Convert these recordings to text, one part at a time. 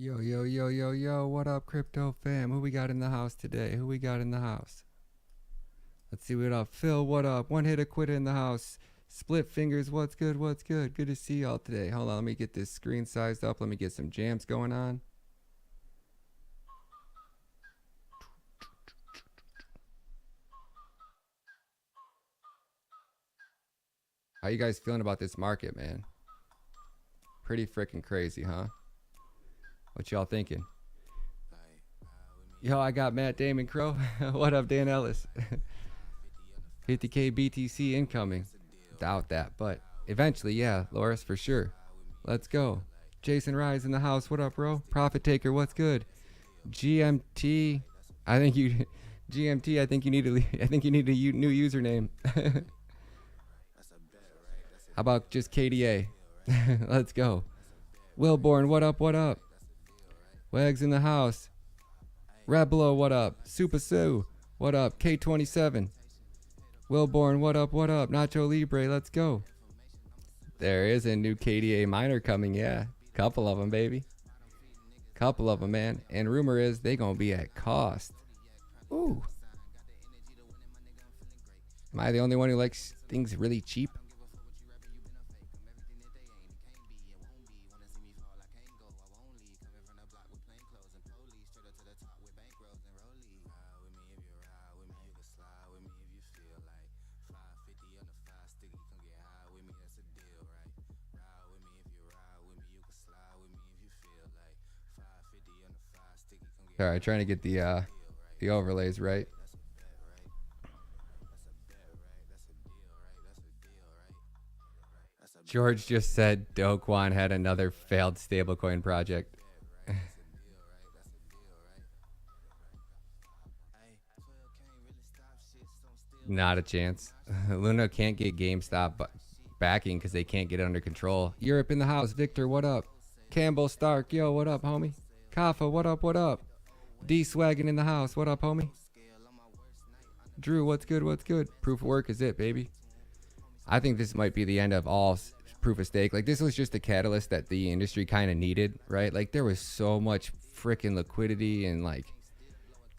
Yo, yo, yo, yo, yo, what up, crypto fam? Who we got in the house today? Who we got in the house? Let's see what up. Phil, what up? One hit a quitter in the house. Split fingers, what's good, what's good? Good to see y'all today. Hold on, let me get this screen sized up. Let me get some jams going on. How you guys feeling about this market, man? Pretty freaking crazy, huh? What y'all thinking? Yo, I got Matt Damon Crow. What up, Dan Ellis? 50K BTC incoming. Doubt that, but eventually, yeah, Loris, for sure. Let's go. Jason Rise in the house. What up, bro? Profit Taker, what's good? GMT, I think you GMT, I think you need a new username. How about just KDA? Let's go. Wilborn, what up, what up? Wags in the house. Reblo, what up? Super Sue, what up? K27. Wilborn, what up, what up? Nacho Libre, let's go. There is a new KDA miner coming, yeah. Couple of them, baby. Couple of them, man. And rumor is they gonna be at cost. Ooh. Am I the only one who likes things really cheap? All right, trying to get the overlays right. George just said Do Kwon had another failed stablecoin project. Not a chance. Luna can't get GameStop backing because they can't get it under control. Europe in the house. Victor, what up? Campbell Stark, yo, what up, homie? Kafa, what up, what up? D-Swaggin in the house. What up, homie? Drew, what's good, what's good? Proof of work is it, baby. I think this might be the end of all proof of stake. Like, this was just a catalyst that the industry kind of needed, right? Like, there was so much freaking liquidity and, like,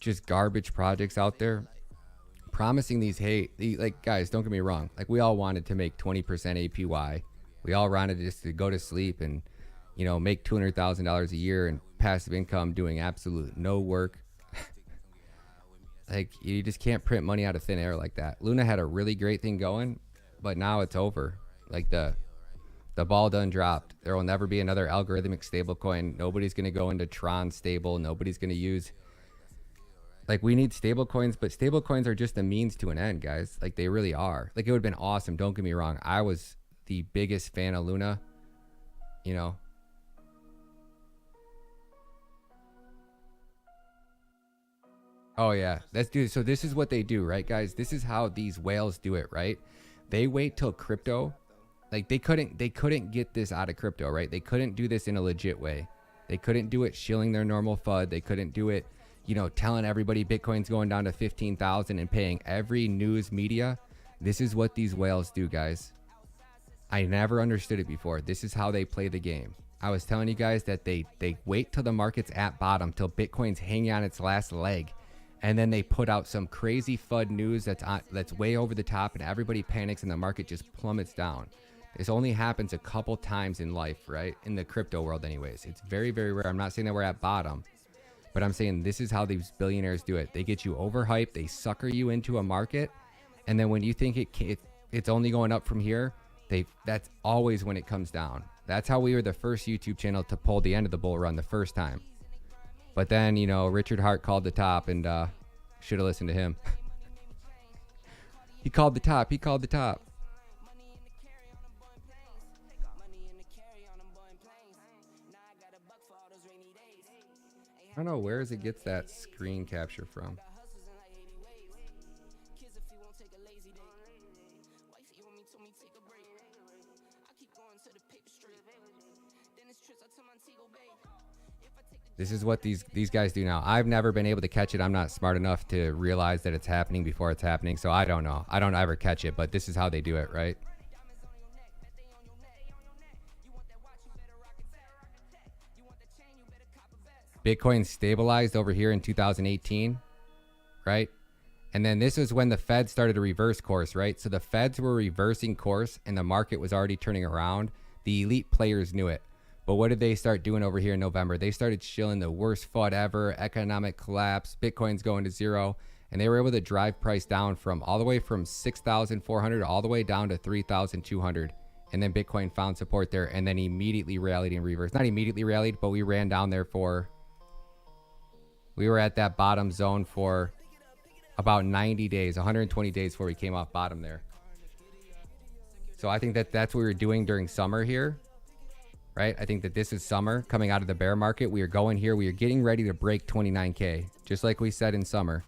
just garbage projects out there promising these, like, guys, don't get me wrong. Like, we all wanted to make 20% APY. We all wanted just to go to sleep and, you know, make $200,000 a year and passive income doing absolute no work. Like, you just can't print money out of thin air like that. Luna had a really great thing going, but now it's over. Like, the ball done dropped. There will never be another algorithmic stablecoin. Nobody's going to go into Tron stable. Nobody's going to use, like, we need stablecoins, but stablecoins are just a means to an end, guys. Like, they really are. Like, it would have been awesome. Don't get me wrong. I was the biggest fan of Luna, you know. Oh yeah, let's do it. So this is what they do, right, guys? This is how these whales do it, right? They wait till crypto, like they couldn't get this out of crypto, right? They couldn't do this in a legit way. They couldn't do it shilling their normal FUD. They couldn't do it, you know, telling everybody Bitcoin's going down to 15,000 and paying every news media. This is what these whales do, guys. I never understood it before. This is how they play the game. I was telling you guys that they wait till the market's at bottom, till Bitcoin's hanging on its last leg. And then they put out some crazy FUD news that's way over the top, and everybody panics and the market just plummets down. This only happens a couple times in life, right? In the crypto world anyways. It's very, very rare. I'm not saying that we're at bottom, but I'm saying this is how these billionaires do it. They get you overhyped. They sucker you into a market. And then when you think it's only going up from here, that's always when it comes down. That's how we were the first YouTube channel to pull the end of the bull run the first time. But then, you know, Richard Hart called the top, and should have listened to him. He called the top. He called the top. I don't know, where is it gets that screen capture from? This is what these guys do now. I've never been able to catch it. I'm not smart enough to realize that it's happening before it's happening. So I don't know. I don't ever catch it, but this is how they do it, right? Bitcoin stabilized over here in 2018, right? And then this is when the Fed started to reverse course, right? So the Feds were reversing course and the market was already turning around. The elite players knew it. But what did they start doing over here in November? They started shilling the worst FUD ever, economic collapse, Bitcoin's going to zero. And they were able to drive price down from all the way from 6,400 all the way down to 3,200. And then Bitcoin found support there and then immediately rallied in reverse. Not immediately rallied, but we ran down there for, we were at that bottom zone for about 90 days, 120 days before we came off bottom there. So I think that that's what we were doing during summer here, right? I think that this is summer coming out of the bear market. We are going here. We are getting ready to break 29K, just like we said in summer,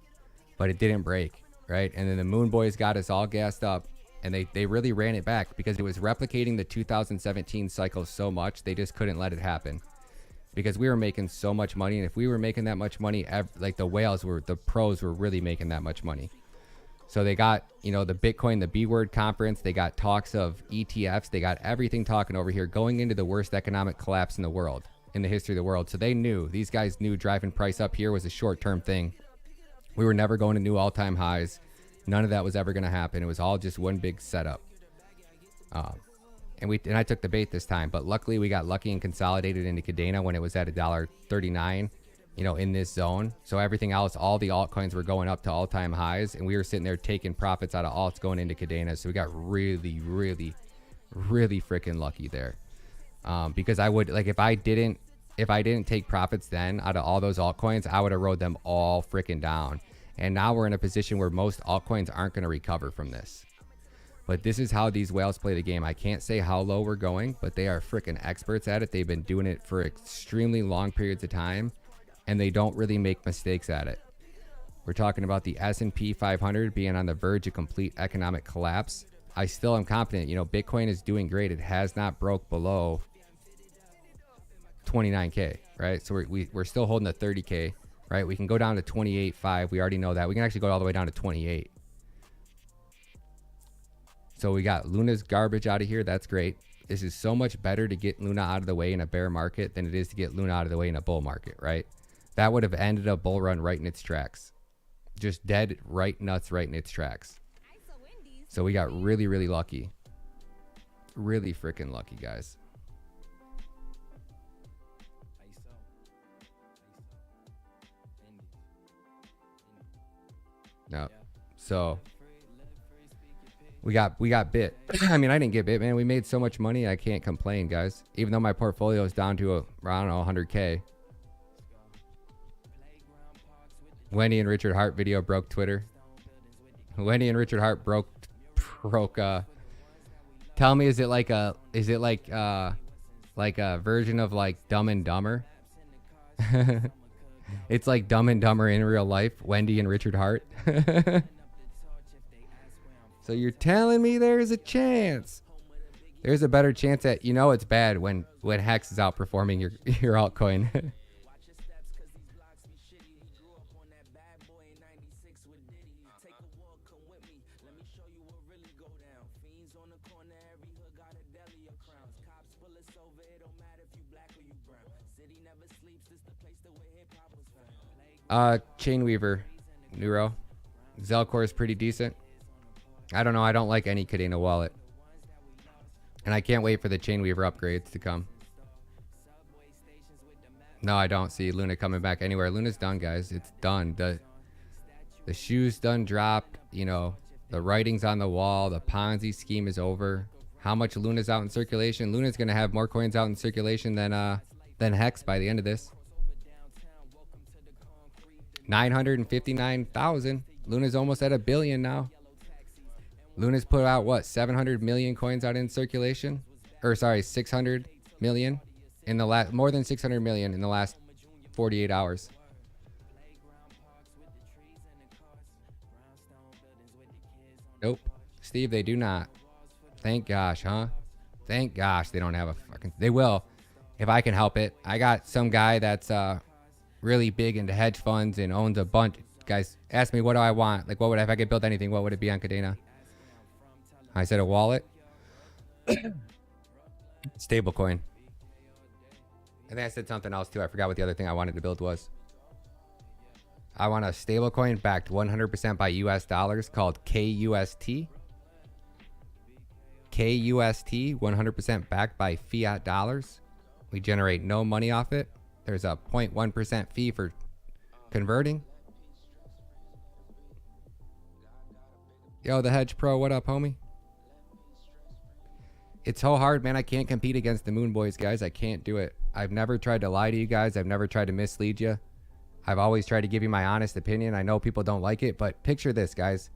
but it didn't break, right? And then the Moon Boys got us all gassed up and they really ran it back because it was replicating the 2017 cycle so much. They just couldn't let it happen because we were making so much money. And if we were making that much money, like the whales were, the pros were really making that much money. So they got, you know, the Bitcoin, the B word conference, they got talks of ETFs, they got everything talking over here going into the worst economic collapse in the world, in the history of the world. So they knew, these guys knew driving price up here was a short-term thing. We were never going to new all-time highs. None of that was ever going to happen. It was all just one big setup. And I took the bait this time, but luckily we got lucky and consolidated into Kadena when it was at $1.39. You know, in this zone. So everything else, all the altcoins were going up to all-time highs and we were sitting there taking profits out of alts going into Kadena. So we got really freaking lucky there. Because I would, like, if I didn't take profits then out of all those altcoins, I would have rode them all freaking down. And now we're in a position where most altcoins aren't going to recover from this. But this is how these whales play the game. I can't say how low we're going, but they are freaking experts at it. They've been doing it for extremely long periods of time. And they don't really make mistakes at it. We're talking about the S&P 500 being on the verge of complete economic collapse. I still am confident, you know, Bitcoin is doing great. It has not broke below 29K, right? So we're still holding the 30K, right? We can go down to 28.5. We already know that. We can actually go all the way down to 28. So we got Luna's garbage out of here. That's great. This is so much better to get Luna out of the way in a bear market than it is to get Luna out of the way in a bull market, right? That would have ended a bull run right in its tracks. Just dead right nuts right in its tracks. So we got really lucky. Really freaking lucky, guys. No. So we got bit. I mean, I didn't get bit, man. We made so much money. I can't complain, guys. Even though my portfolio is down to I don't know, 100K. Wendy and Richard Hart video broke Twitter. Wendy and Richard Hart broke tell me, is it like a version of like Dumb and Dumber? It's like Dumb and Dumber in real life, Wendy and Richard Hart. So you're telling me there's a chance. There's a better chance that, you know, it's bad when Hex is outperforming your altcoin. Chainweaver, Neuro. Zelcore is pretty decent. I don't know. I don't like any Kadena wallet. And I can't wait for the Chainweaver upgrades to come. No, I don't see Luna coming back anywhere. Luna's done, guys. It's done. The shoe's done dropped. You know, the writing's on the wall. The Ponzi scheme is over. How much Luna's out in circulation? Luna's going to have more coins out in circulation than Hex by the end of this. 959,000. Luna's almost at 1 billion now. Luna's put out what, 700 million coins out in circulation, or sorry, 600 million in the last, more than 600 million in the last 48 hours. Nope, Steve, they do not. Thank gosh, huh? Thank gosh they don't have a fucking. They will, if I can help it. I got some guy that's really big into hedge funds and owns a bunch. Guys, ask me what do I want? Like, what would, if I could build anything, what would it be on Kadena? I said a wallet. Stablecoin. And then I said something else too. I forgot what the other thing I wanted to build was. I want a stablecoin backed 100% by US dollars called KUST. KUST, 100% backed by fiat dollars. We generate no money off it. There's a 0.1% fee for converting. Yo, the Hedge Pro, what up, homie? It's so hard, man. I can't compete against the Moon Boys, guys. I can't do it. I've never tried to lie to you guys. I've never tried to mislead you. I've always tried to give you my honest opinion. I know people don't like it, but picture this, guys,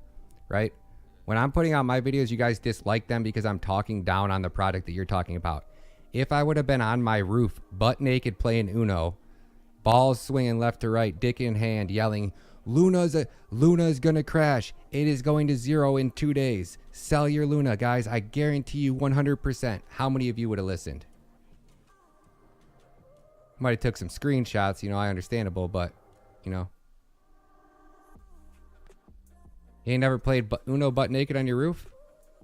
right? When I'm putting out my videos, you guys dislike them because I'm talking down on the product that you're talking about. If I would have been on my roof, butt naked, playing Uno, balls swinging left to right, dick in hand, yelling, Luna's gonna crash. It is going to zero in 2 days. Sell your Luna, guys. I guarantee you 100%. How many of you would have listened? Might have took some screenshots, you know, understandable, but, you know. You ain't never played Uno butt naked on your roof?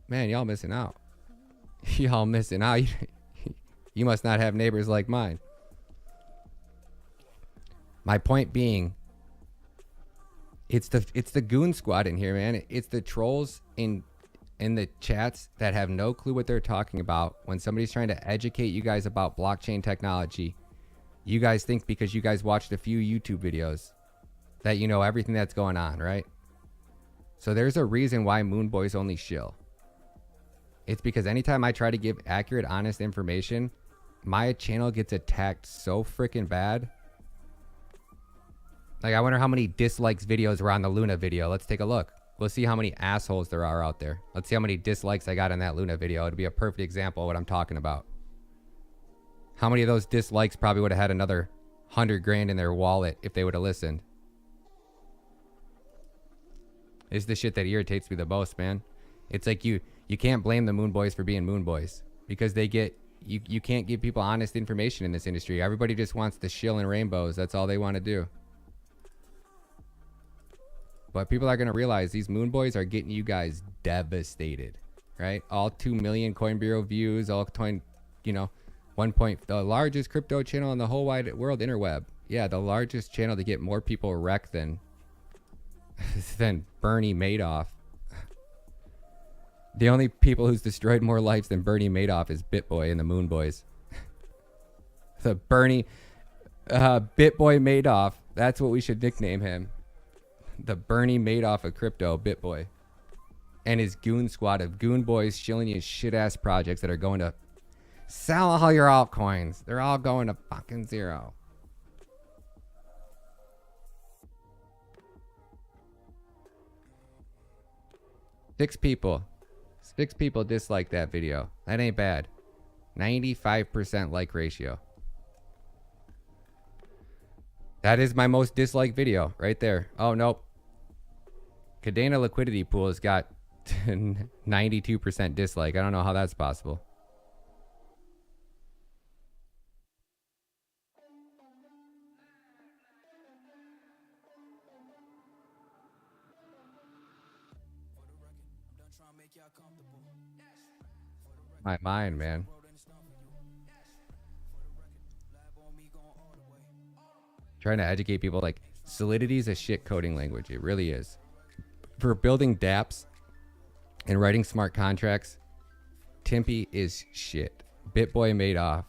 Man, y'all missing out. Y'all missing out. You must not have neighbors like mine. My point being, it's the goon squad in here, man. It's the trolls in the chats that have no clue what they're talking about. When somebody's trying to educate you guys about blockchain technology, you guys think because you guys watched a few YouTube videos that you know everything that's going on, right? So there's a reason why Moon Boys only shill. It's because anytime I try to give accurate, honest information, my channel gets attacked so freaking bad. Like, I wonder how many dislikes videos were on the Luna video. Let's take a look. We'll see how many assholes there are out there. Let's see how many dislikes I got in that Luna video. It'd be a perfect example of what I'm talking about. How many of those dislikes probably would have had another 100 grand in their wallet if they would have listened? This is the shit that irritates me the most, man. It's like you can't blame the Moon Boys for being Moon Boys because they get you can't give people honest information in this industry. Everybody just wants to shill in rainbows. That's all they want to do. But people are going to realize these Moon Boys are getting you guys devastated, right? All 2 million Coin Bureau views, all you know, the largest crypto channel in the whole wide world interweb. Yeah, the largest channel to get more people wrecked than Bernie Madoff. The only people who's destroyed more lives than Bernie Madoff is BitBoy and the Moon Boys. The BitBoy Madoff. That's what we should nickname him. The Bernie Madoff of crypto, BitBoy. And his goon squad of goon boys shilling you shit-ass projects that are going to sell all your altcoins. They're all going to fucking zero. Six people dislike that video. That ain't bad. 95% like ratio. That is my most disliked video right there. Oh, nope. Kadena liquidity pool has got 92% dislike. I don't know how that's possible. My mind, man. Trying to educate people, like, Solidity is a shit coding language. It really is. For building dApps and writing smart contracts, Timpy is shit. BitBoy Madoff.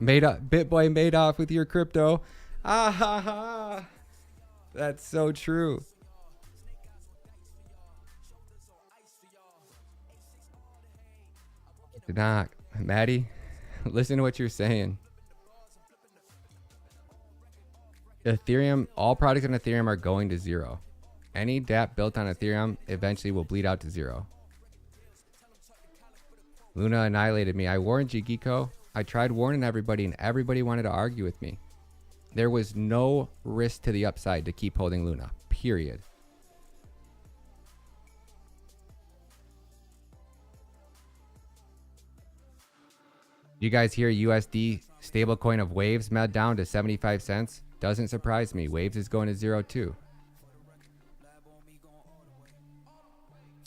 BitBoy Madoff with your crypto. Ah ha ha. That's so true. Not Maddie, listen to what you're saying. Ethereum, all products on Ethereum are going to zero. Any dApp built on Ethereum eventually will bleed out to zero. Luna annihilated me. I warned you, Geeko. I tried warning everybody and everybody wanted to argue with me. There was no risk to the upside to keep holding Luna, period. You guys hear USD stablecoin of Waves med down to 75 cents? Doesn't surprise me. Waves is going to zero too.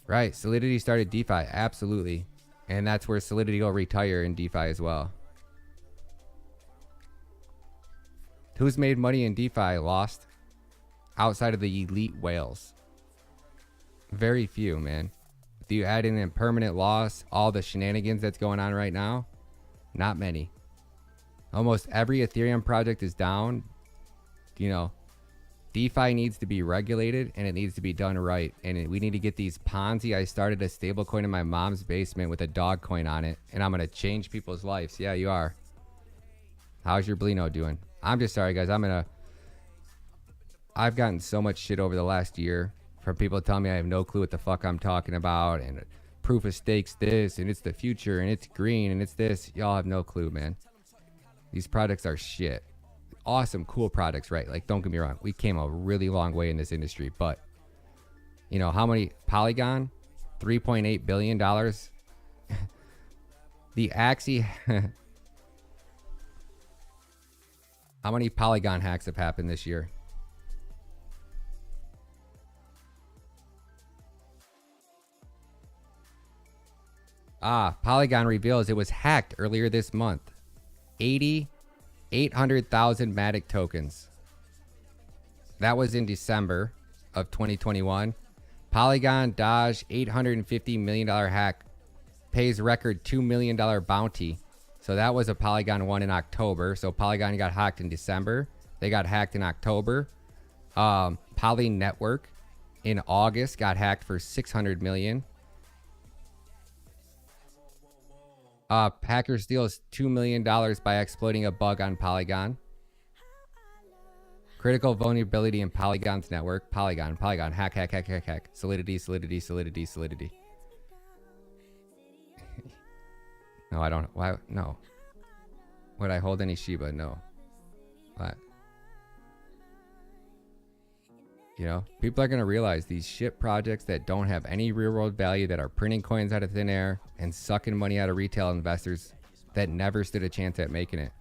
Right. Solidity started DeFi. Absolutely. And that's where Solidity will retire in DeFi as well. Who's made money in DeFi? Lost. Outside of the elite whales. Very few, man. If you add in impermanent loss, all the shenanigans that's going on right now, not many. Almost every Ethereum project is down. You know, DeFi needs to be regulated and it needs to be done right. And we need to get these Ponzi. I started a stable coin in my mom's basement with a dog coin on it. And I'm going to change people's lives. Yeah, you are. How's your Blino doing? I'm just sorry, guys. I've gotten so much shit over the last year from people telling me I have no clue what the fuck I'm talking about. And proof of stakes this. And it's the future. And it's green. And it's this. Y'all have no clue, man. These products are shit. Awesome, cool products, right? Like, don't get me wrong. We came a really long way in this industry. But, you know, how many? Polygon? $3.8 billion. The Axie. How many Polygon hacks have happened this year? Polygon reveals it was hacked earlier this month. 800,000 Matic tokens. That was in December of 2021. Polygon dodged $850 million hack. Pays record $2 million bounty. So that was a Polygon one in October. So Polygon got hacked in December. They got hacked in October. Poly Network in August got hacked for $600 million. Hacker steals $2 million by exploiting a bug on Polygon. Critical vulnerability in Polygon's network. Polygon, hack. Solidity. No, I don't. Why? No. Would I hold any Shiba? No. What? You know, people are going to realize these shit projects that don't have any real world value, that are printing coins out of thin air and sucking money out of retail investors that never stood a chance at making it.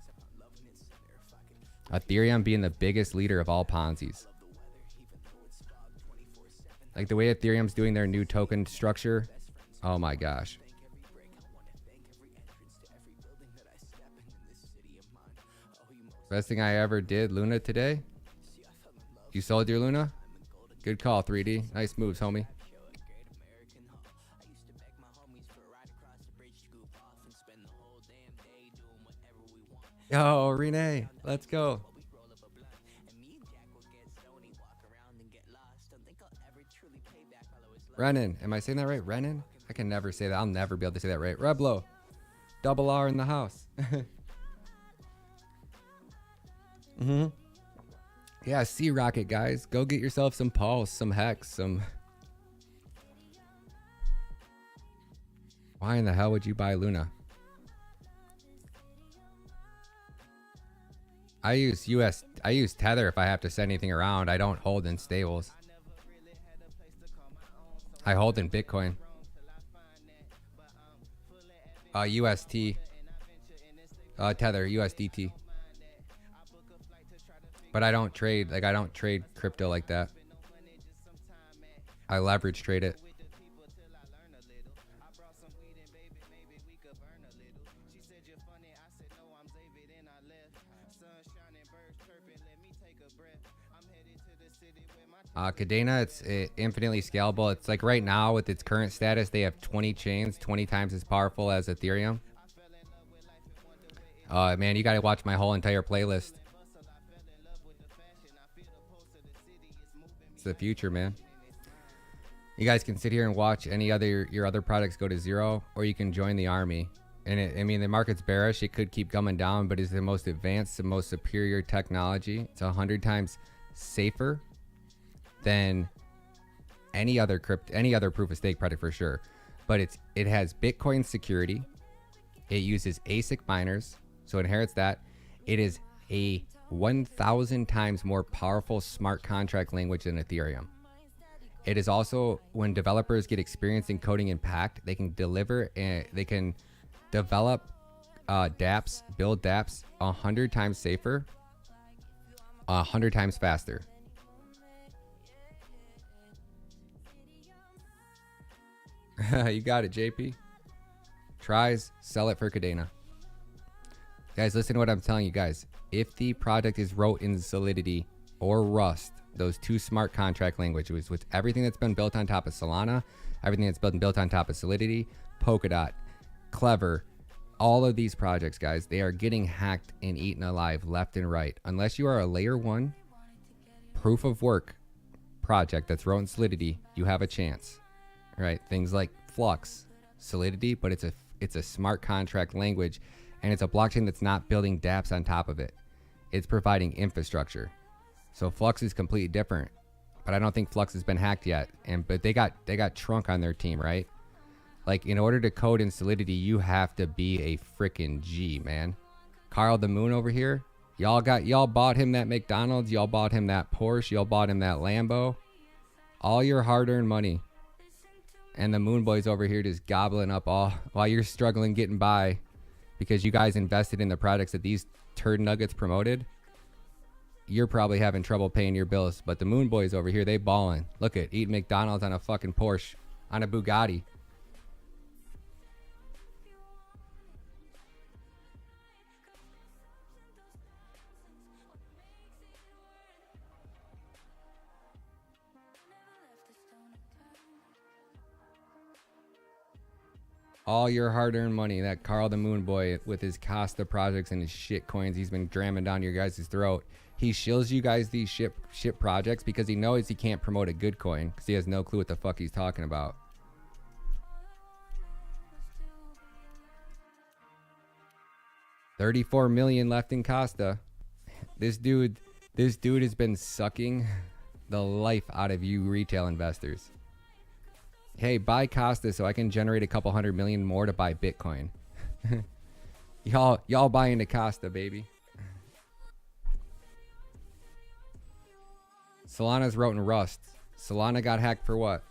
Ethereum being the biggest leader of all Ponzi's. Like the way Ethereum's doing their new token structure. Oh my gosh. Best thing I ever did, Luna, today. You sold your Luna? Good call, 3D. Nice moves, homie. Yo, Renee, let's go. Renan, am I saying that right? Renan? I can never say that. I'll never be able to say that right. Reblo, double R in the house. Yeah, Sea Rocket, guys. Go get yourself some Pulse, some Hex, some... Why in the hell would you buy Luna? I use Tether if I have to send anything around. I don't hold in stables. I hold in Bitcoin. UST. Tether, USDT. But I don't trade, like I don't trade crypto like that. I leverage trade it. Kadena, it's infinitely scalable. It's like right now with its current status, they have 20 chains, 20 times as powerful as Ethereum. Man, you gotta watch my whole entire playlist. It's the future, man. You guys can sit here and watch your other products go to zero, or you can join the army. And I mean, the market's bearish. It could keep coming down, but it's the most advanced, the most superior technology. It's 100 times safer than any other proof of stake product for sure. But it has Bitcoin security. It uses ASIC miners, so it inherits that. It is a 1,000 times more powerful smart contract language than Ethereum. It is also, when developers get experience in coding in Pact, they can develop dApps, build dApps 100 times safer, 100 times faster. You got it, JP. Tries, sell it for Kadena. Guys, listen to what I'm telling you guys. If the project is wrote in Solidity or Rust, those two smart contract languages, with everything that's been built on top of Solana, everything that's been built on top of Solidity, Polkadot, Clever, all of these projects, guys, they are getting hacked and eaten alive left and right. Unless you are a layer 1 proof of work project that's wrote in Solidity, you have a chance. Right? Things like Flux, Solidity, but it's a smart contract language, and it's a blockchain that's not building dApps on top of it. It's providing infrastructure. So Flux is completely different, but I don't think Flux has been hacked yet. But they got Trunk on their team, right? Like, in order to code in Solidity, you have to be a freaking G, man. Carl the Moon over here, y'all bought him that McDonald's, y'all bought him that Porsche, y'all bought him that Lambo, all your hard-earned money. And the Moon Boys over here just gobbling up all while you're struggling getting by because you guys invested in the products that these turd nuggets promoted. You're probably having trouble paying your bills, but the Moon Boys over here, they balling. Look at eating McDonald's on a fucking Porsche, on a Bugatti. All your hard-earned money, that Carl the Moon Boy with his Costa projects and his shit coins he's been dramming down your guys' throat. He shills you guys these shit projects because he knows he can't promote a good coin because he has no clue what the fuck he's talking about. $34 million left in Costa. This dude has been sucking the life out of you retail investors. Hey, buy Costa so I can generate a couple $100 million more to buy Bitcoin. y'all buy into Costa, baby. Solana's wrote in Rust. Solana got hacked for what?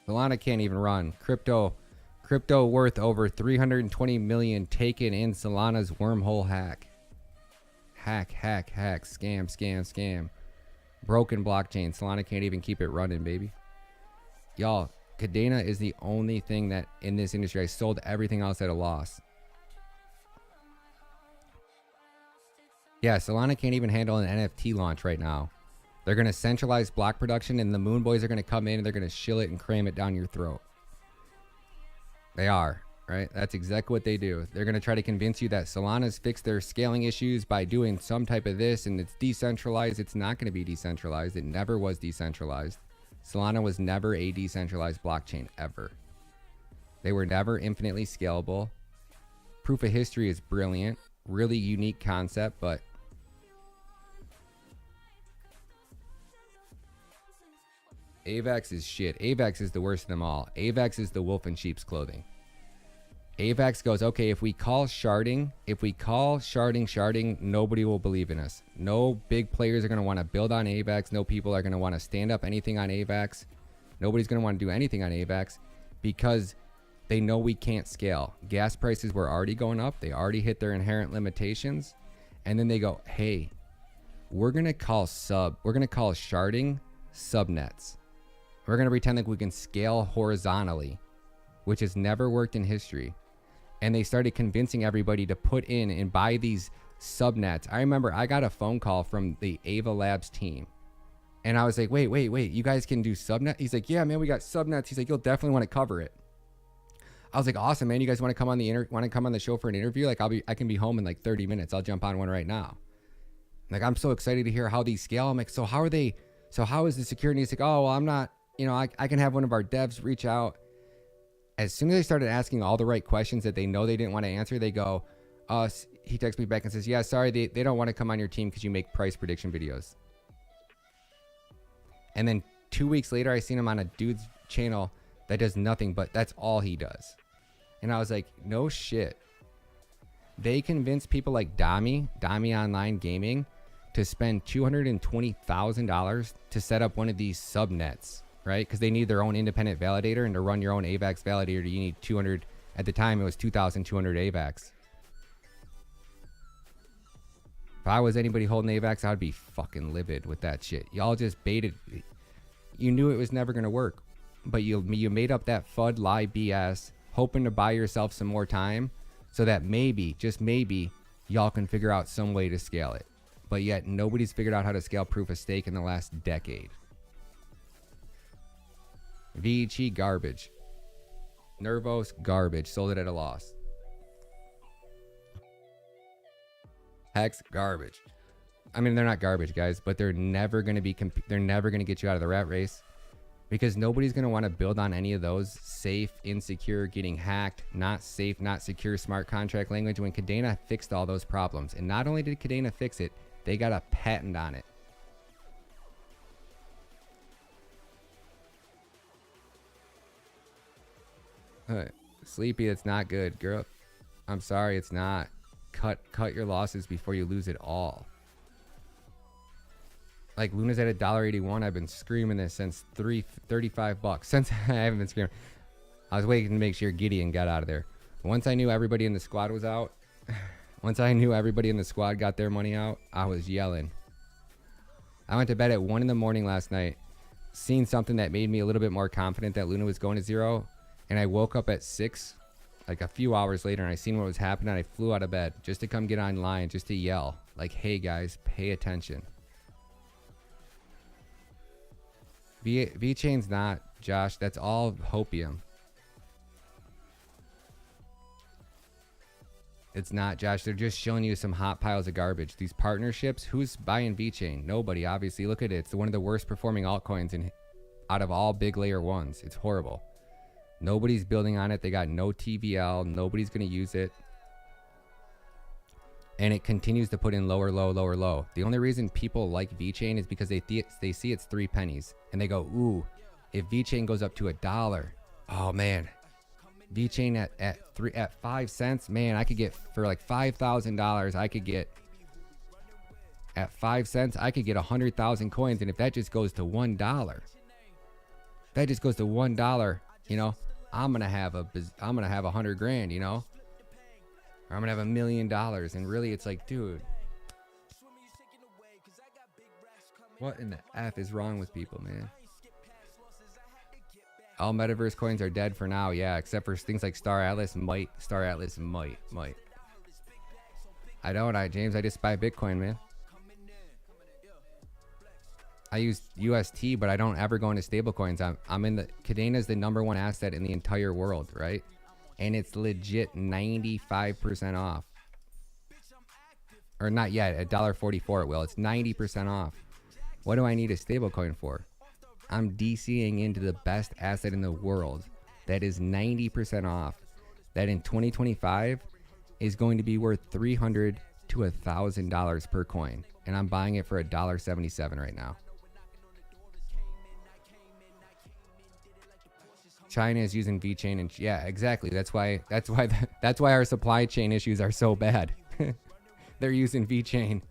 Solana can't even run. Crypto worth over 320 million taken in Solana's wormhole hack. Hack, scam. Broken blockchain. Solana can't even keep it running, baby. Y'all, Kadena is the only thing that in this industry I sold everything else at a loss. Yeah, Solana can't even handle an NFT launch right now. They're going to centralize block production, and the Moon Boys are going to come in and they're going to shill it and cram it down your throat. They are, right? That's exactly what they do. They're going to try to convince you that Solana's fixed their scaling issues by doing some type of this, and it's decentralized. It's not going to be decentralized. It never was decentralized. Solana was never a decentralized blockchain, ever. They were never infinitely scalable. Proof of history is brilliant. Really unique concept, but AVAX is shit. AVAX is the worst of them all. AVAX is the wolf in sheep's clothing. AVAX goes, okay, if we call sharding, nobody will believe in us. No big players are going to want to build on AVAX. No people are going to want to stand up anything on AVAX. Nobody's going to want to do anything on AVAX because they know we can't scale. Gas prices were already going up. They already hit their inherent limitations. And then they go, hey, we're going to call sharding subnets. We're going to pretend like we can scale horizontally, which has never worked in history. And they started convincing everybody to put in and buy these subnets. I remember I got a phone call from the Ava Labs team. And I was like, wait, you guys can do subnet? He's like, yeah, man, we got subnets. He's like, you'll definitely want to cover it. I was like, awesome, man. You guys want to come on the show for an interview? Like, I can be home in like 30 minutes. I'll jump on one right now. Like, I'm so excited to hear how these scale. I'm like, so how is the security? He's like, oh, well, I'm not, I can have one of our devs reach out. As soon as they started asking all the right questions that they know they didn't want to answer, they go, he texts me back and says, yeah, sorry, they don't want to come on your team because you make price prediction videos. And then 2 weeks later, I seen him on a dude's channel that does nothing, but that's all he does. And I was like, no shit. They convinced people like Dami Online Gaming to spend $220,000 to set up one of these subnets, right? Because they need their own independent validator, and to run your own AVAX validator, you need $220,000 At the time, it was 2,200 AVAX. If I was anybody holding AVAX, I'd be fucking livid with that shit. Y'all just baited. You knew it was never going to work. But you made up that FUD lie BS, hoping to buy yourself some more time so that maybe, just maybe, y'all can figure out some way to scale it. But yet, nobody's figured out how to scale proof of stake in the last decade. VHE garbage. Nervos garbage. Sold it at a loss. Hex garbage. I mean, they're not garbage, guys, but they're never going to be. They're never going to get you out of the rat race, because nobody's going to want to build on any of those safe, insecure, getting hacked, not safe, not secure smart contract language. When Kadena fixed all those problems, and not only did Kadena fix it, they got a patent on it. Sleepy, it's not good, girl. I'm sorry, it's not. Cut your losses before you lose it all. Like, Luna's at $1.81. I've been screaming this since $35. Since I haven't been screaming. I was waiting to make sure Gideon got out of there. Once I knew everybody in the squad was out, once I knew everybody in the squad got their money out, I was yelling. I went to bed at 1 in the morning last night, seeing something that made me a little bit more confident that Luna was going to 0. And I woke up at 6, like a few hours later, and I seen what was happening. I flew out of bed just to come get online, just to yell, like, hey guys, pay attention. V-Chain's not, Josh. That's all hopium. It's not, Josh. They're just showing you some hot piles of garbage. These partnerships, who's buying V-Chain? Nobody, obviously. Look at it. It's one of the worst performing altcoins out of all big layer ones. It's horrible. Nobody's building on it. They got no TVL. Nobody's going to use it. And it continues to put in lower, low, lower, low. The only reason people like V-Chain is because they see it's 3 pennies. And they go, ooh, if V-Chain goes up to $1, oh man. V-Chain at 5 cents, man, I could get for like $5,000. I could get at 5 cents. I could get 100,000 coins, and if that just goes to $1, that just goes to $1. You know, I'm gonna have 100 grand. You know, or I'm gonna have $1 million. And really, it's like, dude, what in the F is wrong with people, man? All metaverse coins are dead for now, yeah, except for things like Star Atlas might. I don't, James, I just buy Bitcoin, man. I use UST, but I don't ever go into stable coins. I'm in the, Kadena is the #1 asset in the entire world, right? And it's legit 95% off. Or not yet, at $1.44 it will. It's 90% off. What do I need a stable coin for? I'm DCing into the best asset in the world that is 90% off, that in 2025 is going to be worth $300 to $1,000 per coin, and I'm buying it for $1.77 right now. China is using V-Chain, and yeah, exactly. That's why our supply chain issues are so bad. They're using V-Chain.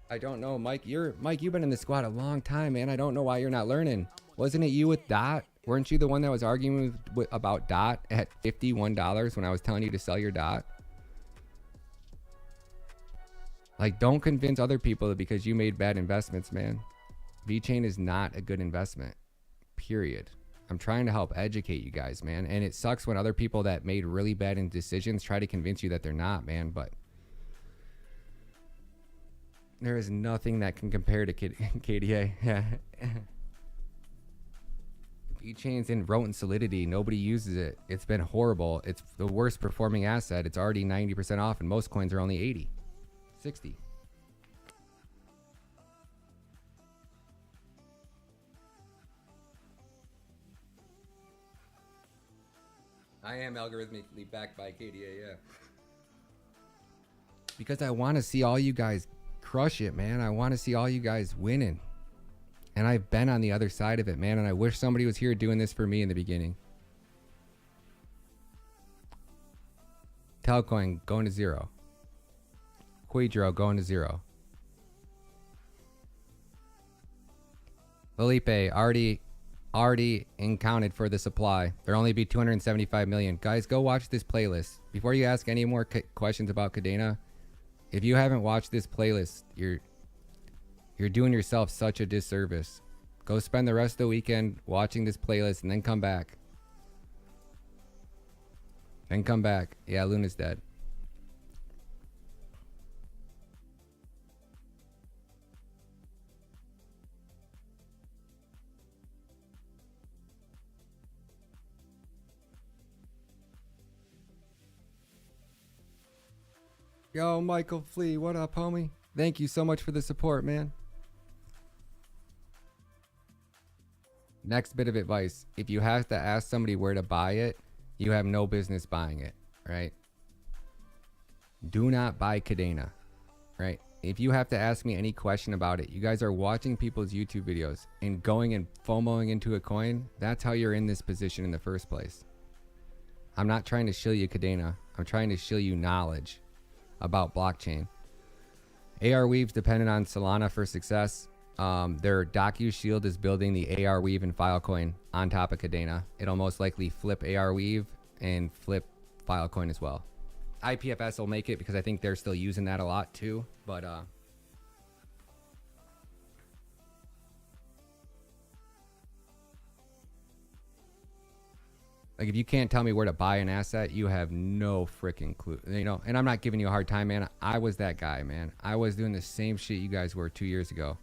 I don't know, Mike. You've been in the squad a long time, man. I don't know why you're not learning. Wasn't it you with Dot? Weren't you the one that was arguing about Dot at $51 when I was telling you to sell your Dot? Like, don't convince other people that because you made bad investments, man. V-Chain is not a good investment. Period. I'm trying to help educate you guys, man. And it sucks when other people that made really bad decisions try to convince you that they're not, man. But there is nothing that can compare to KDA. Yeah. V-Chain's in Roten Solidity. Nobody uses it. It's been horrible. It's the worst performing asset. It's already 90% off, and most coins are only 80, 60. I am algorithmically backed by KDA, yeah. Because I want to see all you guys crush it, man. I want to see all you guys winning. And I've been on the other side of it, man. And I wish somebody was here doing this for me in the beginning. Telcoin going to 0. Quidro going to 0. Felipe, already accounted for the supply. There'll only be 275 million. Guys, go watch this playlist. Before you ask any more questions about Kadena, if you haven't watched this playlist, you're doing yourself such a disservice. Go spend the rest of the weekend watching this playlist and then come back. Then come back. Yeah, Luna's dead. Yo, Michael Flea, what up, homie? Thank you so much for the support, man. Next bit of advice. If you have to ask somebody where to buy it, you have no business buying it, right? Do not buy Kadena, right? If you have to ask me any question about it, you guys are watching people's YouTube videos and going and FOMOing into a coin. That's how you're in this position in the first place. I'm not trying to shill you Kadena. I'm trying to shill you knowledge about blockchain. AR Weave's dependent on Solana for success. Their Docu Shield is building the AR Weave and Filecoin on top of Kadena. It'll most likely flip AR Weave and flip Filecoin as well. IPFS will make it because I think they're still using that a lot too. But like, if you can't tell me where to buy an asset, you have no freaking clue. You know, and I'm not giving you a hard time, man. I was that guy, man. I was doing the same shit you guys were 2 years ago.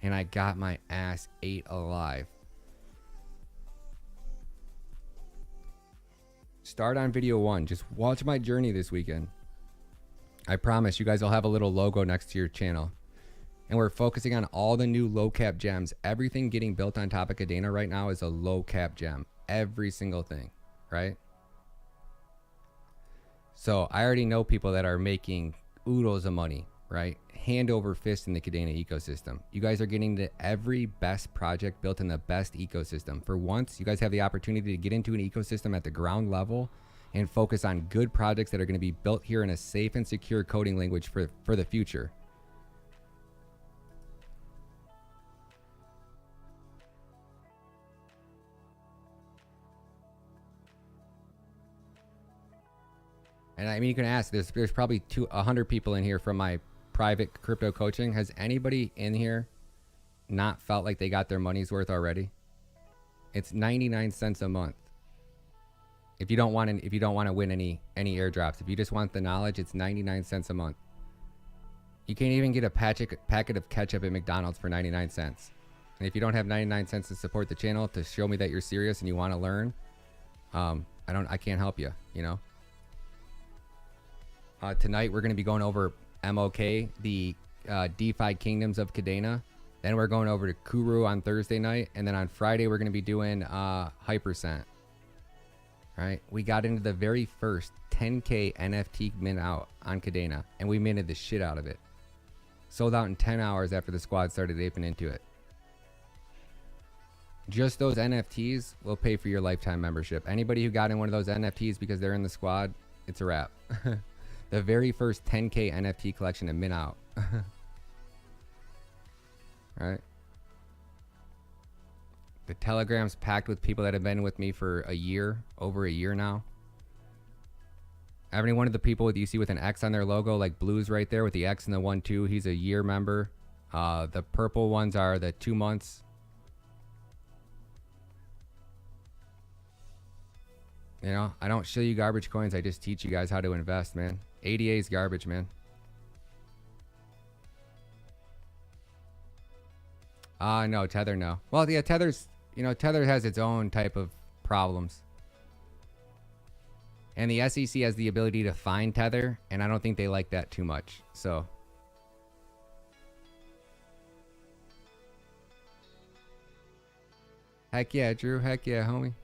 And I got my ass ate alive. Start on video 1. Just watch my journey this weekend. I promise you guys will have a little logo next to your channel. And we're focusing on all the new low cap gems. Everything getting built on top of Kadena right now is a low cap gem. Every single thing, right? So I already know people that are making oodles of money, right? Hand over fist in the Kadena ecosystem. You guys are getting to every best project built in the best ecosystem. For once, you guys have the opportunity to get into an ecosystem at the ground level and focus on good projects that are going to be built here in a safe and secure coding language for the future. And I mean, you can ask, there's probably 100 people in here from my private crypto coaching. Has anybody in here not felt like they got their money's worth already? It's 99 cents a month. If you don't want to win any airdrops, if you just want the knowledge, it's 99 cents a month. You can't even get a packet of ketchup at McDonald's for 99 cents. And if you don't have 99 cents to support the channel to show me that you're serious and you want to learn, I can't help you, you know? Tonight we're going to be going over MOK, the DeFi Kingdoms of Kadena. Then we're going over to Kuru on Thursday night. And then on Friday we're going to be doing Hypercent. Right? We got into the very first 10K NFT mint out on Kadena. And we minted the shit out of it. Sold out in 10 hours after the squad started aping into it. Just those NFTs will pay for your lifetime membership. Anybody who got in one of those NFTs because they're in the squad, it's a wrap. The very first 10K NFT collection to mint out. Right? The Telegram's packed with people that have been with me for a year, over a year now. Every one of the people you see with an X on their logo, like Blue's right there with the X and the 1-2, he's a year member. The purple ones are the 2 months. You know, I don't show you garbage coins. I just teach you guys how to invest, man. ADA is garbage, man. No, Tether, no. Well, yeah, Tether's, you know, Tether has its own type of problems. And the SEC has the ability to fine Tether, and I don't think they like that too much. So. Heck yeah, Drew. Heck yeah, homie.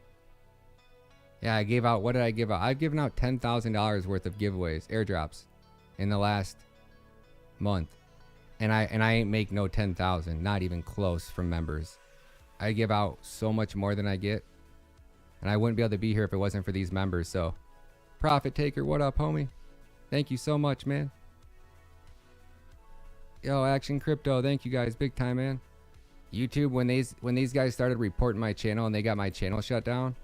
Yeah, I gave out, what did I give out? I've given out $10,000 worth of giveaways, airdrops, in the last month. And I ain't make no 10,000, not even close, from members. I give out so much more than I get. And I wouldn't be able to be here if it wasn't for these members. So, Profit Taker, what up, homie? Thank you so much, man. Yo, Action Crypto, thank you guys, big time, man. YouTube, when these guys started reporting my channel and they got my channel shut down,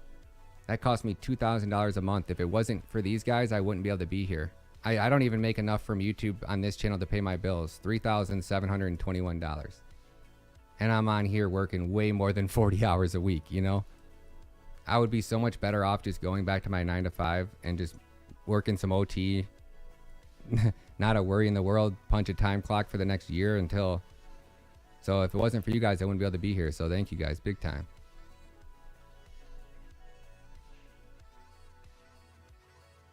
that cost me $2,000 a month. If it wasn't for these guys, I wouldn't be able to be here. I don't even make enough from YouTube on this channel to pay my bills. $3,721. And I'm on here working way more than 40 hours a week, you know? I would be so much better off just going back to my 9 to 5 and just working some OT. Not a worry in the world. Punch a time clock for the next year until... So if it wasn't for you guys, I wouldn't be able to be here. So thank you guys, big time.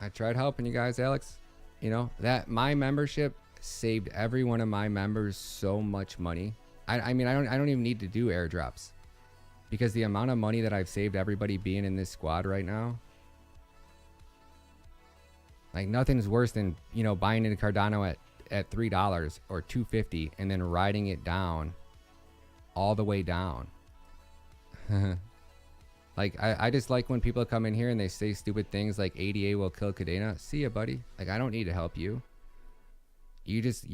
I tried helping you guys, Alex. You know, that my membership saved every one of my members so much money. I mean, I don't even need to do airdrops, because the amount of money that I've saved everybody being in this squad right now, like nothing's worse than, you know, buying into Cardano at $3 or $2.50 and then riding it down all the way down. Like I just like when people come in here and they say stupid things like ADA will kill Kadena. See ya, buddy. Like, I don't need to help you. You just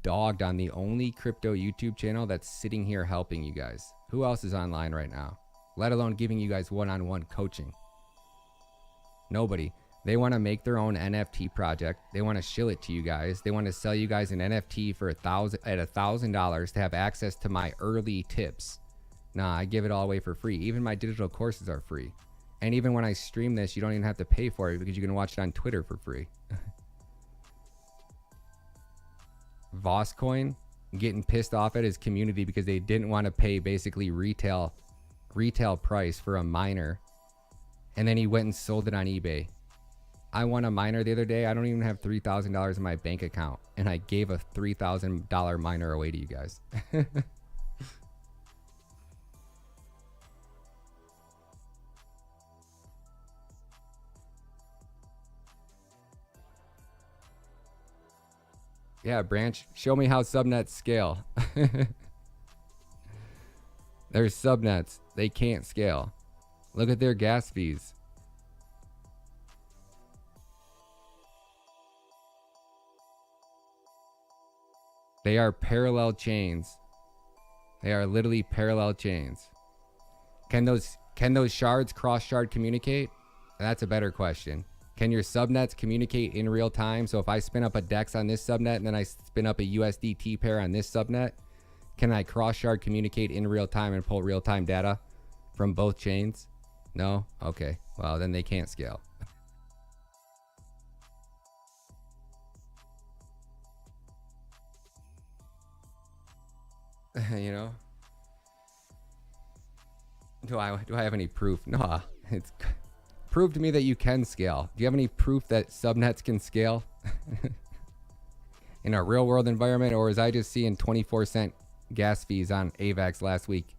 dogged on the only crypto YouTube channel that's sitting here helping you guys. Who else is online right now? Let alone giving you guys one-on-one coaching. Nobody. They want to make their own NFT project. They want to shill it to you guys. They want to sell you guys an NFT for $1,000 to have access to my early tips. Nah, I give it all away for free. Even my digital courses are free. And even when I stream this, you don't even have to pay for it because you can watch it on Twitter for free. Vosscoin getting pissed off at his community because they didn't want to pay basically retail price for a miner. And then he went and sold it on eBay. I won a miner the other day. I don't even have $3,000 in my bank account. And I gave a $3,000 miner away to you guys. Yeah, Branch, show me how subnets scale. There's subnets. They can't scale. Look at their gas fees. They are parallel chains. They are literally parallel chains. Can those shards cross-shard communicate? That's a better question. Can your subnets communicate in real time? So if I spin up a DEX on this subnet and then I spin up a USDT pair on this subnet, can I cross-shard communicate in real time and pull real-time data from both chains? No? Okay. Well, then they can't scale. You know? Do I have any proof? Nah. It's... Prove to me that you can scale. Do you have any proof that subnets can scale in a real world environment, or was I just seeing 24-cent gas fees on AVAX last week?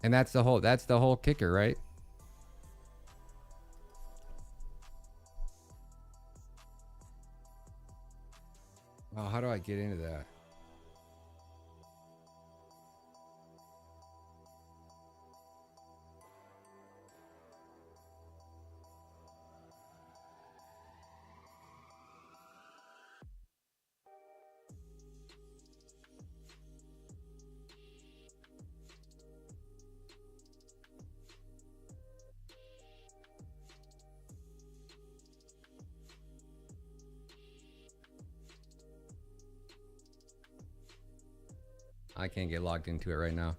And that's the whole kicker, right? Oh, how do I get into that? I can't get logged into it right now.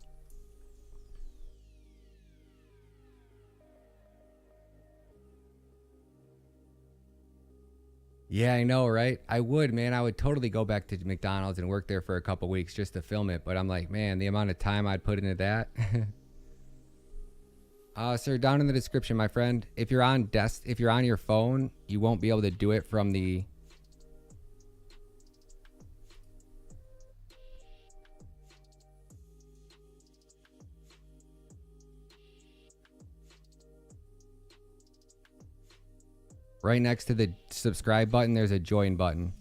Yeah, I know, right? I would, man. I would totally go back to McDonald's and work there for a couple weeks just to film it. But I'm like, man, the amount of time I'd put into that. Sir, down in the description, my friend, if you're on your phone, you won't be able to do it from the... Right next to the subscribe button, there's a join button.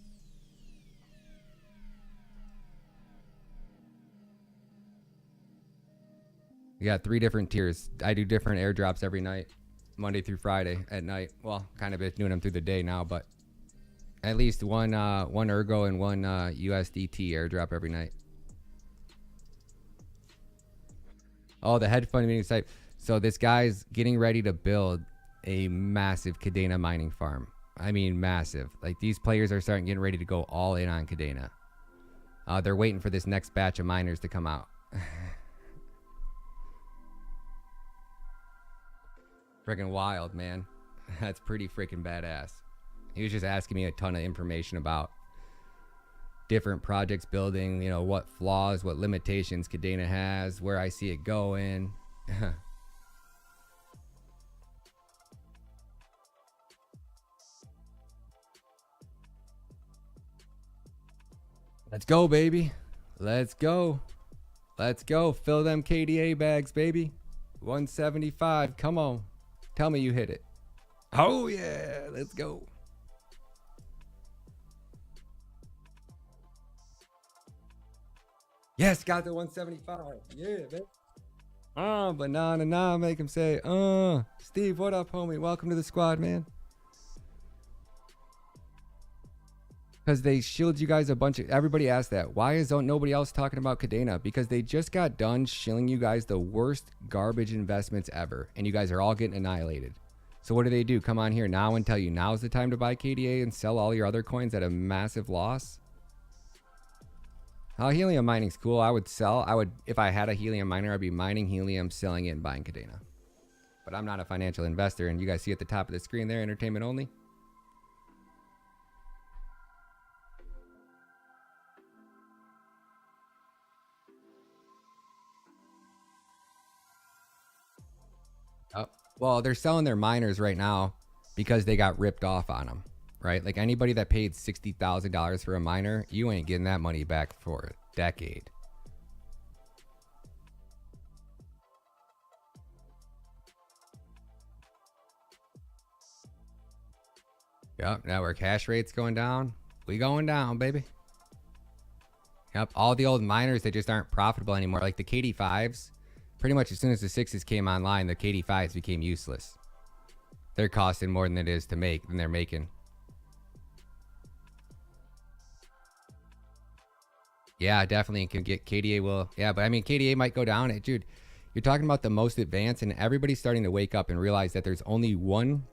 You got 3 different tiers. I do different airdrops every night, Monday through Friday at night. Well, kind of been doing them through the day now, but At least one Ergo and one USDT airdrop every night. Oh, the hedge fund meeting site. So this guy's getting ready to build a massive Kadena mining farm. I mean, massive. Like, these players are getting ready to go all in on Kadena. They're waiting for this next batch of miners to come out. Freaking wild, man. That's pretty freaking badass. He was just asking me a ton of information about different projects building, you know, what flaws, what limitations Kadena has, where I see it going. Let's go, baby. Let's go. Let's go. Fill them KDA bags, baby. 175. Come on. Tell me you hit it. Oh, yeah. Let's go. Yes, got the 175. Yeah, man. Banana, make him say, Steve, what up, homie? Welcome to the squad, man. Because they shield you guys a bunch of... Everybody asked that. Why is nobody else talking about Kadena? Because they just got done shilling you guys the worst garbage investments ever. And you guys are all getting annihilated. So what do? Come on here now and tell you now's the time to buy KDA and sell all your other coins at a massive loss? Helium mining's cool. I would sell. If I had a helium miner, I'd be mining helium, selling it, and buying Kadena. But I'm not a financial investor. And you guys see at the top of the screen there, entertainment only. Well, they're selling their miners right now because they got ripped off on them, right? Like, anybody that paid $60,000 for a miner, you ain't getting that money back for a decade. Yep, network hash rate's going down. We going down, baby. Yep, all the old miners that just aren't profitable anymore, like the KD5s. Pretty much as soon as the 6s came online, the KD5s became useless. They're costing more than it is to make than they're making. Yeah, definitely can get KDA will. Yeah, but I mean, KDA might go down. Dude, you're talking about the most advanced, and everybody's starting to wake up and realize that there's only one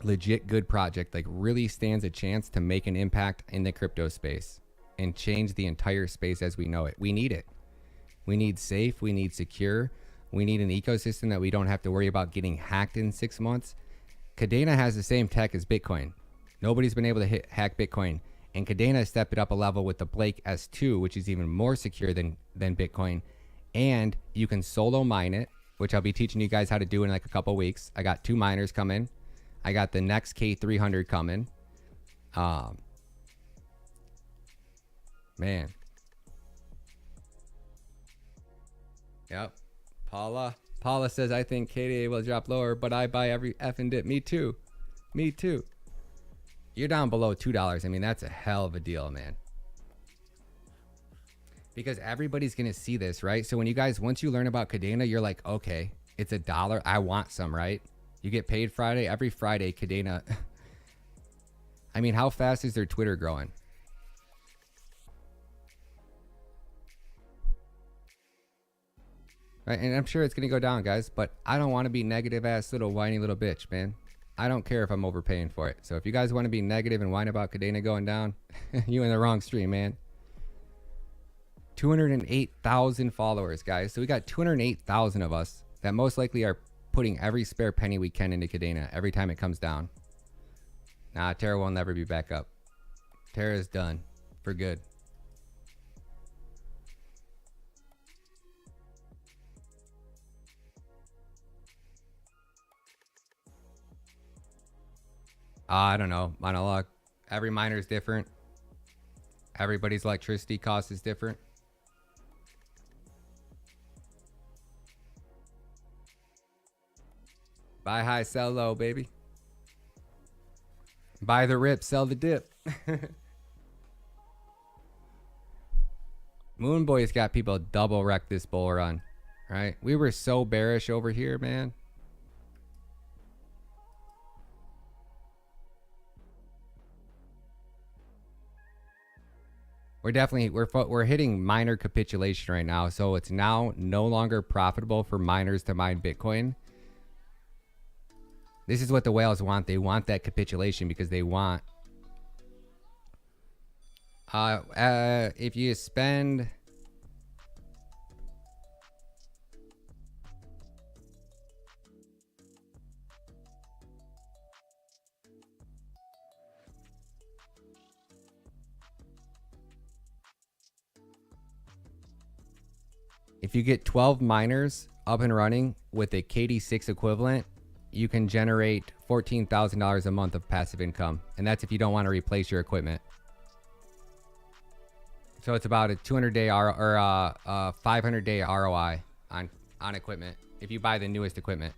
legit good project like really stands a chance to make an impact in the crypto space and change the entire space as we know it. We need it. We need safe, we need secure, we need an ecosystem that we don't have to worry about getting hacked in 6 months. Kadena has the same tech as Bitcoin. Nobody's been able to hack Bitcoin. And Kadena stepped it up a level with the Blake S2, which is even more secure than Bitcoin. And you can solo mine it, which I'll be teaching you guys how to do in like a couple weeks. I got 2 miners coming. I got the next K300 coming. Man. Yep. Paula says, I think KDA will drop lower, but I buy every effing dip. Me too. Me too. You're down below $2. I mean, that's a hell of a deal, man. Because everybody's going to see this, right? So when you guys, once you learn about Kadena, you're like, okay, it's $1. I want some, right? You get paid Friday. Every Friday, Kadena. I mean, how fast is their Twitter growing? Right, and I'm sure it's going to go down, guys, but I don't want to be negative ass little whiny little bitch, man. I don't care if I'm overpaying for it. So if you guys want to be negative and whine about Kadena going down, you in the wrong stream, man. 208,000 followers, guys. So we got 208,000 of us that most likely are putting every spare penny we can into Kadena every time it comes down. Nah, Terra will never be back up. Terra is done for good. I don't know. Monologue. Every miner is different. Everybody's electricity cost is different. Buy high, sell low, baby. Buy the rip, sell the dip. Moonboy's got people double wreck this bull run, right? We were so bearish over here, man. we're hitting miner capitulation right now. So it's now no longer profitable for miners to mine Bitcoin. This is what the whales want. They want that capitulation because they want. If you spend. If you get 12 miners up and running with a KD6 equivalent, you can generate $14,000 a month of passive income. And that's if you don't want to replace your equipment. So it's about a 200-day or a 500-day ROI on equipment if you buy the newest equipment.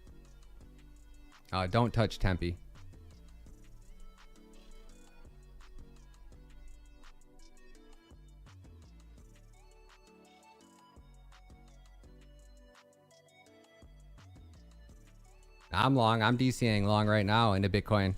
Don't touch Tempe. I'm long. I'm DCing long right now into Bitcoin.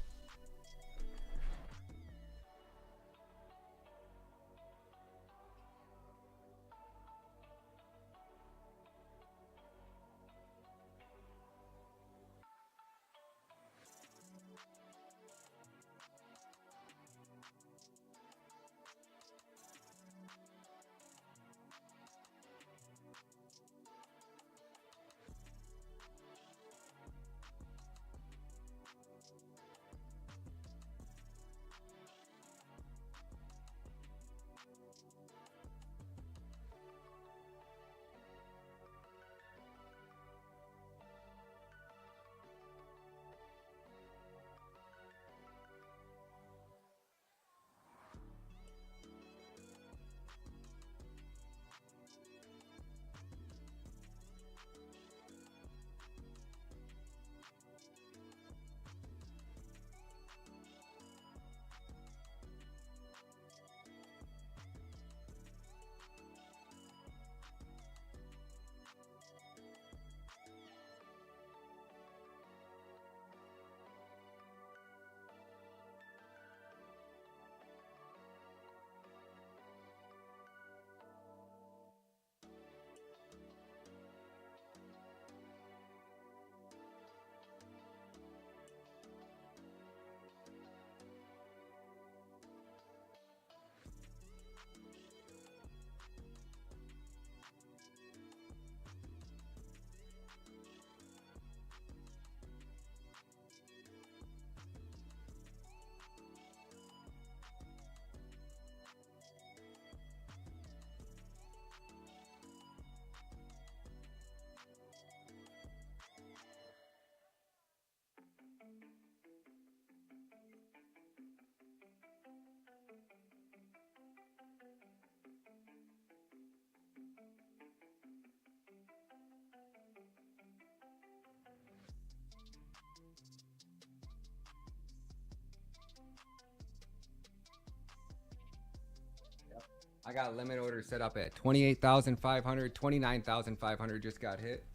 I got limit order set up at 28,500, 29,500 just got hit.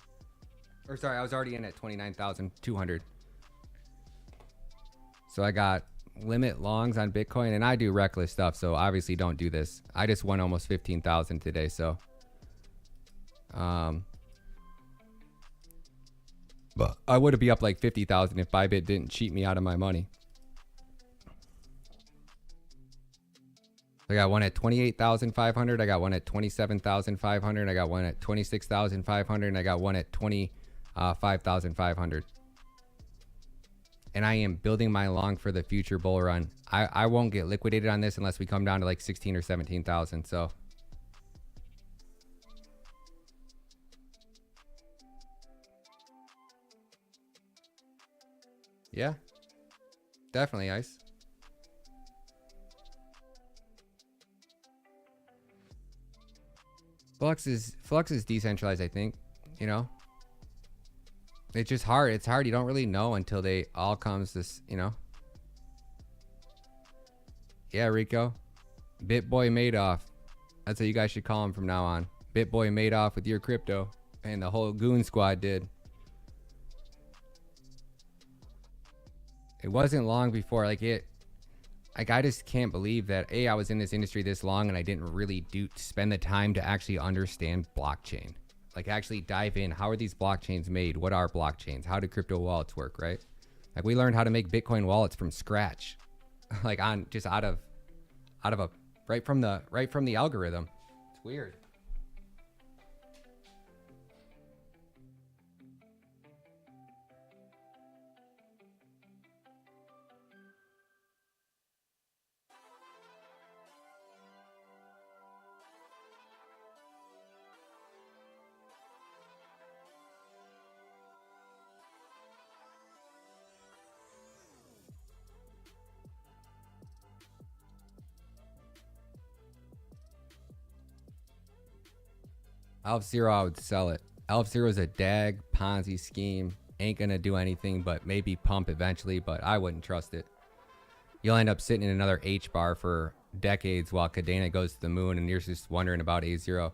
Or sorry, I was already in at 29,200. So I got limit longs on Bitcoin, and I do reckless stuff, so obviously don't do this. I just won almost 15,000 today, so but I would be up like 50,000 if Bybit didn't cheat me out of my money. I got one at 28,500. I got one at 27,500. I got one at 26,500. And I got one at 25,500. And I am building my long for the future bull run. I won't get liquidated on this unless we come down to like 16 or 17,000. So yeah, definitely ice. Flux is decentralized, I think. You know, it's just hard. It's hard. You don't really know until they all comes this, you know. Yeah, Rico. BitBoy Madoff. That's what you guys should call him from now on. BitBoy Madoff with your crypto. And the whole goon squad did. It wasn't long before, like it Like, I just can't believe that, A, I was in this industry this long and I didn't really spend the time to actually understand blockchain. Like, actually dive in. How are these blockchains made? What are blockchains? How do crypto wallets work, right? Like, we learned how to make Bitcoin wallets from scratch. Like, on just out of a right from the algorithm. It's weird. Alpha Zero, I would sell it. Alpha Zero is a dag Ponzi scheme. Ain't gonna do anything but maybe pump eventually, but I wouldn't trust it. You'll end up sitting in another H bar for decades while Kadena goes to the moon and you're just wondering about A0.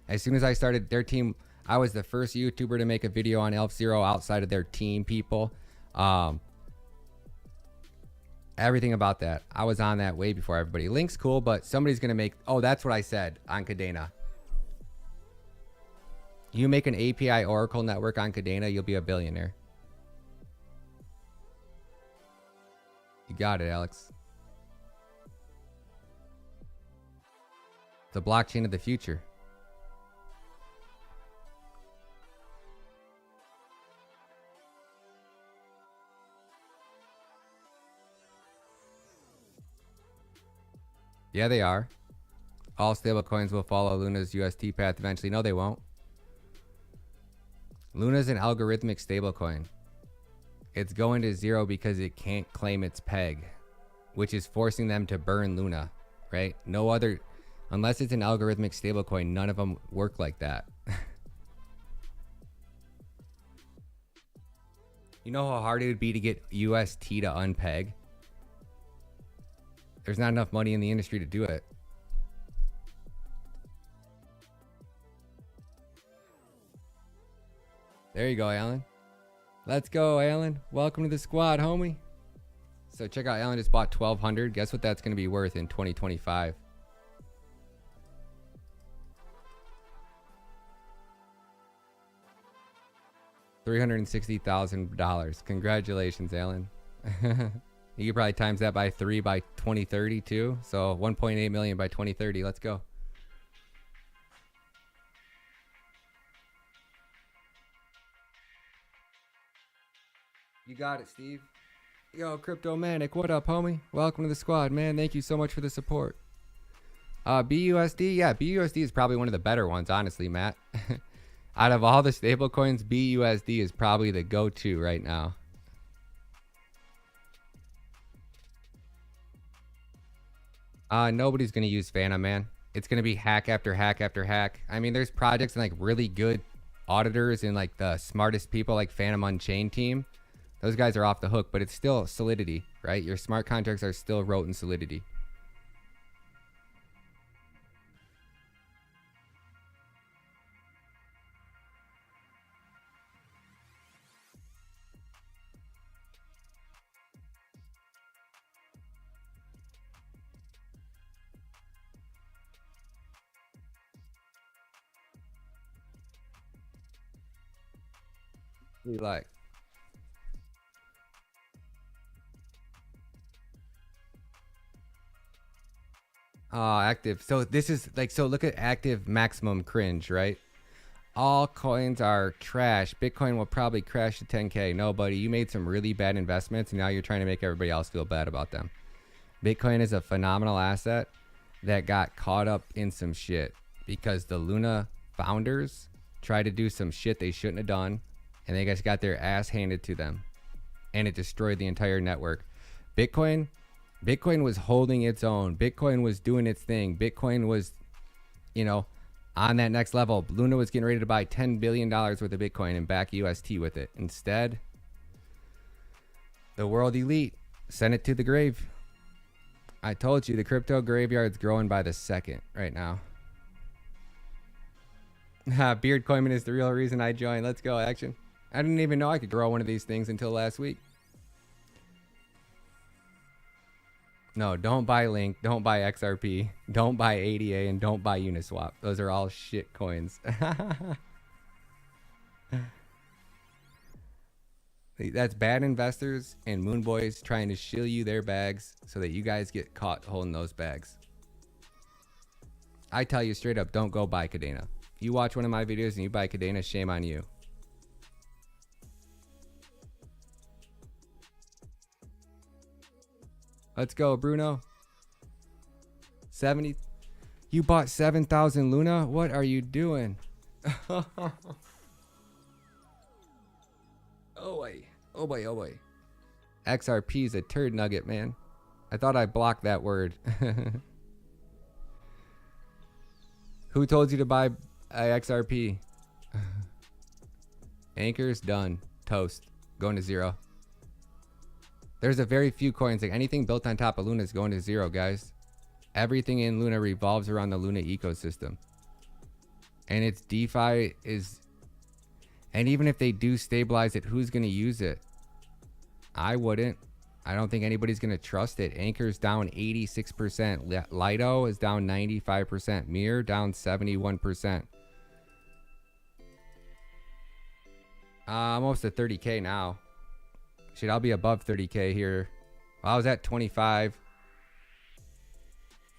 As soon as I started their team, I was the first YouTuber to make a video on Alpha Zero outside of their team people. Everything about that. I was on that way before everybody. Link's cool, but somebody's gonna make, oh, that's what I said on Kadena. You make an API Oracle network on Kadena, you'll be a billionaire. You got it, Alex. The blockchain of the future. Yeah, they are. All stablecoins will follow Luna's UST path eventually. No, they won't. Luna's an algorithmic stablecoin. It's going to zero because it can't claim its peg, which is forcing them to burn Luna, right? No other, unless it's an algorithmic stablecoin, none of them work like that. You know how hard it would be to get UST to unpeg? There's not enough money in the industry to do it. There you go, Alan. Let's go, Alan. Welcome to the squad, homie. So check out, Alan just bought 1,200. Guess what that's going to be worth in 2025? $360,000. Congratulations, Alan. You could probably times that by 3 by 2030 too. So 1.8 million by 2030. Let's go. You got it, Steve. Yo, Crypto Manic, what up, homie? Welcome to the squad, man. Thank you so much for the support. BUSD, yeah, BUSD is probably one of the better ones, honestly, Matt. Out of all the stablecoins, BUSD is probably the go-to right now. Nobody's gonna use Phantom, man. It's gonna be hack after hack after hack. I mean, there's projects and like really good auditors and like the smartest people like Phantom Unchained team. Those guys are off the hook, but it's still Solidity, right? Your smart contracts are still wrote in Solidity. We like. Active. So this is like, so look at active maximum cringe, right? All coins are trash. Bitcoin will probably crash to 10K. No, buddy, you made some really bad investments and now you're trying to make everybody else feel bad about them. Bitcoin is a phenomenal asset that got caught up in some shit because the Luna founders tried to do some shit they shouldn't have done and they just got their ass handed to them and it destroyed the entire network. Bitcoin was holding its own. Bitcoin was doing its thing. Bitcoin was, you know, on that next level. Luna was getting ready to buy $10 billion worth of Bitcoin and back UST with it. Instead, the world elite sent it to the grave. I told you, the crypto graveyard's growing by the second right now. Beard Coinman is the real reason I joined. Let's go, action. I didn't even know I could grow one of these things until last week. No, don't buy Link, don't buy XRP, don't buy ADA, and don't buy Uniswap. Those are all shit coins. That's bad investors and moon boys trying to shill you their bags so that you guys get caught holding those bags. I tell you straight up, don't go buy Kadena. You watch one of my videos and you buy Kadena, shame on you. Let's go, Bruno. 70. You bought 7,000 Luna? What are you doing? Oh boy. Oh boy, oh boy. XRP is a turd nugget, man. I thought I blocked that word. Who told you to buy XRP? Anchor's done. Toast. Going to zero. There's a very few coins. Like anything built on top of Luna is going to zero, guys. Everything in Luna revolves around the Luna ecosystem. And its DeFi is... And even if they do stabilize it, who's going to use it? I wouldn't. I don't think anybody's going to trust it. Anchor's down 86%. Lido is down 95%. Mirror down 71%. Almost at 30K now. Shit, I'll be above 30K here. I was at 25.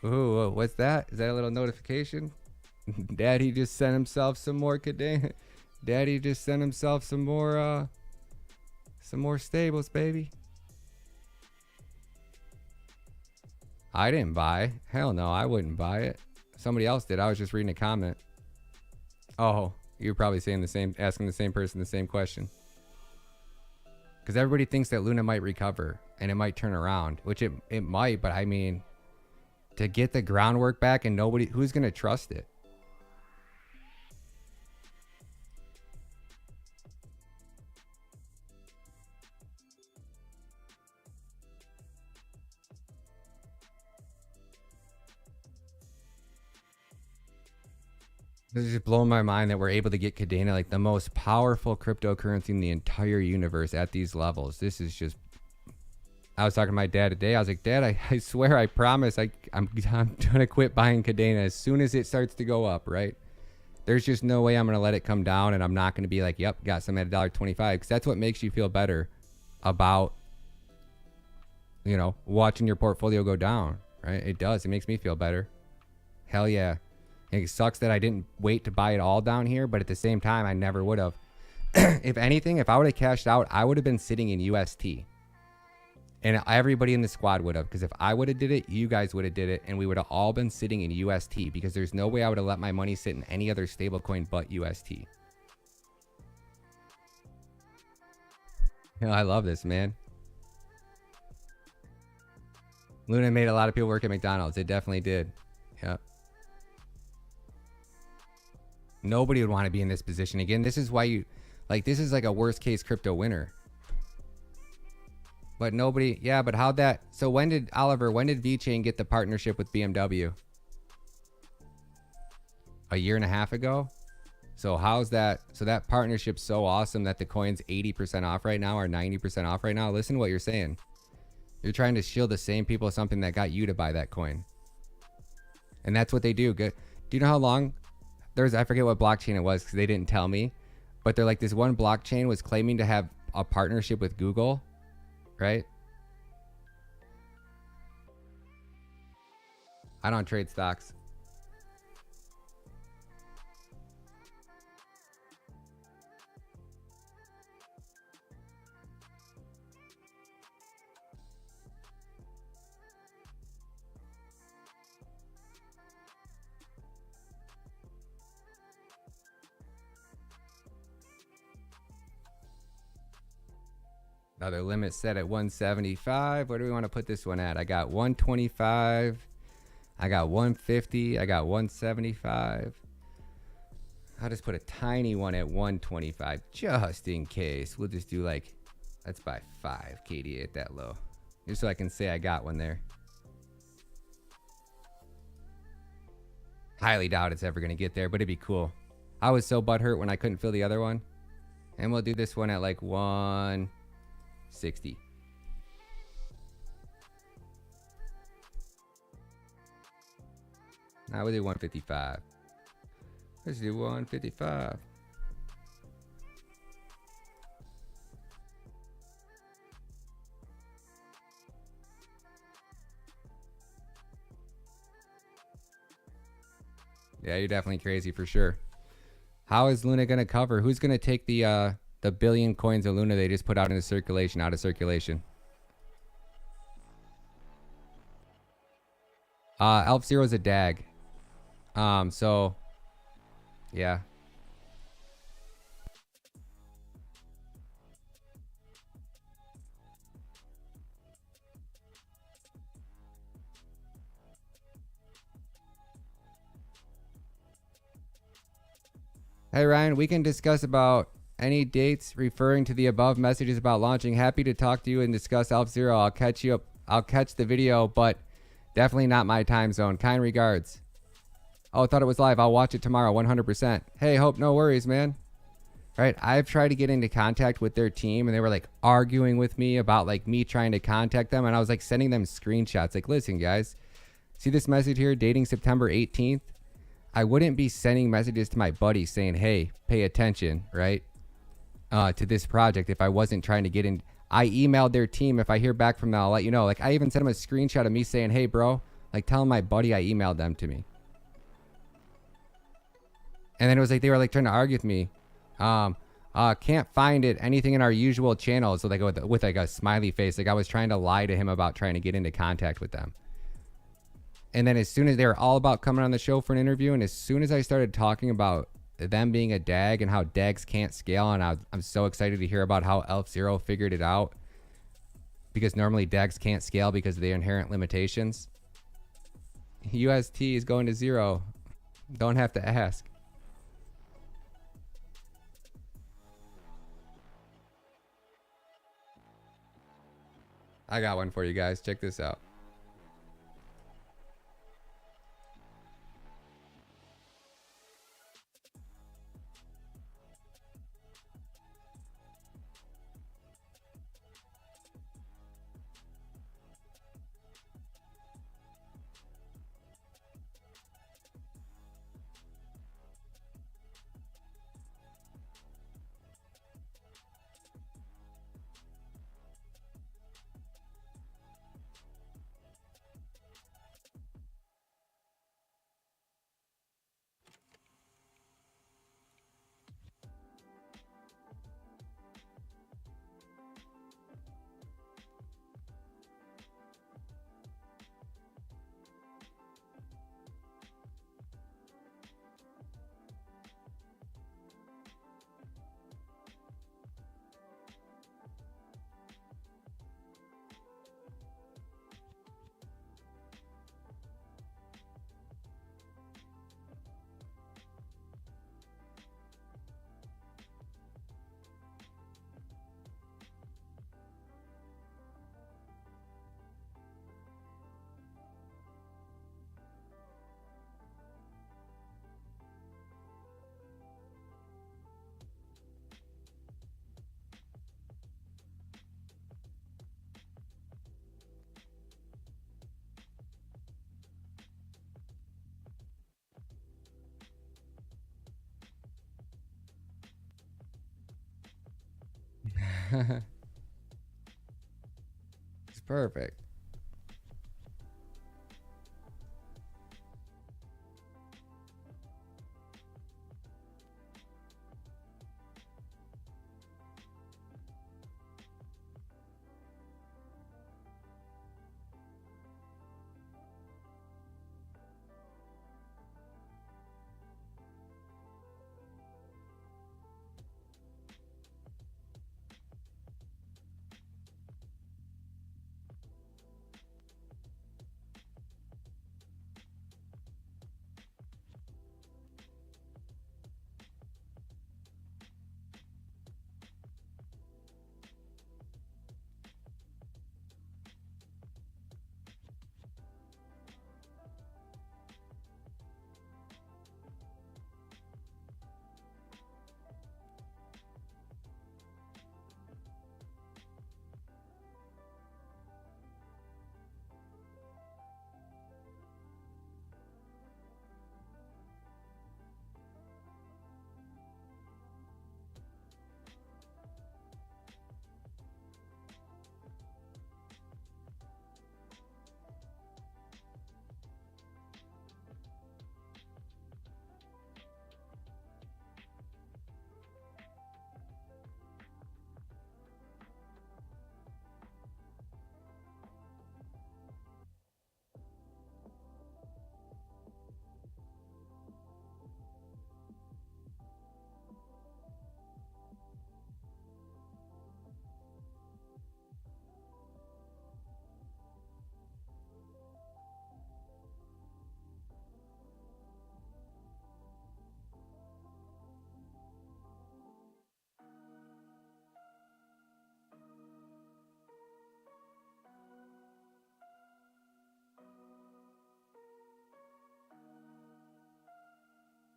Ooh, what's that? Is that a little notification? Daddy just sent himself some more Kadena. Daddy just sent himself some more stables, baby. I didn't buy. Hell no, I wouldn't buy it. Somebody else did. I was just reading a comment. Oh, you're probably saying the same, asking the same person the same question. Because everybody thinks that Luna might recover and it might turn around, which it might, but I mean, to get the groundwork back and nobody, who's going to trust it? This is just blowing my mind that we're able to get Kadena, like the most powerful cryptocurrency in the entire universe, at these levels. This is just... I was talking to my dad today. I was like, Dad, I swear, I promise, I'm gonna quit buying Kadena as soon as it starts to go up, right? There's just no way I'm gonna let it come down, and I'm not gonna be like, yep, got some at $1.25, because that's what makes you feel better about, you know, watching your portfolio go down, right? It does. It makes me feel better. Hell yeah. It sucks that I didn't wait to buy it all down here, but at the same time, I never would have. If anything, if I would have cashed out, I would have been sitting in UST. And everybody in the squad would have, because if I would have did it, you guys would have did it, and we would have all been sitting in UST, because there's no way I would have let my money sit in any other stablecoin but UST. You know, I love this, man. Luna made a lot of people work at McDonald's. It definitely did. Yep. Nobody would want to be in this position again. This is why you, like, this is like a worst case crypto winner. But nobody, yeah, but how'd that, so when did VeChain get the partnership with BMW? A year and a half ago? So how's that, so that partnership's so awesome that the coin's 80% off right now or 90% off right now? Listen to what you're saying. You're trying to shield the same people something that got you to buy that coin. And that's what they do. Good. Do you know how long? I forget what blockchain it was because they didn't tell me, but they're like, this one blockchain was claiming to have a partnership with Google, right? I don't trade stocks. Another limit set at 175. Where do we want to put this one at? I got 125. I got 150. I got 175. I'll just put a tiny one at 125 just in case. We'll just do like, let's buy 5 KDA at that low. Just so I can say I got one there. Highly doubt it's ever going to get there, but it'd be cool. I was so butthurt when I couldn't fill the other one. And we'll do this one at like 160. Now we'll do 155. Let's do 155. Yeah, you're definitely crazy for sure. How is Luna gonna cover? Who's gonna take the billion coins of Luna they just put out into circulation, out of circulation? Elf Zero is a dag. So yeah. Hey Ryan, we can discuss about any dates referring to the above messages about launching. Happy to talk to you and discuss Elf Zero. I'll catch you up. I'll catch the video, but definitely not my time zone. Kind regards. Oh, I thought it was live. I'll watch it tomorrow, 100%. Hey, Hope, no worries, man. All right, I've tried to get into contact with their team, and they were like arguing with me about like me trying to contact them, and I was like sending them screenshots. Like, listen, guys, see this message here, dating September 18th. I wouldn't be sending messages to my buddy saying, hey, pay attention, right, to this project if I wasn't trying to get in. I emailed their team. If I hear back from them, I'll let you know. Like, I even sent them a screenshot of me saying, hey, bro, like, tell my buddy I emailed them to me. And then it was like they were like trying to argue with me. Can't find it, anything in our usual channels. So like with like a smiley face. Like I was trying to lie to him about trying to get into contact with them. And then as soon as they were all about coming on the show for an interview, and as soon as I started talking about them being a dag and how dags can't scale, and I'm so excited to hear about how Elf Zero figured it out, because normally dags can't scale because of the inherent limitations. UST is going to 0. Don't have to ask. I got one for you guys. Check this out. It's perfect.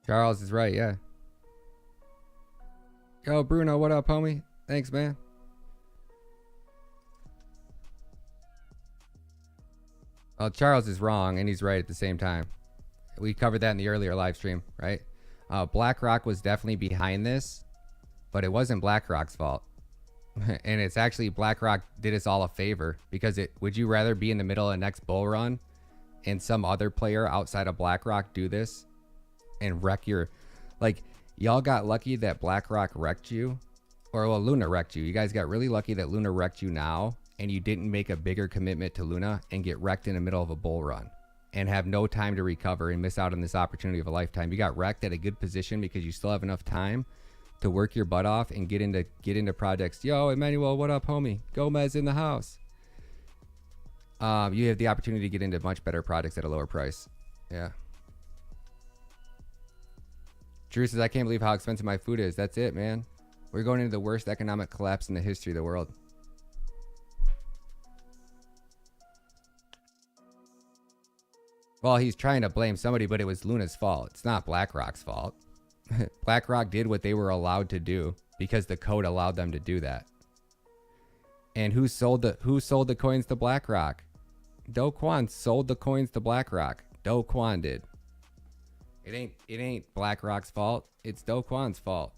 Charles is right, yeah. Yo, Bruno, what up, homie? Thanks, man. Well, Charles is wrong, and he's right at the same time. We covered that in the earlier live stream, right? BlackRock was definitely behind this, but it wasn't BlackRock's fault. And it's actually BlackRock did us all a favor because would you rather be in the middle of the next bull run and some other player outside of BlackRock do this and wreck your, like, y'all got lucky that BlackRock wrecked you, or well, Luna wrecked you. You guys got really lucky that Luna wrecked you now, and you didn't make a bigger commitment to Luna and get wrecked in the middle of a bull run and have no time to recover and miss out on this opportunity of a lifetime. You got wrecked at a good position because you still have enough time to work your butt off and get into projects. Yo, Emmanuel, what up, homie? Gomez in the house. You have the opportunity to get into much better projects at a lower price. Yeah. Drew says, I can't believe how expensive my food is. That's it, man. We're going into the worst economic collapse in the history of the world. Well, he's trying to blame somebody, but it was Luna's fault. It's not BlackRock's fault. BlackRock did what they were allowed to do because the code allowed them to do that. And who sold the coins to BlackRock? Do Kwon sold the coins to BlackRock. Do Kwon did. It ain't BlackRock's fault. It's Do Kwon's fault.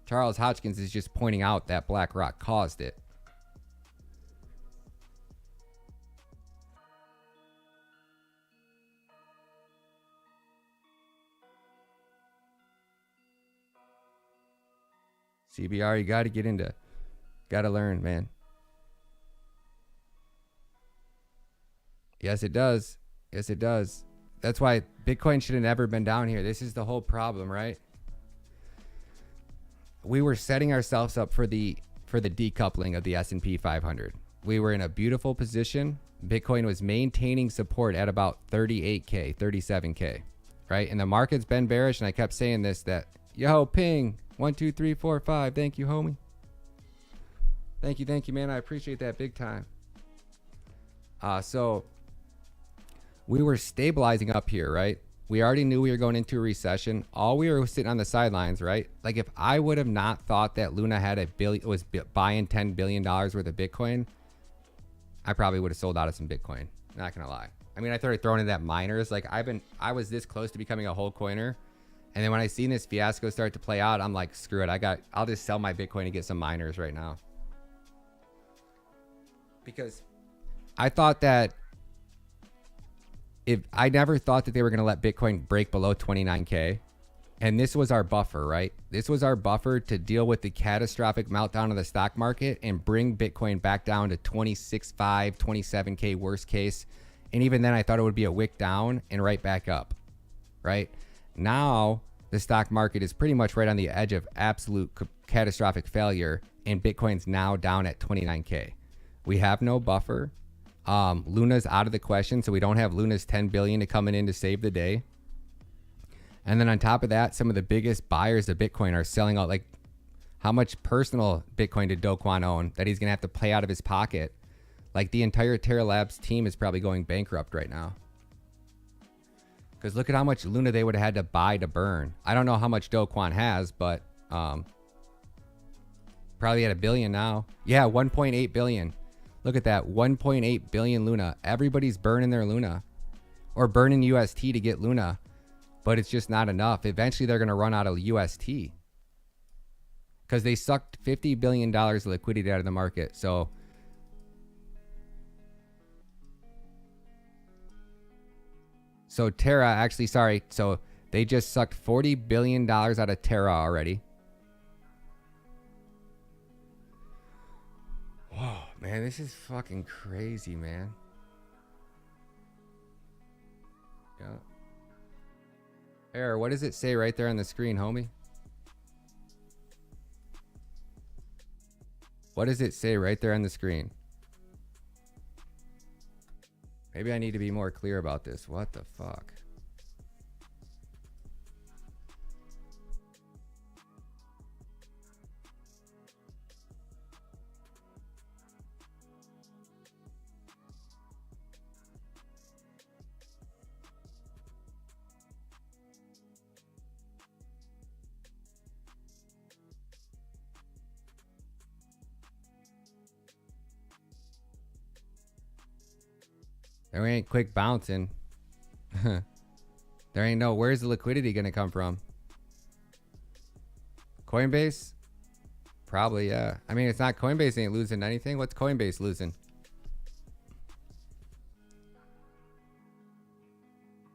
Charles Hodgkins is just pointing out that BlackRock caused it. CBR, you got to get into. Got to learn, man. Yes, it does. Yes, it does. That's why Bitcoin should have never been down here. This is the whole problem, right? We were setting ourselves up for the decoupling of the S&P 500. We were in a beautiful position. Bitcoin was maintaining support at about 38K, 37K, right? And the market's been bearish, and I kept saying this, that, yo, ping, 1, 2, 3, 4, 5. Thank you, homie. Thank you, man. I appreciate that big time. So we were stabilizing up here, right? We already knew we were going into a recession. All we were sitting on the sidelines, right? Like if I would have not thought that Luna had was buying $10 billion worth of Bitcoin, I probably would have sold out of some Bitcoin. Not gonna lie. I mean, I started throwing in that miners. Like I was this close to becoming a whole coiner. And then when I seen this fiasco start to play out, I'm like, screw it. I'll just sell my Bitcoin and get some miners right now. Because I thought that I never thought that they were going to let Bitcoin break below 29K. And this was our buffer, right? This was our buffer to deal with the catastrophic meltdown of the stock market and bring Bitcoin back down to 26.5, 27K worst case. And even then I thought it would be a wick down and right back up, right? Now the stock market is pretty much right on the edge of absolute catastrophic failure, and Bitcoin's now down at 29K. We have no buffer. Luna's out of the question, so we don't have Luna's 10 billion to coming in to save the day. And then on top of that, some of the biggest buyers of Bitcoin are selling out. Like, how much personal Bitcoin did Do Kwon own that he's gonna have to pay out of his pocket? Like, the entire Terra Labs team is probably going bankrupt right now. Because look at how much Luna they would have had to buy to burn. I don't know how much Do Kwon has, but probably at $1 billion now. Yeah, 1.8 billion. Look at that, 1.8 billion Luna. Everybody's burning their Luna or burning UST to get Luna, but it's just not enough. Eventually they're going to run out of UST because they sucked $50 billion of liquidity out of the market. So Terra actually, sorry. So they just sucked $40 billion out of Terra already. Whoa, man, this is fucking crazy, man. Yeah. Air, what does it say right there on the screen, homie? What does it say right there on the screen? Maybe I need to be more clear about this. What the fuck? There ain't quick bouncing. There ain't no, where's the liquidity gonna come from? Coinbase? Probably, yeah. I mean, it's not, Coinbase ain't losing anything. What's Coinbase losing?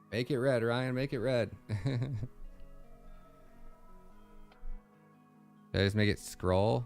Make it red, Ryan. Make it red. Did I just make it scroll?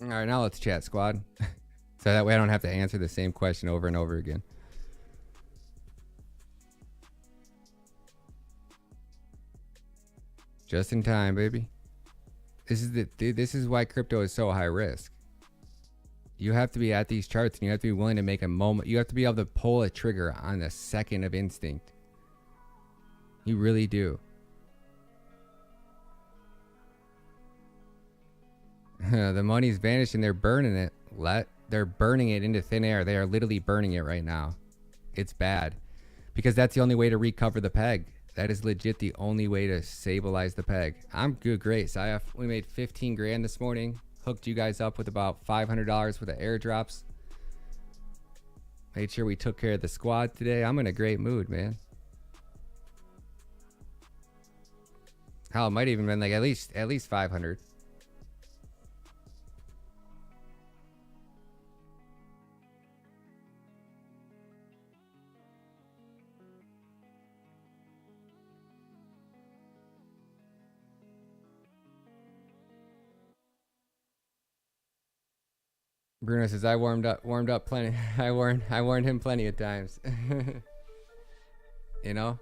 All right, now let's chat, squad. So that way I don't have to answer the same question over and over again. Just in time, baby. This is why crypto is so high risk. You have to be at these charts and you have to be willing to make a moment. You have to be able to pull a trigger on the second of instinct. You really do. The money's vanishing. They're burning it. They're burning it into thin air. They are literally burning it right now. It's bad. Because that's the only way to recover the peg. That is legit the only way to stabilize the peg. I'm good, great. Sayaf, we made 15 grand this morning. Hooked you guys up with about $500 worth of airdrops. Made sure we took care of the squad today. I'm in a great mood, man. Hell, it might even been like at least 500. Bruno says I warmed up plenty. I warned him plenty of times. You know?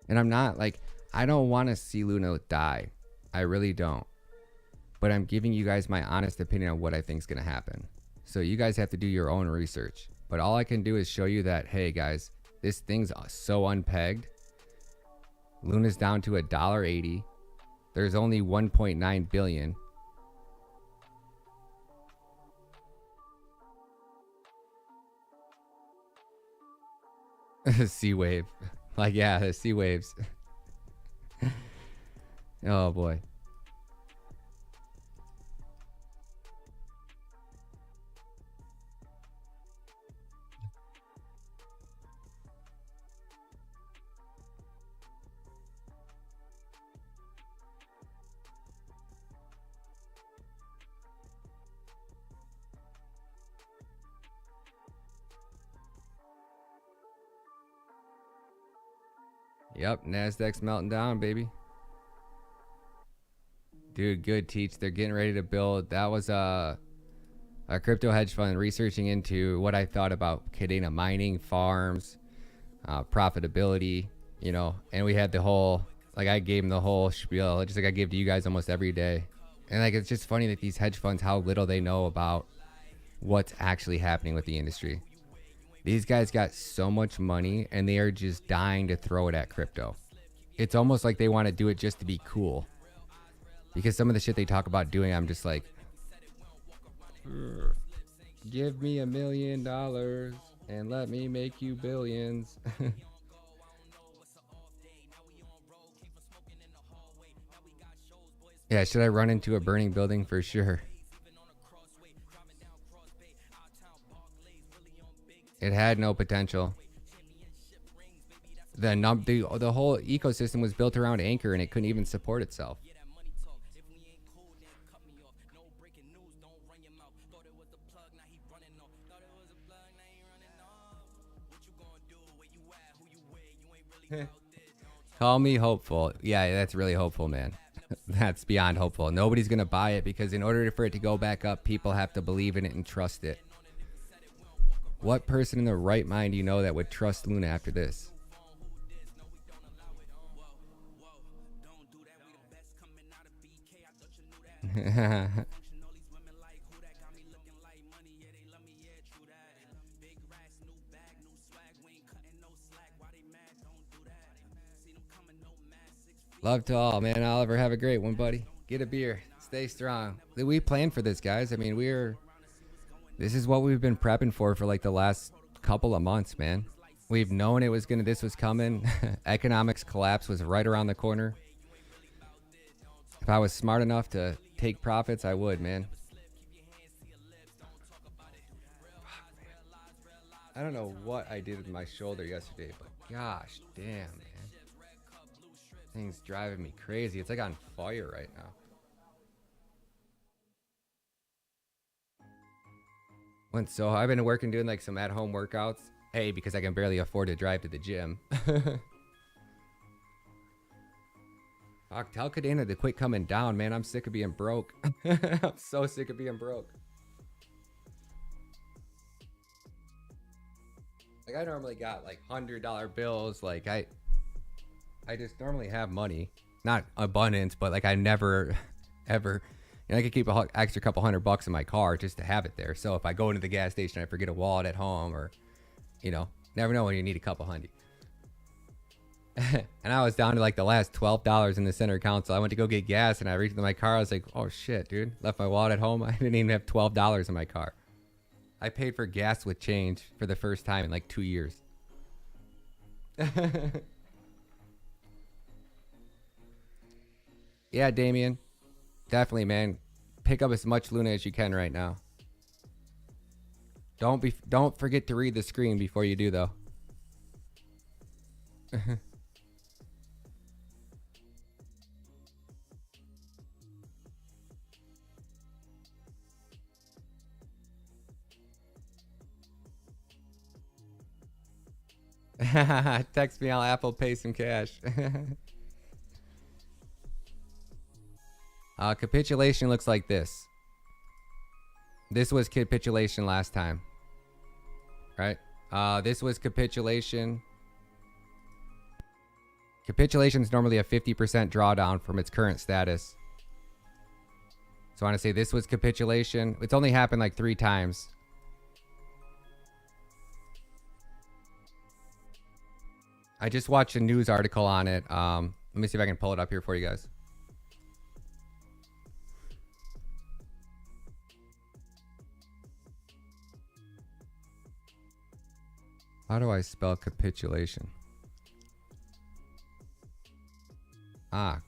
And I'm not like, I don't want to see Luna die. I really don't. But I'm giving you guys my honest opinion on what I think is going to happen. So you guys have to do your own research. But all I can do is show you that, hey guys, this thing's so unpegged. Luna's down to $1.80. There's only 1.9 billion. Sea wave. Like, yeah, the sea waves. Oh boy. Yep, Nasdaq's melting down, baby. Dude, good teach. They're getting ready to build. That was a crypto hedge fund researching into what I thought about Kadena mining farms, profitability, you know. And we had the whole, like I gave them the whole spiel, just like I give to you guys almost every day. And like it's just funny that these hedge funds, how little they know about what's actually happening with the industry. These guys got so much money and they are just dying to throw it at crypto. It's almost like they want to do it just to be cool. Because some of the shit they talk about doing, I'm just like, give me $1 million and let me make you billions. Yeah, should I run into a burning building? For sure. It had no potential. The whole ecosystem was built around Anchor, and it couldn't even support itself. Call me hopeful. Yeah, that's really hopeful, man. That's beyond hopeful. Nobody's going to buy it because in order for it to go back up, people have to believe in it and trust it. What person in their right mind do you know that would trust Luna after this? Love to all, man. Oliver, have a great one, buddy. Get a beer. Stay strong. We planned for this, guys. I mean, this is what we've been prepping for like the last couple of months, man. We've known this was coming. Economics collapse was right around the corner. If I was smart enough to take profits, I would, man. I don't know what I did with my shoulder yesterday, but gosh damn, man. Thing's driving me crazy. It's like on fire right now. So I've been working doing like some at-home workouts. Hey, because I can barely afford to drive to the gym. Tell Kadena to quit coming down, man. I'm sick of being broke. I'm so sick of being broke. Like I normally got like $100 bills. Like I just normally have money, not abundance, but like I never, ever. And I could keep an extra couple $100 in my car just to have it there. So if I go into the gas station, I forget a wallet at home, or, you know, never know when you need a couple hundred. And I was down to like the last $12 in the center console. I went to go get gas, and I reached into my car. I was like, oh shit, dude, left my wallet at home. I didn't even have $12 in my car. I paid for gas with change for the first time in like 2 years. Yeah, Damien. Definitely, man. Pick up as much Luna as you can right now. Don't forget to read the screen before you do, though. Text me, I'll Apple Pay some cash. Capitulation looks like this. This was capitulation last time. Right? This was capitulation. Capitulation is normally a 50% drawdown from its current status. So I want to say this was capitulation. It's only happened like 3 times. I just watched a news article on it. Let me see if I can pull it up here for you guys. How do I spell capitulation? Ah.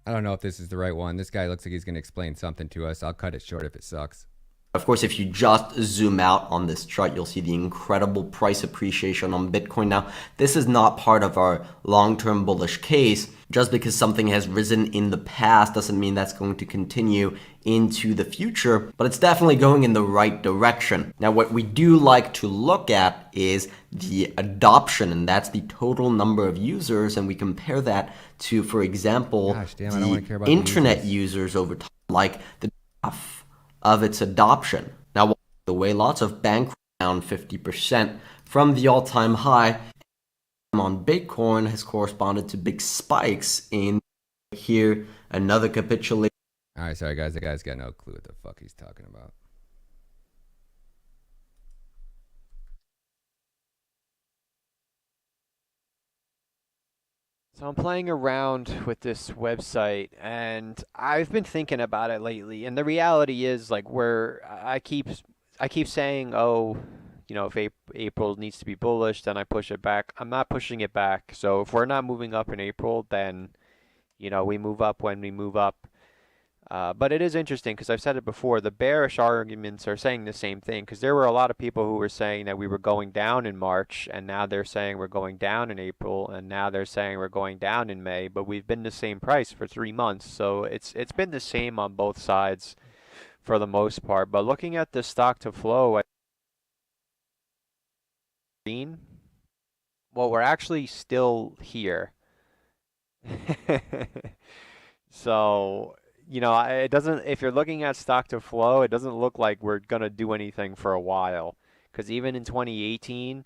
I don't know if this is the right one. This guy looks like he's going to explain something to us. I'll cut it short if it sucks. Of course, if you just zoom out on this chart, you'll see the incredible price appreciation on Bitcoin. Now, this is not part of our long-term bullish case. Just because something has risen in the past doesn't mean that's going to continue into the future, but it's definitely going in the right direction. Now, what we do like to look at is the adoption, and that's the total number of users, and we compare that to, for example, the internet users over time, like the graph of its adoption. Now, the way lots of banks down 50% from the all-time high on Bitcoin has corresponded to big spikes in here. Another capitulation. All right, sorry guys, the guy's got no clue what the fuck he's talking about. So I'm playing around with this website and I've been thinking about it lately. And the reality is like I keep saying, oh, you know, if April needs to be bullish, then I push it back. I'm not pushing it back. So if we're not moving up in April, then, you know, we move up when we move up. But it is interesting because I've said it before. The bearish arguments are saying the same thing because there were a lot of people who were saying that we were going down in March, and now they're saying we're going down in April, and now they're saying we're going down in May. But we've been the same price for 3 months, so it's been the same on both sides for the most part. But looking at the stock to flow, well, we're actually still here. So, you know, it doesn't, if you're looking at stock to flow, it doesn't look like we're going to do anything for a while. Because even in 2018,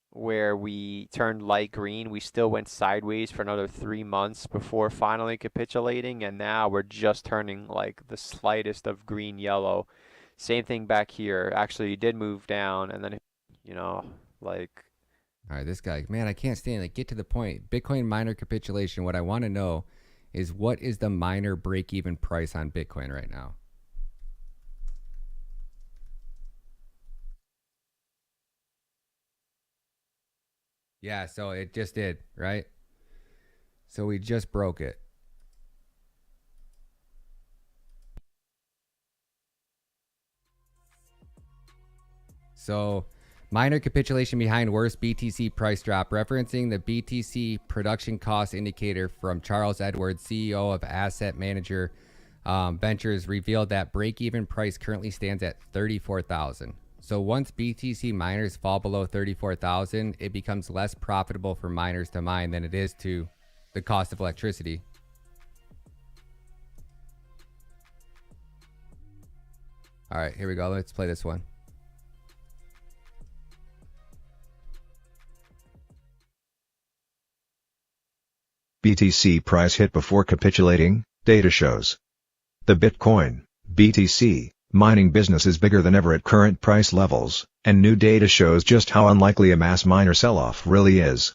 where we turned light green, we still went sideways for another 3 months before finally capitulating. And now we're just turning like the slightest of green yellow. Same thing back here. Actually, it did move down. And then, you know, like. All right, this guy, man, I can't stand it. Get to the point. Bitcoin miner capitulation. What I want to know is what is the miner break-even price on Bitcoin right now? Yeah, so it just did, right? So we just broke it. So minor capitulation behind worst BTC price drop, referencing the BTC production cost indicator from Charles Edwards, CEO of Asset Manager Ventures, revealed that break-even price currently stands at 34,000. So once BTC miners fall below 34,000, it becomes less profitable for miners to mine than it is to the cost of electricity. All right, here we go. Let's play this one. BTC price hit before capitulating, data shows. The Bitcoin, BTC, mining business is bigger than ever at current price levels, and new data shows just how unlikely a mass miner sell-off really is.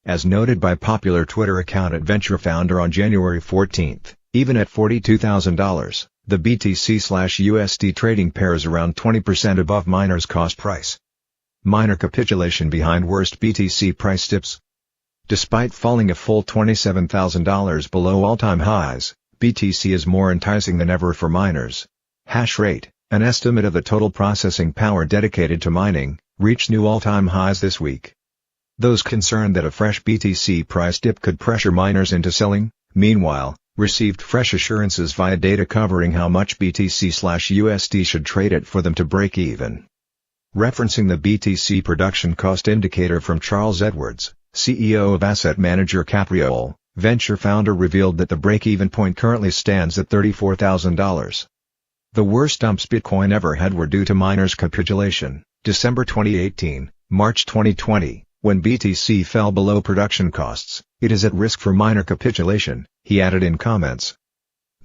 As noted by popular Twitter account Adventure Founder on January 14, even at $42,000, the BTC/USD trading pair is around 20% above miners' cost price. Miner capitulation behind worst BTC price dips. Despite falling a full $27,000 below all-time highs, BTC is more enticing than ever for miners. Hash rate, an estimate of the total processing power dedicated to mining, reached new all-time highs this week. Those concerned that a fresh BTC price dip could pressure miners into selling, meanwhile, received fresh assurances via data covering how much BTC/USD should trade at for them to break even. Referencing the BTC production cost indicator from Charles Edwards, CEO of asset manager Capriole, Venture Founder revealed that the break-even point currently stands at $34,000. The worst dumps Bitcoin ever had were due to miners' capitulation, December 2018, March 2020, when BTC fell below production costs. It is at risk for miner capitulation, he added in comments.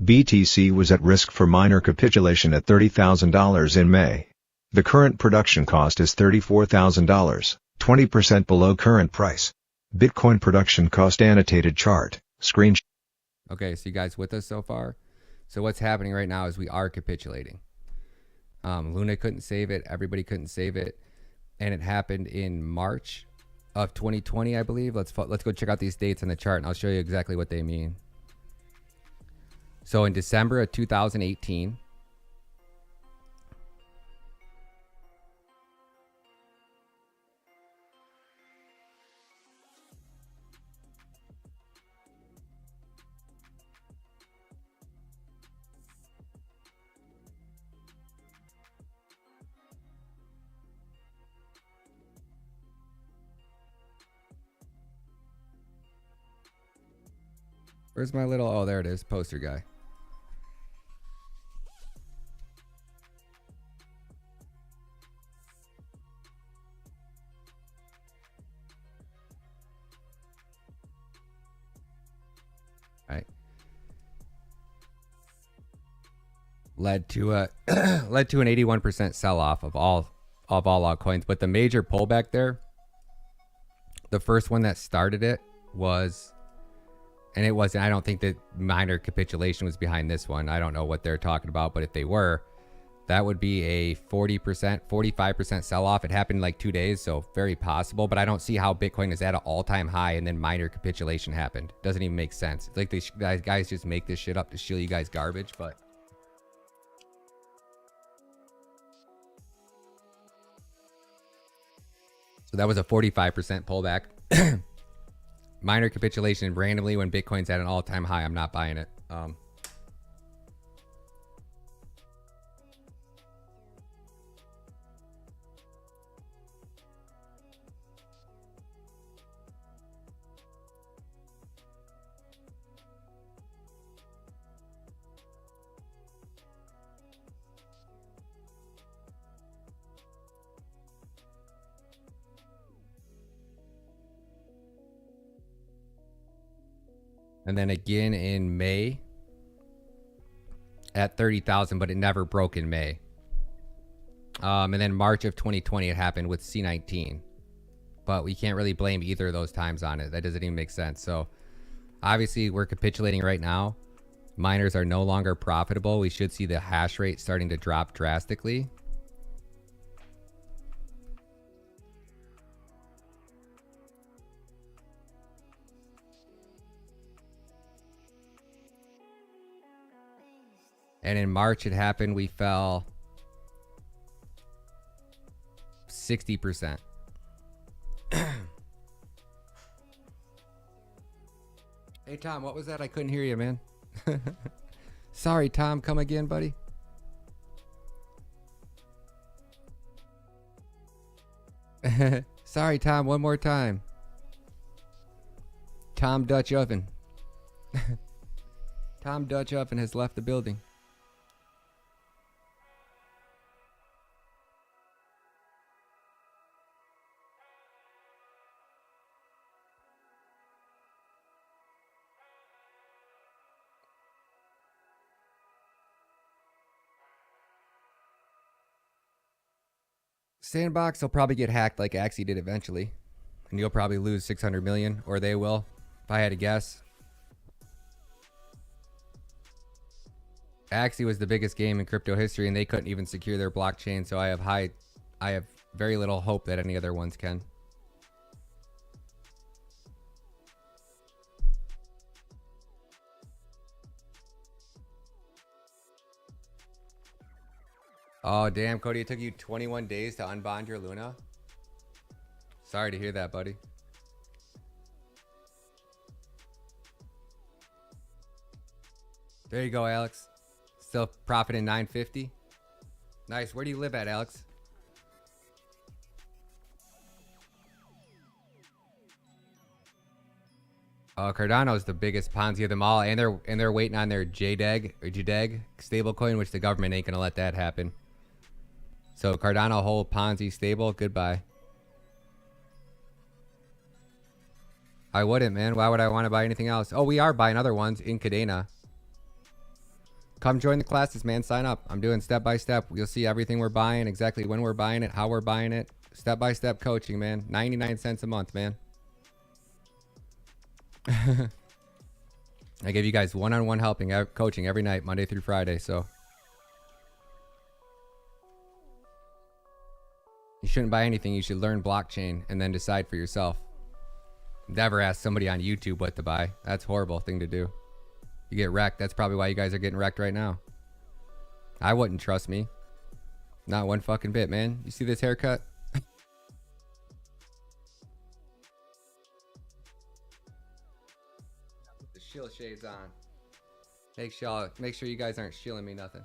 BTC was at risk for miner capitulation at $30,000 in May. The current production cost is $34,000. 20% below current price. Bitcoin production cost annotated chart, screenshot. Okay, so you guys with us so far? So what's happening right now is we are capitulating. Luna couldn't save it. Everybody couldn't save it. And it happened in March of 2020, I believe. Let's go check out these dates on the chart, and I'll show you exactly what they mean. So in December of 2018, Where's my little, oh, there it is, poster guy. Right. Led to a led to an 81% sell-off of all altcoins, but the major pullback there, the first one that started it was, and it wasn't, I don't think that minor capitulation was behind this one. I don't know what they're talking about, but if they were, that would be a 40%, 45% sell-off. It happened in like 2 days, so very possible, but I don't see how Bitcoin is at an all-time high and then minor capitulation happened. Doesn't even make sense. It's like these guys just make this shit up to shill you guys garbage, but so that was a 45% pullback. Minor capitulation randomly when Bitcoin's at an all-time high. I'm not buying it. And then again in May at 30,000, but it never broke in May. And then March of 2020, it happened with C19. But we can't really blame either of those times on it. That doesn't even make sense. So obviously we're capitulating right now. Miners are no longer profitable. We should see the hash rate starting to drop drastically. And in March, it happened. We fell 60%. Hey, Tom, what was that? I couldn't hear you, man. Sorry, Tom. Come again, buddy. Sorry, Tom. One more time. Tom Dutch Oven. Tom Dutch Oven has left the building. Sandbox will probably get hacked like Axie did eventually. And you'll probably lose 600 million, or they will, if I had to guess. Axie was the biggest game in crypto history, and they couldn't even secure their blockchain, so I have very little hope that any other ones can. Oh, damn, Cody, it took you 21 days to unbond your Luna? Sorry to hear that, buddy. There you go, Alex. Still profiting 950. Nice. Where do you live at, Alex? Cardano is the biggest Ponzi of them all, and they're waiting on their JDEG stablecoin, which the government ain't gonna let that happen. So Cardano hold Ponzi stable. Goodbye. I wouldn't, man. Why would I want to buy anything else? Oh, we are buying other ones in Kadena. Come join the classes, man. Sign up. I'm doing step by step. You'll see everything we're buying, exactly when we're buying it, how we're buying it. Step by step coaching, man. 99 cents a month, man. I give you guys one-on-one helping, coaching every night, Monday through Friday. So you shouldn't buy anything. You should learn blockchain and then decide for yourself. Never ask somebody on YouTube what to buy. That's a horrible thing to do. You get wrecked. That's probably why you guys are getting wrecked right now. I wouldn't trust me. Not one fucking bit, man. You see this haircut? Put the shield shades on. Make sure you guys aren't shilling me nothing.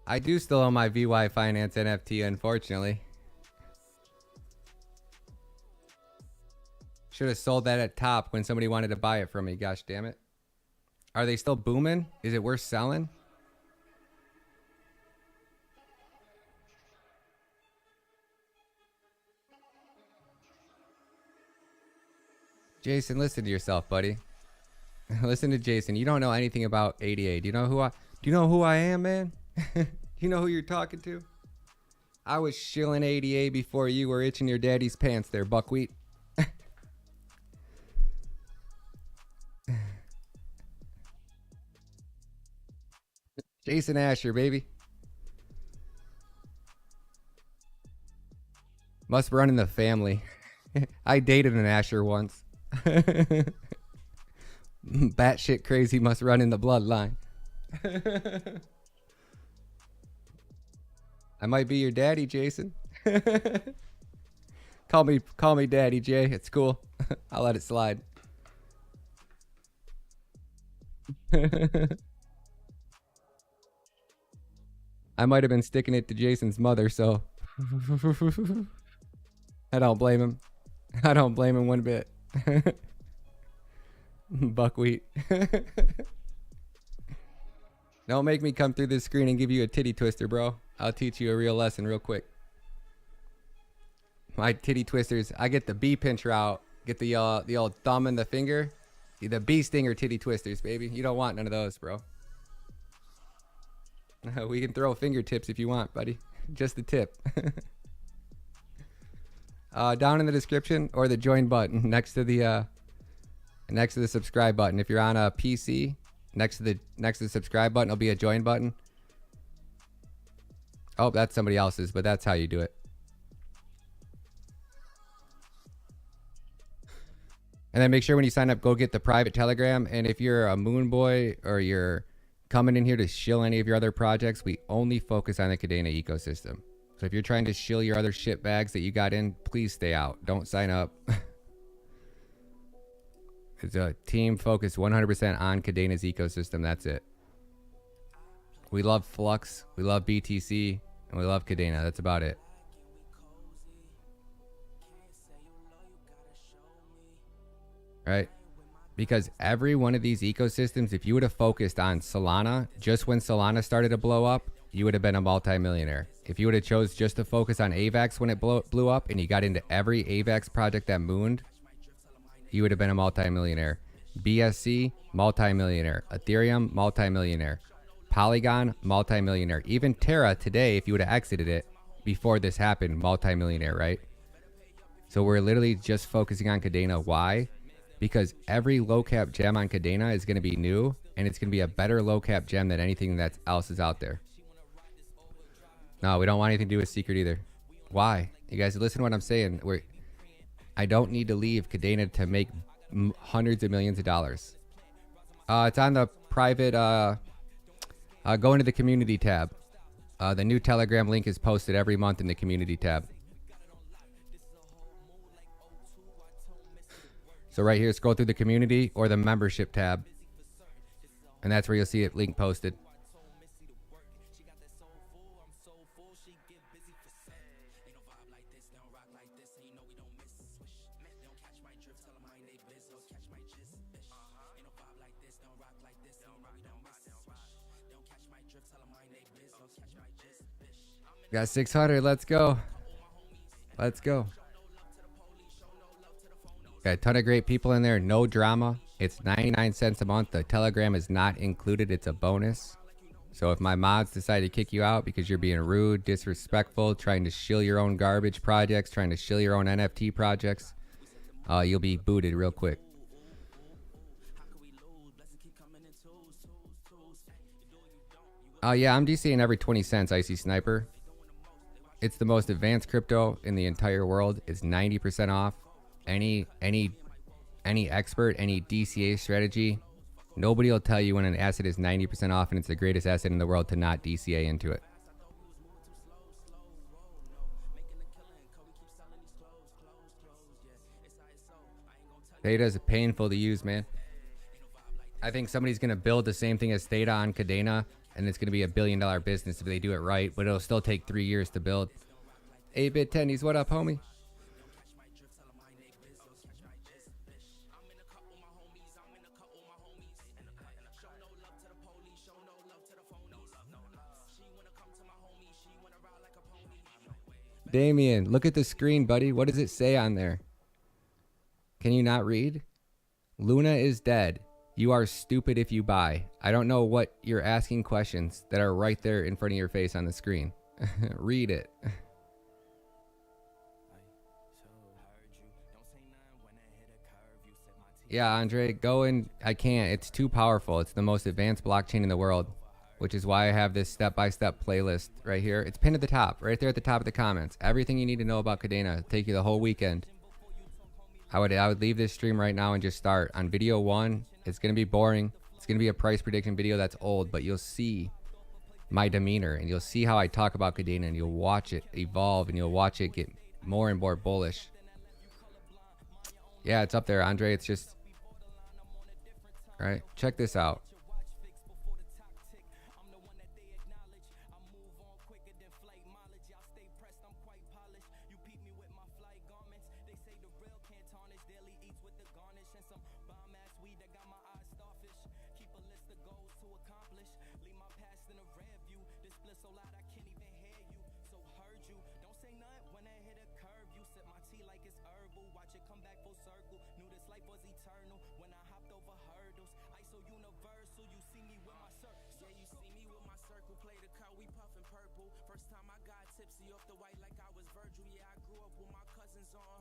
I do still own my VY Finance NFT, unfortunately. Should have sold that at top when somebody wanted to buy it from me. Gosh damn it. Are they still booming? Is it worth selling? Jason, listen to yourself, buddy. Listen to Jason. You don't know anything about ADA. Do you know who I am, man? Do you know who you're talking to? I was shilling ADA before you were itching your daddy's pants there, buckwheat. Jason Asher, baby. Must run in the family. I dated an Asher once. Batshit crazy must run in the bloodline. I might be your daddy, Jason. Call me Daddy Jay. It's cool. I'll let it slide. I might have been sticking it to Jason's mother, so I don't blame him. I don't blame him one bit. Buckwheat. Don't make me come through this screen and give you a titty twister, bro. I'll teach you a real lesson real quick. My titty twisters, I get the bee pincher out, get the old thumb and the finger, the bee stinger titty twisters, baby. You don't want none of those, bro. We can throw fingertips if you want, buddy. Just the tip. Down in the description or the join button next to the subscribe button. If you're on a PC, next to the subscribe button will be a join button. Oh, that's somebody else's, but that's how you do it. And then make sure when you sign up, go get the private Telegram. And if you're a Moon Boy or you're coming in here to shill any of your other projects, we only focus on the Kadena ecosystem. So if you're trying to shill your other shit bags that you got in, please stay out. Don't sign up. It's a team focused 100% on Kadena's ecosystem. That's it. We love Flux, we love BTC, and we love Kadena. That's about it. Right? Because every one of these ecosystems, if you would have focused on Solana, just when Solana started to blow up, you would have been a multimillionaire. If you would have chose just to focus on AVAX when it blew up and you got into every AVAX project that mooned, you would have been a multimillionaire. BSC, multimillionaire. Ethereum, multimillionaire. Polygon, multimillionaire. Even Terra today, if you would have exited it before this happened, multimillionaire, right? So we're literally just focusing on Kadena. Why? Because every low cap gem on Kadena is going to be new, and it's going to be a better low cap gem than anything that else is out there. No, we don't want anything to do with secret either. Why? You guys listen to what I'm saying. I don't need to leave Kadena to make hundreds of millions of dollars. It's on the private, go into the community tab. The new Telegram link is posted every month in the community tab. So right here, scroll through the community or the membership tab. And that's where you'll see it link posted. Got 600. Let's go. Let's go. Got a ton of great people in there. No drama. It's 99 cents a month. The Telegram is not included. It's a bonus. So if my mods decide to kick you out because you're being rude, disrespectful, trying to shill your own garbage projects, trying to shill your own NFT projects, you'll be booted real quick. Yeah, I'm DCing every 20 cents, Icy Sniper. It's the most advanced crypto in the entire world. It's 90% off. Any expert, any DCA strategy, nobody will tell you when an asset is 90% off and it's the greatest asset in the world to not DCA into it. Data is painful to use, man. I think somebody's going to build the same thing as Theta on Kadena, and it's going to be $1 billion business if they do it right, but it'll still take 3 years to build. 8-bit tendies, what up, homie? Damien, look at the screen, buddy. What does it say on there? Can you not read? Luna is dead. You are stupid if you buy. I don't know what you're asking questions that are right there in front of your face on the screen. Read it. Yeah, Andre, go and I can't. It's too powerful. It's the most advanced blockchain in the world, which is why I have this step-by-step playlist right here. It's pinned at the top, right there at the top of the comments. Everything you need to know about Kadena. It'll take you the whole weekend. I would leave this stream right now and just start on video 1. It's going to be boring. It's going to be a price prediction video that's old, but you'll see my demeanor and you'll see how I talk about Kadena and you'll watch it evolve and you'll watch it get more and more bullish. Yeah, it's up there, Andre. It's just, all right, check this out.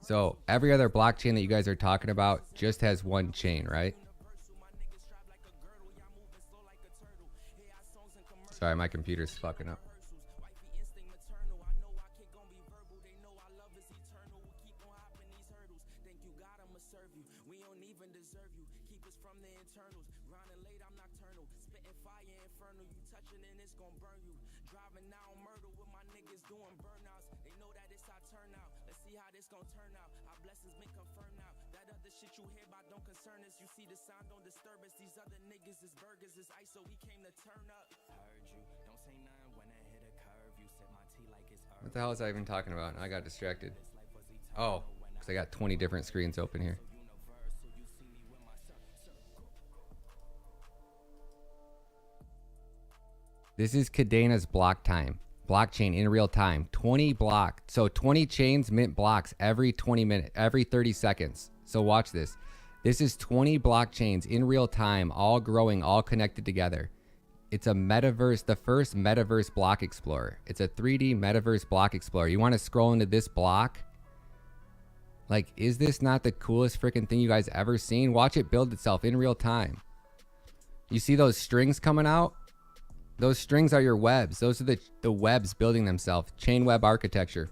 So every other blockchain that you guys are talking about just has one chain, right? Sorry, my computer's fucking up. What the hell was I even talking about? I got distracted. Oh, because I got 20 different screens open here. This is Kadena's block time. Blockchain in real time. 20 block. So 20 chains mint blocks every 20 minutes, every 30 seconds. So watch this. This is 20 blockchains in real time, all growing, all connected together. It's a metaverse, the first metaverse block explorer. It's a 3D metaverse block explorer. You want to scroll into this block? Like, is this not the coolest freaking thing you guys ever seen? Watch it build itself in real time. You see those strings coming out? Those strings are your webs. Those are the webs building themselves. Chain web architecture.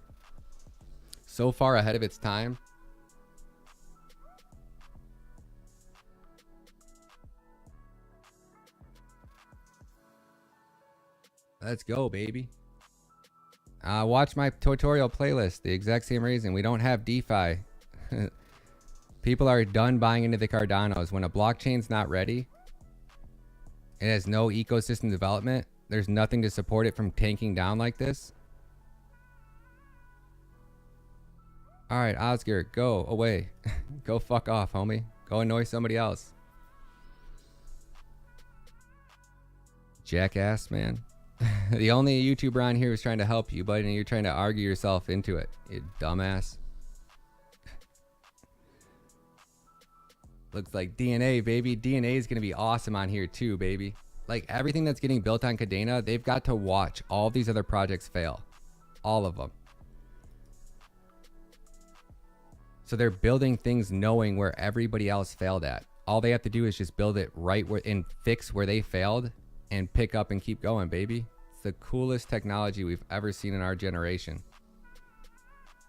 So far ahead of its time. Let's go, baby. Watch my tutorial playlist. The exact same reason. We don't have DeFi. People are done buying into the Cardanos. When a blockchain's not ready, it has no ecosystem development, there's nothing to support it from tanking down like this. All right, Oscar, go away. Go fuck off, homie. Go annoy somebody else. Jackass, man. The only YouTuber on here is trying to help you, but you're trying to argue yourself into it, you dumbass. Looks like DNA, baby. DNA is going to be awesome on here too, baby. Like everything that's getting built on Kadena, they've got to watch all these other projects fail. All of them. So they're building things knowing where everybody else failed at. All they have to do is just build it right where and fix where they failed and pick up and keep going, baby. It's the coolest technology we've ever seen in our generation.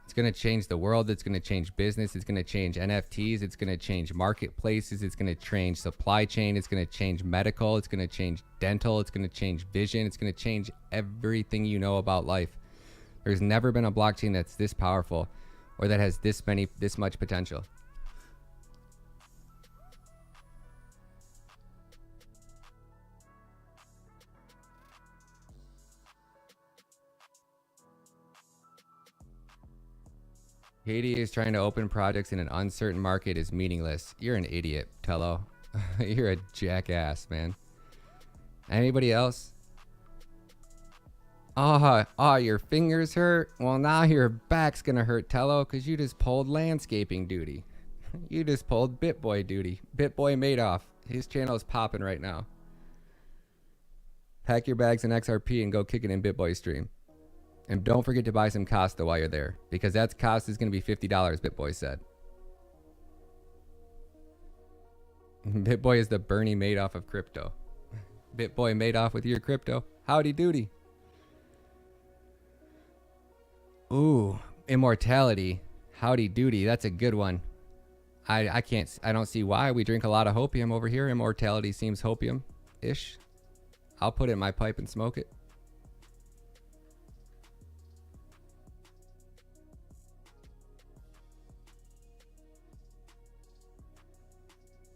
It's going to change the world. It's going to change business. It's going to change NFTs. It's going to change marketplaces. It's going to change supply chain. It's going to change medical. It's going to change dental. It's going to change vision. It's going to change everything you know about life. There's never been a blockchain that's this powerful or that has this much potential. Katie is trying to open projects in an uncertain market is meaningless. You're an idiot, Tello. You're a jackass, man. Anybody else? Oh, your fingers hurt? Well, now your back's gonna hurt, Tello, because you just pulled landscaping duty. You just pulled BitBoy duty. BitBoy Madoff. His channel is popping right now. Pack your bags in XRP and go kick it in BitBoy stream. And don't forget to buy some Costa while you're there, because that cost is going to be $50, BitBoy said. BitBoy is the Bernie Madoff of crypto. BitBoy Madoff with your crypto. Howdy doody. Ooh, immortality. Howdy doody. That's a good one. I don't see why. We drink a lot of hopium over here. Immortality seems hopium-ish. I'll put it in my pipe and smoke it.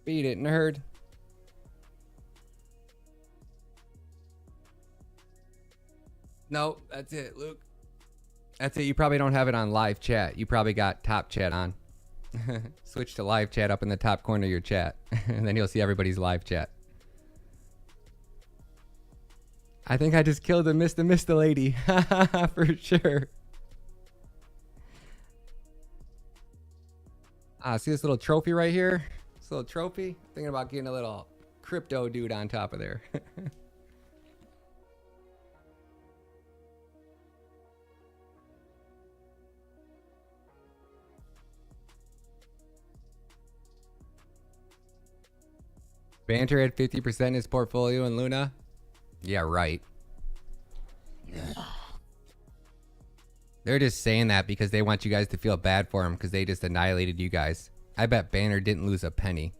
Beat it, nerd. No, that's it, Luke. That's it. You probably don't have it on live chat. You probably got top chat on. Switch to live chat up in the top corner of your chat. And then you'll see everybody's live chat. I think I just killed the Mr. Lady. For sure. See this little trophy right here? This little trophy? Thinking about getting a little crypto dude on top of there. Banter had 50% in his portfolio in Luna? Yeah, right. They're just saying that because they want you guys to feel bad for him because they just annihilated you guys. I bet Banner didn't lose a penny.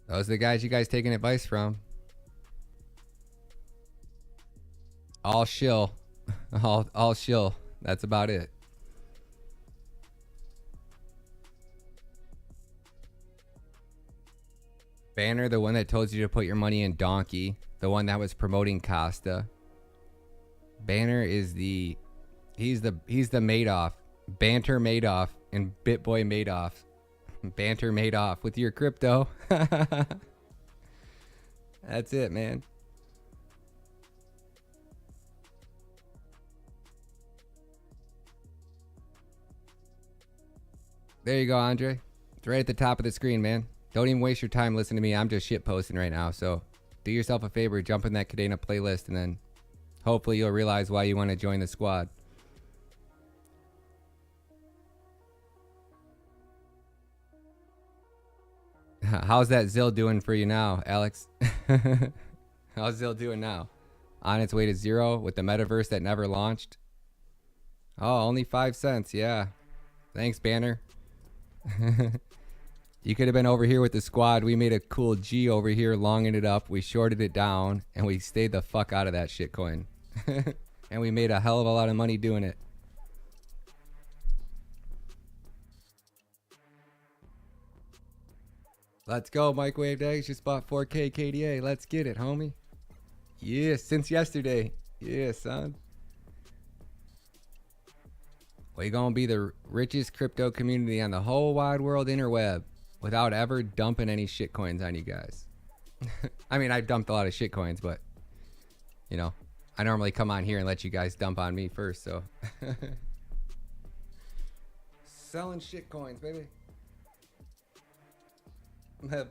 Those are the guys you guys taking advice from. All shill. All shill. That's about it. Banner, the one that told you to put your money in Donkey, the one that was promoting Costa. Banner is he's the Madoff. Banter Madoff and BitBoy Madoff. Banter Madoff with your crypto. That's it, man. There you go, Andre. It's right at the top of the screen, man. Don't even waste your time listening to me. I'm just shit posting right now. So do yourself a favor, jump in that Kadena playlist, and then hopefully you'll realize why you want to join the squad. How's that Zill doing for you now, Alex? How's Zill doing now? On its way to 0 with the metaverse that never launched? Oh, only 5 cents. Yeah. Thanks, Banner. You could have been over here with the squad. We made a cool G over here, longing it up. We shorted it down, and we stayed the fuck out of that shitcoin. And we made a hell of a lot of money doing it. Let's go, Microwave Dags. Just bought 4K KDA. Let's get it, homie. Yeah, since yesterday. Yeah, son. We're gonna be the richest crypto community on the whole wide world interweb without ever dumping any shitcoins on you guys. I mean, I dumped a lot of shitcoins, but, you know, I normally come on here and let you guys dump on me first, so. Selling shitcoins, baby.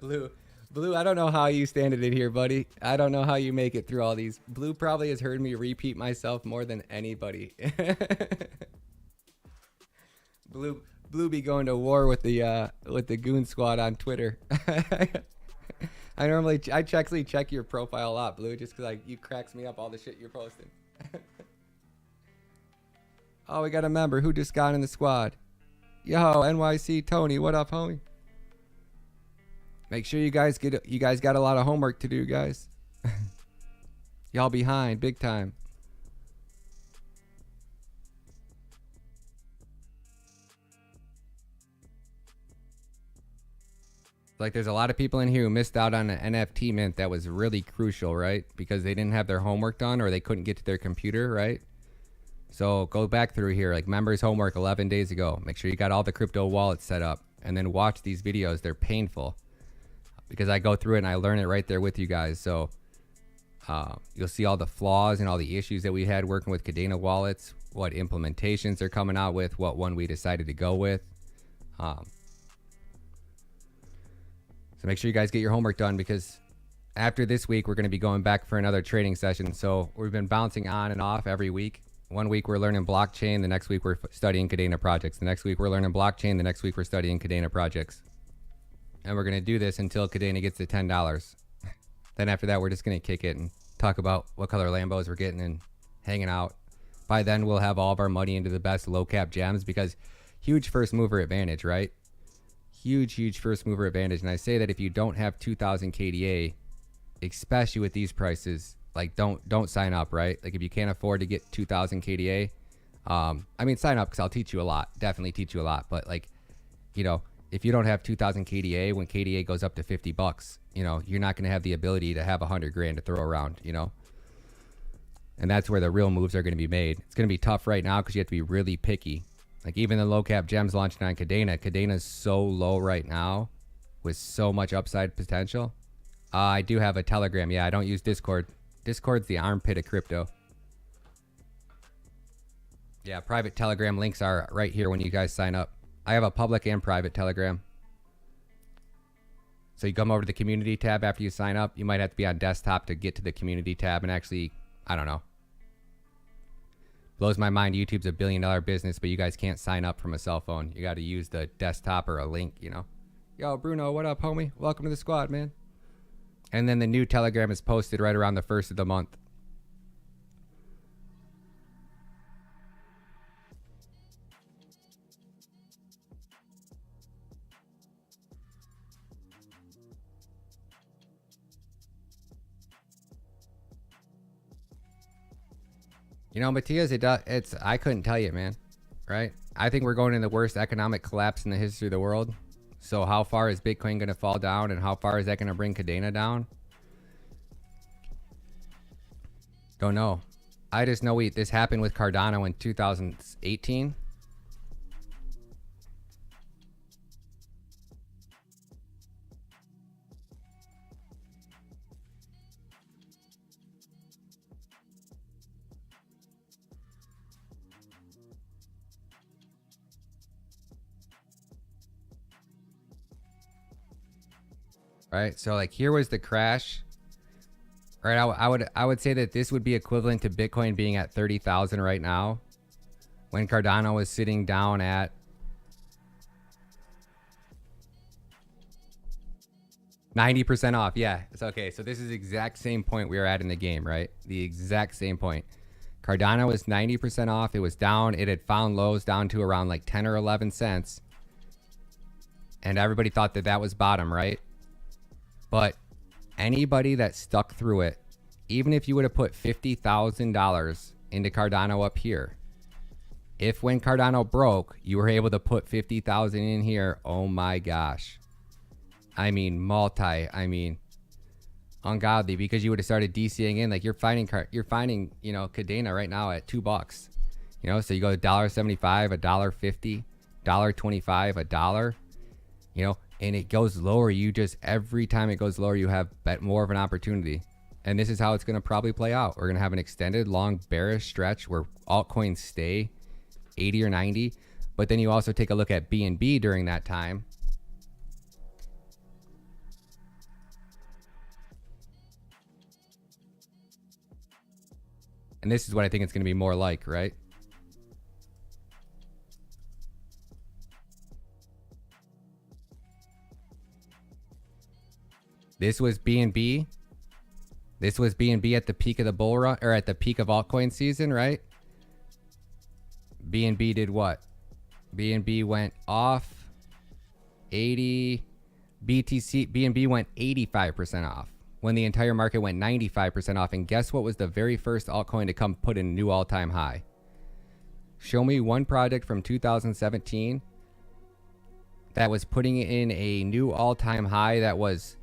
Blue, I don't know how you stand it here, buddy. I don't know how you make it through all these. Blue probably has heard me repeat myself more than anybody. Blue be going to war with the goon squad on Twitter. I actually check your profile a lot, Blue, just because you cracks me up all the shit you're posting. Oh, we got a member who just got in the squad. Yo, NYC Tony, what up, homie? Make sure you guys got a lot of homework to do, guys. Y'all behind big time. Like there's a lot of people in here who missed out on an NFT mint that was really crucial, right? Because they didn't have their homework done or they couldn't get to their computer, right? So go back through here, like members homework 11 days ago. Make sure you got all the crypto wallets set up and then watch these videos. They're painful because I go through it and I learn it right there with you guys. So you'll see all the flaws and all the issues that we had working with Kadena wallets, what implementations they're coming out with, what one we decided to go with. So make sure you guys get your homework done because after this week, we're going to be going back for another trading session. So we've been bouncing on and off every week. One week we're learning blockchain. The next week we're studying Kadena projects. The next week we're learning blockchain. The next week we're studying Kadena projects. And we're going to do this until Kadena gets to $10. Then after that, we're just going to kick it and talk about what color Lambos we're getting and hanging out. By then, we'll have all of our money into the best low cap gems because huge first mover advantage, right? Huge first mover advantage. And I say that if you don't have 2,000 KDA, especially with these prices, like don't sign up, right? Like if you can't afford to get 2,000 KDA, I mean, sign up because I'll teach you a lot, definitely teach you a lot. But like, you know, if you don't have 2,000 KDA, when KDA goes up to $50, you know, you're not going to have the ability to have 100 grand to throw around, you know? And that's where the real moves are going to be made. It's going to be tough right now because you have to be really picky. Like even the low cap gems launching on Kadena. Kadena's so low right now with so much upside potential. I do have a Telegram. Yeah, I don't use Discord. Discord's the armpit of crypto. Yeah, private Telegram links are right here when you guys sign up. I have a public and private Telegram. So you come over to the community tab after you sign up. You might have to be on desktop to get to the community tab and actually, I don't know. Blows my mind. YouTube's $1 billion business, but you guys can't sign up from a cell phone. You got to use the desktop or a link, you know. Yo, Bruno, what up, homie? Welcome to the squad, man. And then the new Telegram is posted right around the 1st of the month. You know, Matthias, it's I couldn't tell you, man. Right? I think we're going in the worst economic collapse in the history of the world. So how far is Bitcoin going to fall down and how far is that going to bring Kadena down? Don't know. I just know this happened with Cardano in 2018. Right, so like here was the crash. Right, I would say that this would be equivalent to Bitcoin being at 30,000 right now, when Cardano was sitting down at 90% off. Yeah, it's okay. So this is the exact same point we were at in the game, right? The exact same point. Cardano was 90% off. It was down. It had found lows down to around like 10 or 11 cents, and everybody thought that that was bottom, right? But anybody that stuck through it, even if you would have put $50,000 into Cardano up here, if when Cardano broke, you were able to put 50,000 in here, oh my gosh. I mean, ungodly, because you would have started DCing in. Like you're finding, you know, Kadena right now at $2. You know, so you go to $1.75, $1.50, $1.25, $1, you know, and it goes lower. You just, every time it goes lower, you have more of an opportunity. And this is how it's going to probably play out. We're going to have an extended long bearish stretch where altcoins stay 80 or 90. But then you also take a look at BNB during that time. And this is what I think it's going to be more like, right? This was BNB. This was BNB at the peak of the bull run, or at the peak of altcoin season, right? BNB did what? BNB went off 80. BNB went 85% off when the entire market went 95% off. And guess what was the very first altcoin to come put in a new all-time high? Show me one project from 2017 that was putting in a new all-time high that was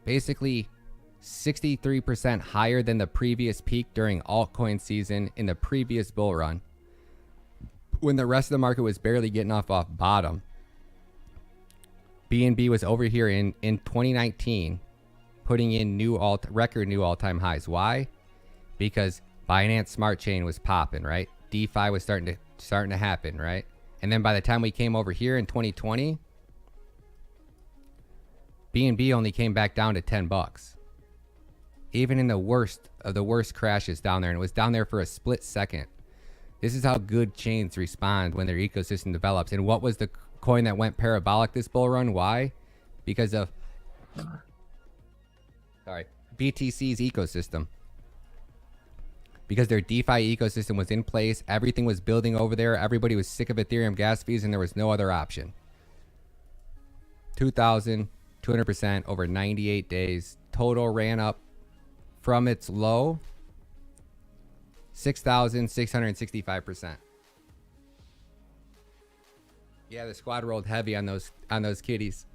basically 63% higher than the previous peak during altcoin season in the previous bull run, when the rest of the market was barely getting off bottom. BNB was over here in 2019 putting in record new all-time highs. Why? Because Binance Smart Chain was popping, right? DeFi was starting to happen, right? And then by the time we came over here in 2020, BNB only came back down to 10 bucks. Even in the worst of the worst crashes down there, and it was down there for a split second. This is how good chains respond when their ecosystem develops. And what was the coin that went parabolic this bull run? Why? Because of BTC's ecosystem. Because their DeFi ecosystem was in place, everything was building over there, everybody was sick of Ethereum gas fees, and there was no other option. 2,200% over 98 days. Total ran up from its low 6,665%. Yeah, the squad rolled heavy on those kitties.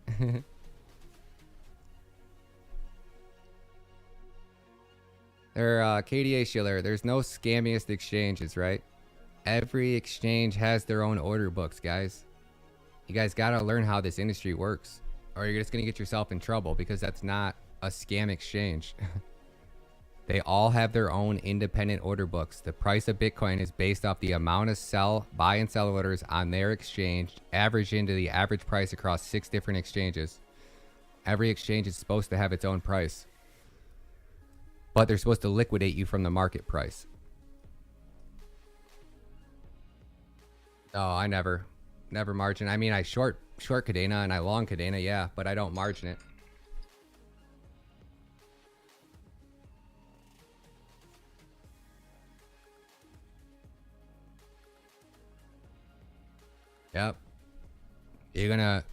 They're KDA Schiller. There's no scammiest exchanges, right? Every exchange has their own order books, guys. You guys gotta learn how this industry works, or you're just gonna get yourself in trouble, because that's not a scam exchange. They all have their own independent order books. The price of Bitcoin is based off the amount of buy and sell orders on their exchange, averaged into the average price across 6 different exchanges. Every exchange is supposed to have its own price, but they're supposed to liquidate you from the market price. Oh, I never margin. I mean, I short Kadena and I long Kadena, yeah, but I don't margin it. Yep.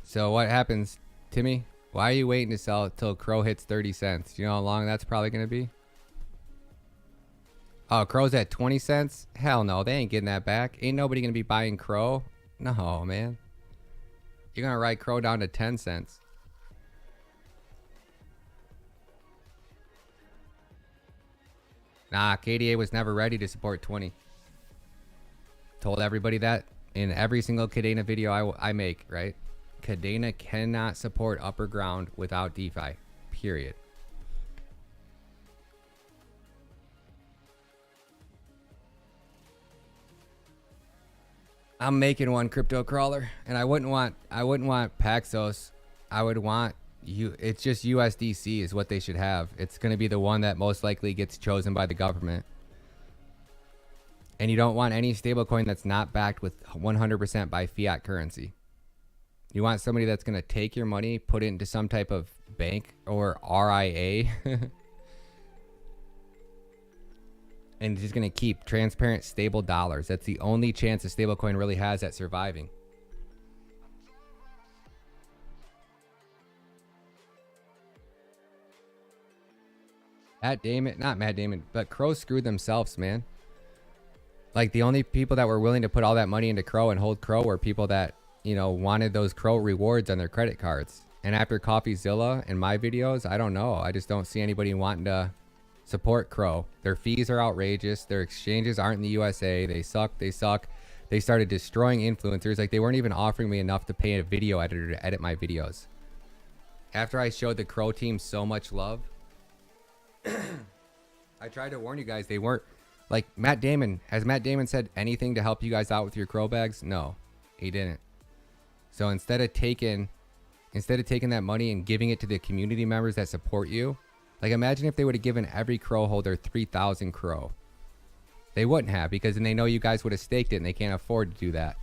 So what happens, Timmy? Why are you waiting to sell till Crow hits 30 cents? You know how long that's probably going to be? Oh, Crow's at 20 cents? Hell no, they ain't getting that back. Ain't nobody going to be buying Crow. No, man. You're going to ride Crow down to 10 cents. Nah, KDA was never ready to support 20. Told everybody that in every single Kadena video I make, right? Kadena cannot support upper ground without DeFi, period. I'm making one, crypto crawler, and I wouldn't want Paxos. I would want it's just USDC is what they should have. It's going to be the one that most likely gets chosen by the government. And you don't want any stablecoin that's not backed with 100% by fiat currency. You want somebody that's going to take your money, put it into some type of bank or RIA, and just going to keep transparent, stable dollars. That's the only chance a stablecoin really has at surviving. Not Matt Damon, but Crow screwed themselves, man. Like, the only people that were willing to put all that money into Crow and hold Crow were people that, you know, wanted those Crow rewards on their credit cards. And after CoffeeZilla and my videos, I don't know. I just don't see anybody wanting to support Crow. Their fees are outrageous. Their exchanges aren't in the USA. They suck. They started destroying influencers. Like, they weren't even offering me enough to pay a video editor to edit my videos. After I showed the Crow team so much love, I tried to warn you guys. They weren't. Like, Matt Damon, has Matt Damon said anything to help you guys out with your Crow bags? No, he didn't. So instead of taking that money and giving it to the community members that support you, like, imagine if they would have given every Crow holder 3,000 Crow. They wouldn't have, because then they know you guys would have staked it and they can't afford to do that.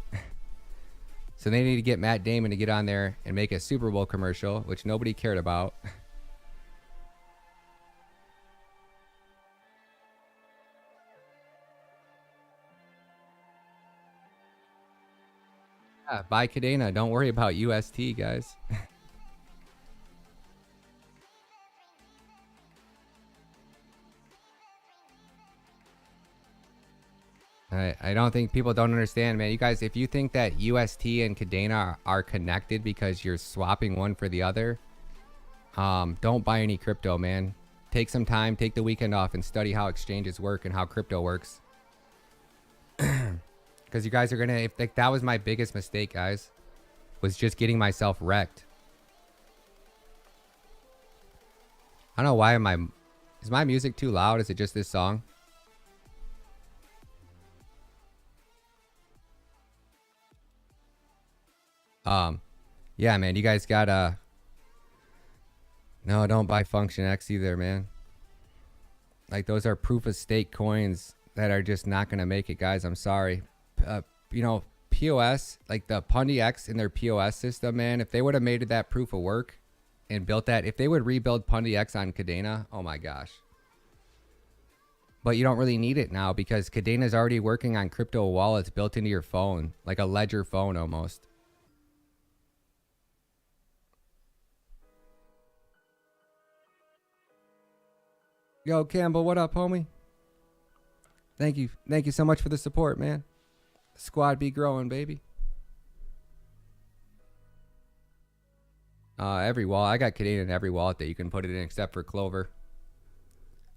So they need to get Matt Damon to get on there and make a Super Bowl commercial, which nobody cared about. Yeah, buy Kadena. Don't worry about UST, guys. I don't think people don't understand, man. You guys, if you think that UST and Kadena are connected because you're swapping one for the other, don't buy any crypto, man. Take some time, take the weekend off, and study how exchanges work and how crypto works. Because you guys are gonna, if like, that was my biggest mistake, guys, was just getting myself wrecked. I don't know why is my music too loud? Is it just this song? Yeah, man, you guys gotta, no, don't buy Function X either, man. Like, those are proof of stake coins that are just not gonna make it, guys. I'm sorry. You know, POS, like the Pundi X in their POS system, man, if they would have made it that proof of work and built that, if they would rebuild Pundi X on Kadena, oh my gosh. But you don't really need it now because Kadena is already working on crypto wallets built into your phone, like a Ledger phone almost. Yo, Campbell, what up, homie? Thank you. Thank you so much for the support, man. Squad be growing, baby. Every wallet. I got Kadena in every wallet that you can put it in except for Clover.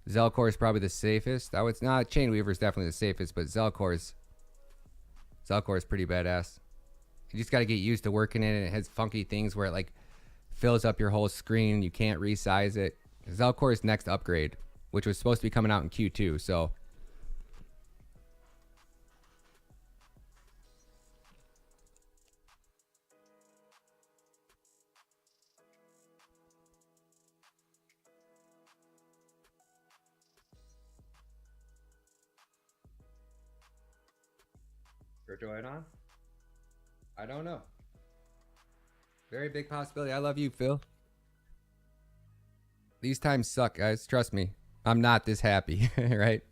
Zelcore is probably the safest. I would not. Chainweaver is definitely the safest, but Zelcore is pretty badass. You just got to get used to working in it. It has funky things where it like fills up your whole screen. You can't resize it. Zelcore's next upgrade, which was supposed to be coming out in Q2, so. Crypto on? I don't know. Very big possibility. I love you, Phil. These times suck, guys. Trust me. I'm not this happy, right?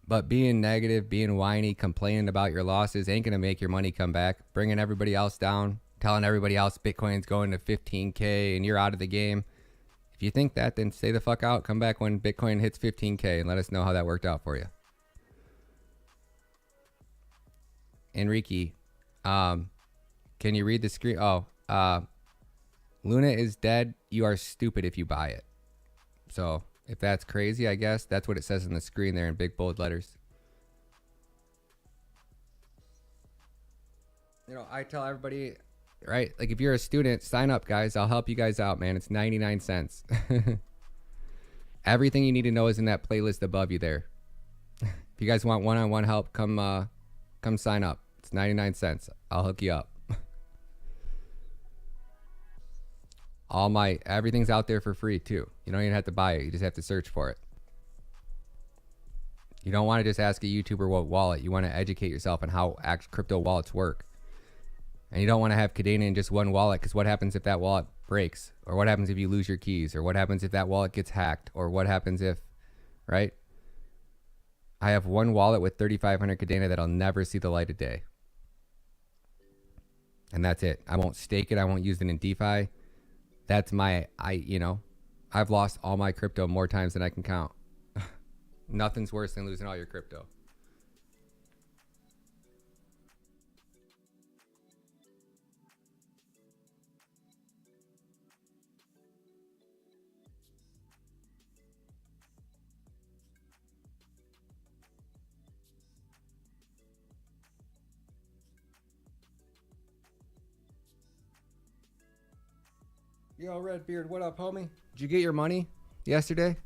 But being negative, being whiny, complaining about your losses ain't going to make your money come back. Bringing everybody else down, telling everybody else Bitcoin's going to 15K and you're out of the game. If you think that, then stay the fuck out. Come back when Bitcoin hits 15K and let us know how that worked out for you. Enrique, can you read the screen? Oh, Luna is dead. You are stupid if you buy it. So if that's crazy, I guess that's what it says on the screen there in big bold letters. You know, I tell everybody, right? Like if you're a student, sign up, guys. I'll help you guys out, man. It's 99 cents. Everything you need to know is in that playlist above you there. If you guys want one-on-one help, come sign up. It's 99 cents. I'll hook you up. Everything's out there for free too. You don't even have to buy it. You just have to search for it. You don't want to just ask a YouTuber what wallet. You want to educate yourself on how crypto wallets work. And you don't want to have Kadena in just one wallet, because what happens if that wallet breaks? Or what happens if you lose your keys? Or what happens if that wallet gets hacked? Or what happens if, right? I have one wallet with 3,500 Kadena that'll never see the light of day. And that's it. I won't stake it. I won't use it in DeFi. That's I've lost all my crypto more times than I can count. Nothing's worse than losing all your crypto. Yo, Redbeard, what up, homie? Did you get your money yesterday?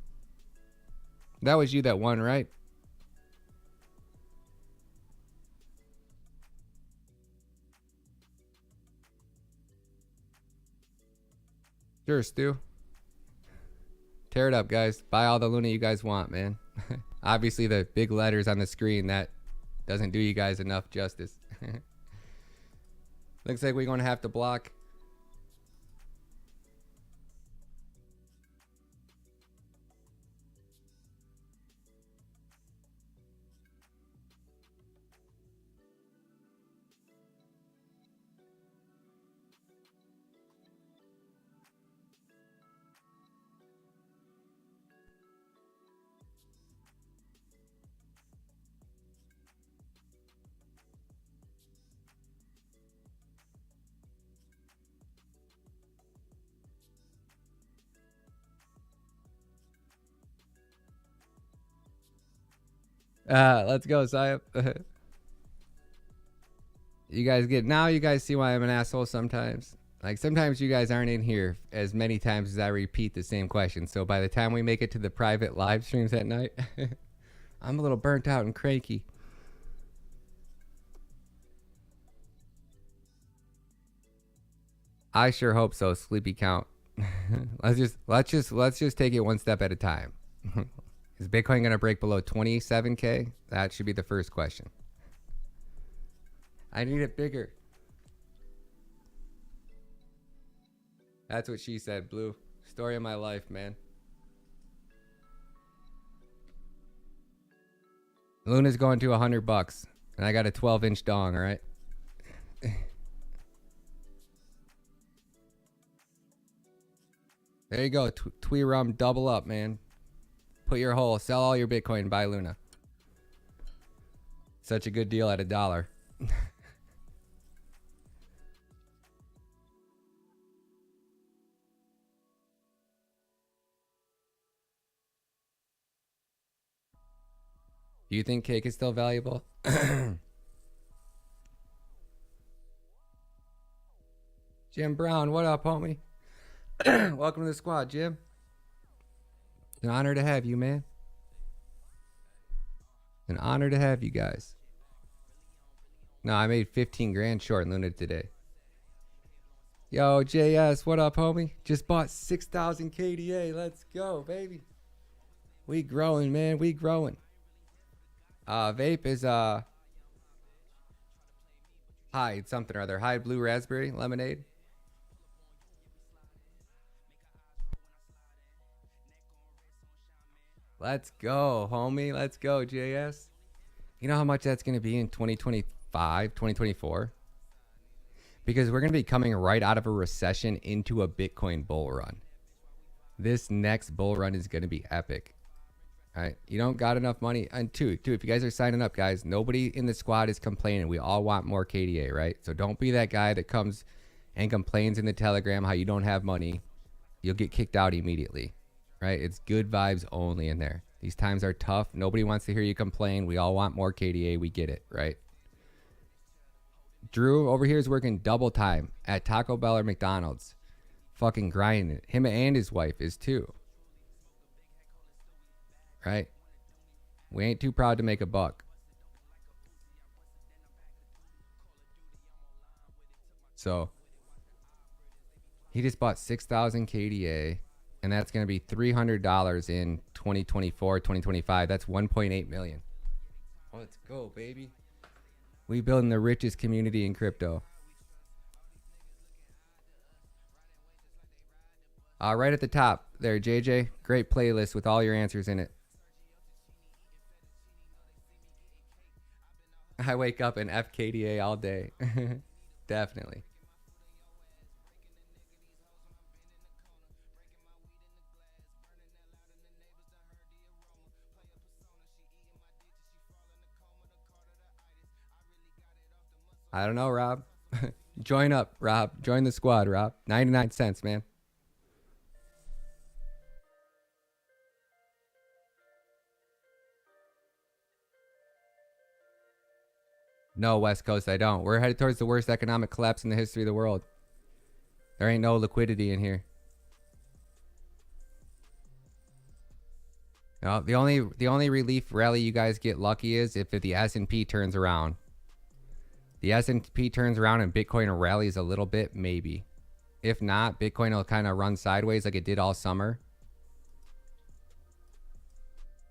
That was you that won, right? Sure, Stu. Tear it up, guys. Buy all the Luna you guys want, man. Obviously, the big letters on the screen, that doesn't do you guys enough justice. Looks like we're going to have to block. Let's go, Sayep. You guys see why I'm an asshole sometimes. Like, sometimes you guys aren't in here as many times as I repeat the same question. So by the time we make it to the private live streams at night, I'm a little burnt out and cranky. I sure hope so, Sleepy Count. let's just take it one step at a time. Is Bitcoin gonna break below 27K? That should be the first question. I need it bigger. That's what she said, Blue. Story of my life, man. Luna's going to $100, and I got a 12-inch dong, all right? There you go, Twee Rum, double up, man. Put your hole, sell all your Bitcoin, buy Luna. Such a good deal at $1. Do you think cake is still valuable? Jim Brown, what up, homie? Welcome to the squad, Jim. It's an honor to have you, man. An honor to have you guys. No, I made 15 grand short in Luna today. Yo, JS, what up, homie? Just bought 6,000 KDA. Let's go, baby. We growing, man. We growing. Vape is Hyde something or other. Hyde blue raspberry lemonade. Let's go, homie. Let's go, JS. You know how much that's going to be in 2025, 2024? Because we're going to be coming right out of a recession into a Bitcoin bull run. This next bull run is going to be epic. All right, you don't got enough money. And two, if you guys are signing up, guys, nobody in the squad is complaining. We all want more KDA, right? So don't be that guy that comes and complains in the Telegram how you don't have money. You'll get kicked out immediately, right? It's good vibes only in there. These times are tough. Nobody wants to hear you complain. We all want more KDA. We get it, right? Drew over here is working double time at Taco Bell or McDonald's. Fucking grinding it. Him and his wife is too. Right? We ain't too proud to make a buck. So he just bought 6,000 KDA, and that's going to be $300 in 2024, 2025. That's 1.8 million. Let's go, baby. We building the richest community in crypto. Right at the top there, JJ. Great playlist with all your answers in it. I wake up in FKDA all day. Definitely. I don't know, Rob. Join up, Rob. Join the squad, Rob. 99 cents, man. No, West Coast, I don't. We're headed towards the worst economic collapse in the history of the world. There ain't no liquidity in here. No, the only relief rally you guys get lucky is if the S&P turns around. The S&P turns around and Bitcoin rallies a little bit, maybe. If not, Bitcoin will kind of run sideways like it did all summer.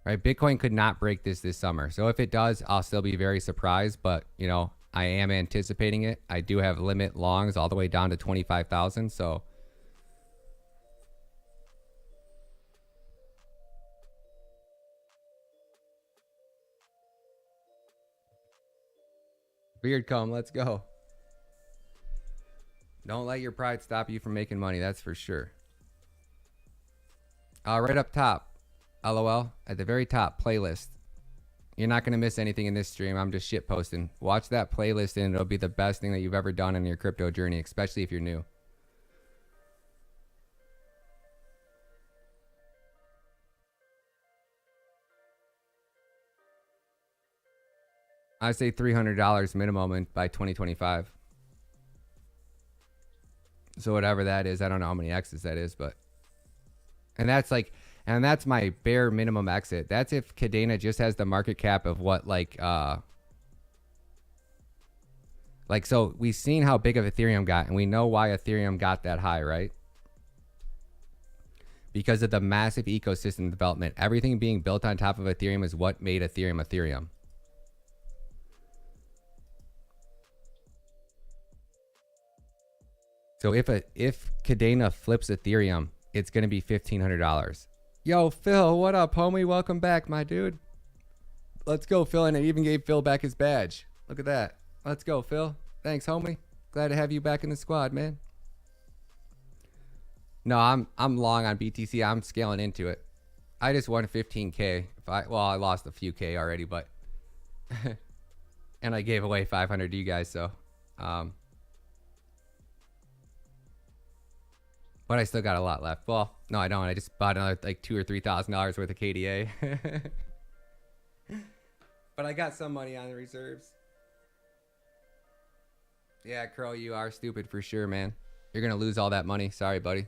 Right, Bitcoin could not break this summer. So if it does, I'll still be very surprised. But, you know, I am anticipating it. I do have limit longs all the way down to 25,000. So Beard comb, let's go. Don't let your pride stop you from making money. That's for sure. Right up top. LOL, at the very top, playlist. You're not going to miss anything in this stream. I'm just shit posting. Watch that playlist and it'll be the best thing that you've ever done in your crypto journey, especially if you're new. I say $300 minimum by 2025. So whatever that is, I don't know how many X's that is, but and that's my bare minimum exit. That's if Kadena just has the market cap of what so we've seen how big of Ethereum got, and we know why Ethereum got that high, right? Because of the massive ecosystem development. Everything being built on top of Ethereum is what made Ethereum Ethereum. So if Kadena flips Ethereum, it's going to be $1,500. Yo, Phil, what up, homie? Welcome back, my dude. Let's go, Phil. And it even gave Phil back his badge. Look at that. Let's go, Phil. Thanks, homie. Glad to have you back in the squad, man. No, I'm long on BTC. I'm scaling into it. I just won 15K. I lost a few K already, but and I gave away 500 to you guys, so but I still got a lot left. Well, no, I don't. I just bought another like $2,000 or $3,000 worth of KDA. But I got some money on the reserves. Yeah, Crow, you are stupid for sure, man. You're gonna lose all that money. Sorry, buddy.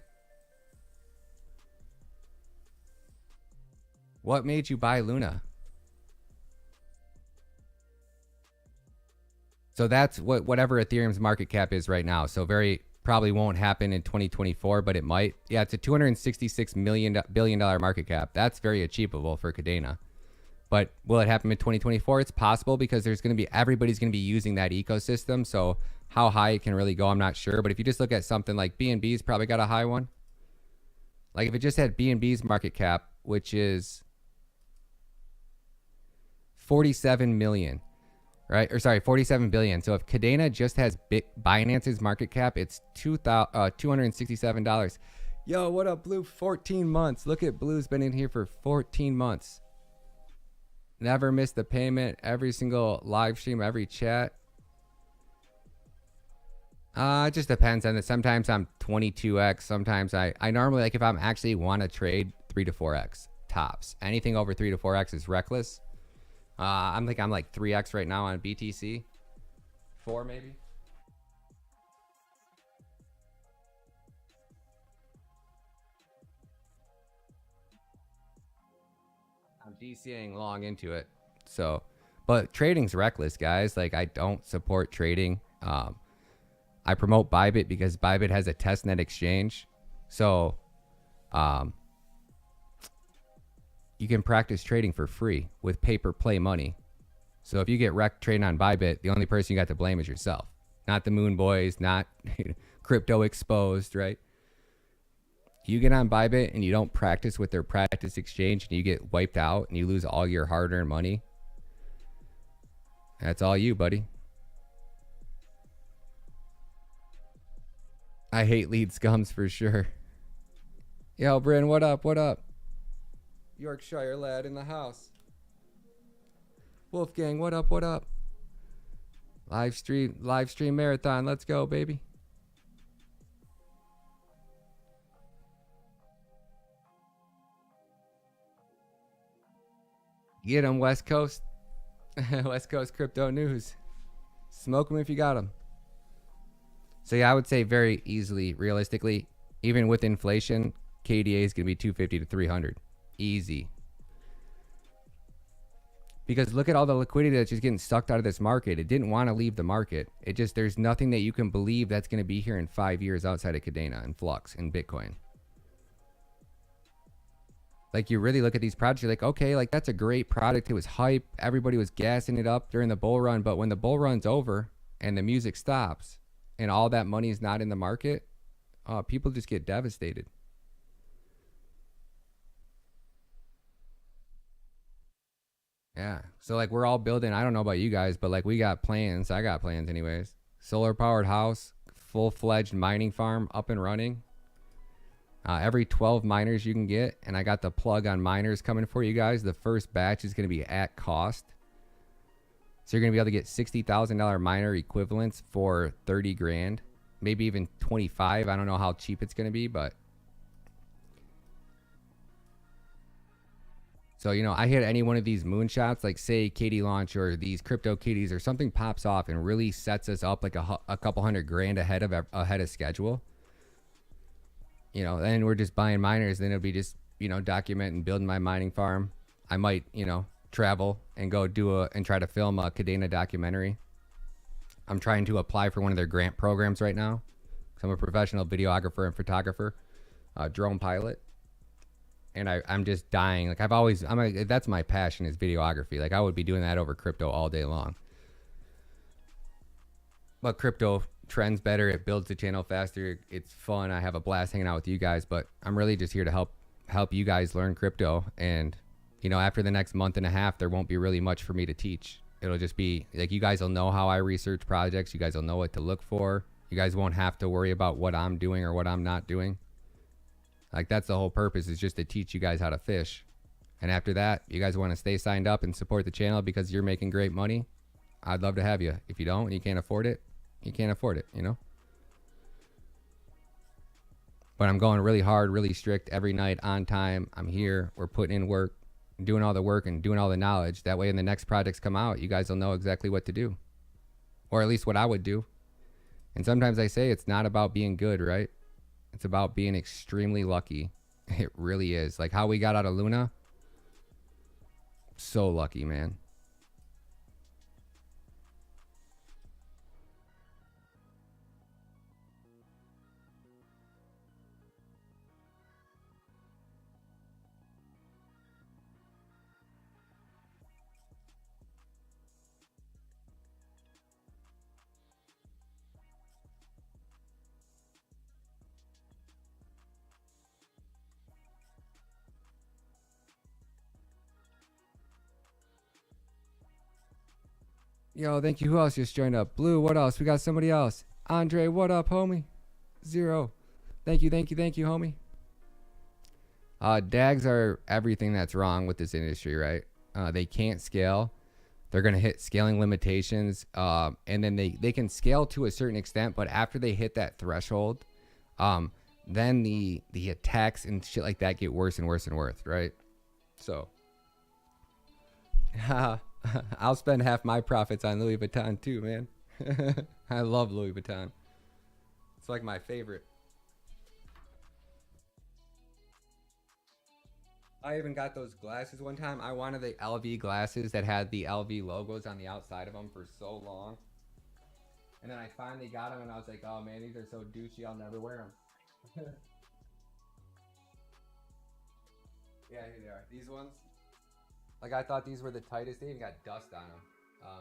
What made you buy Luna? So that's whatever Ethereum's market cap is right now. So probably won't happen in 2024, but it might. Yeah, it's a $266 billion market cap. That's very achievable for Kadena. But will it happen in 2024? It's possible because everybody's going to be using that ecosystem. So how high it can really go, I'm not sure. But if you just look at something like BNB's probably got a high one. Like if it just had BNB's market cap, which is 47 million, right? Or sorry, 47 billion. So if Kadena just has Binance's market cap, it's $267. Yo, what up, Blue? 14 months. Look at Blue's been in here for 14 months. Never missed a payment. Every single live stream, every chat. It just depends on it. Sometimes I'm 22x. Sometimes I normally, like if I'm actually want to trade 3 to 4x tops. Anything over 3 to 4x is reckless. I'm like 3x right now on BTC. 4 maybe. I'm DCing long into it. So, but trading's reckless, guys. Like I don't support trading. I promote Bybit because Bybit has a testnet exchange. So, you can practice trading for free with pay-per-play money. So if you get wrecked trading on Bybit, the only person you got to blame is yourself. Not the Moon Boys, not Crypto Exposed, right? You get on Bybit and you don't practice with their practice exchange and you get wiped out and you lose all your hard-earned money. That's all you, buddy. I hate lead scums for sure. Yo, Bryn, what up? What up? Yorkshire lad in the house. Wolfgang, what up? What up? Live stream marathon. Let's go, baby. Get them, West Coast. West Coast crypto news. Smoke them if you got them. So yeah, I would say very easily, realistically, even with inflation, KDA is going to be 250 to 300. Easy. Because look at all the liquidity that's just getting sucked out of this market. It didn't want to leave the market. It just, there's nothing that you can believe that's going to be here in 5 years outside of Kadena and Flux and Bitcoin. Like you really look at these projects, you're like, okay, like that's a great product. It was hype. Everybody was gassing it up during the bull run. But when the bull run's over and the music stops and all that money is not in the market, people just get devastated. Yeah. So like we're all building, I don't know about you guys, but like we got plans. I got plans anyways. Solar powered house, full-fledged mining farm up and running. Every 12 miners you can get. And I got the plug on miners coming for you guys. The first batch is going to be at cost. So you're going to be able to get $60,000 miner equivalents for 30 grand. Maybe even 25. I don't know how cheap it's going to be, but So, you know, I hit any one of these moonshots, like say KD launch or these crypto kitties or something pops off and really sets us up like a couple $100,000 ahead of schedule. You know, then we're just buying miners. Then it'll be just, you know, documenting, building my mining farm. I might, you know, travel and go and try to film a Kadena documentary. I'm trying to apply for one of their grant programs right now. So I'm a professional videographer and photographer, drone pilot. And I'm just dying. Like that's my passion is videography. Like I would be doing that over crypto all day long. But crypto trends better. It builds the channel faster. It's fun. I have a blast hanging out with you guys, but I'm really just here to help you guys learn crypto. And, you know, after the next month and a half, there won't be really much for me to teach. It'll just be like, you guys will know how I research projects. You guys will know what to look for. You guys won't have to worry about what I'm doing or what I'm not doing. Like that's the whole purpose, is just to teach you guys how to fish. And after that, you guys want to stay signed up and support the channel because you're making great money. I'd love to have you. If you don't and you can't afford it, you can't afford it, you know? But I'm going really hard, really strict every night on time. I'm here. We're putting in work, doing all the work and doing all the knowledge. That way when the next projects come out, you guys will know exactly what to do. Or at least what I would do. And sometimes I say it's not about being good, right? It's about being extremely lucky. It really is. Like how we got out of Luna. So lucky, man. Yo, thank you. Who else just joined up? Blue, what else? We got somebody else. Andre, what up, homie? Zero. Thank you, homie. DAGs are everything that's wrong with this industry, right? They can't scale. They're going to hit scaling limitations. And then they can scale to a certain extent, but after they hit that threshold, then the attacks and shit like that get worse and worse and worse, right? So, I'll spend half my profits on Louis Vuitton too, man. I love Louis Vuitton. It's like my favorite. I even got those glasses one time. I wanted the LV glasses that had the LV logos on the outside of them for so long. And then I finally got them and I was like, oh man, these are so douchey, I'll never wear them. Yeah, here they are. These ones. Like I thought these were the tightest. They even got dust on them.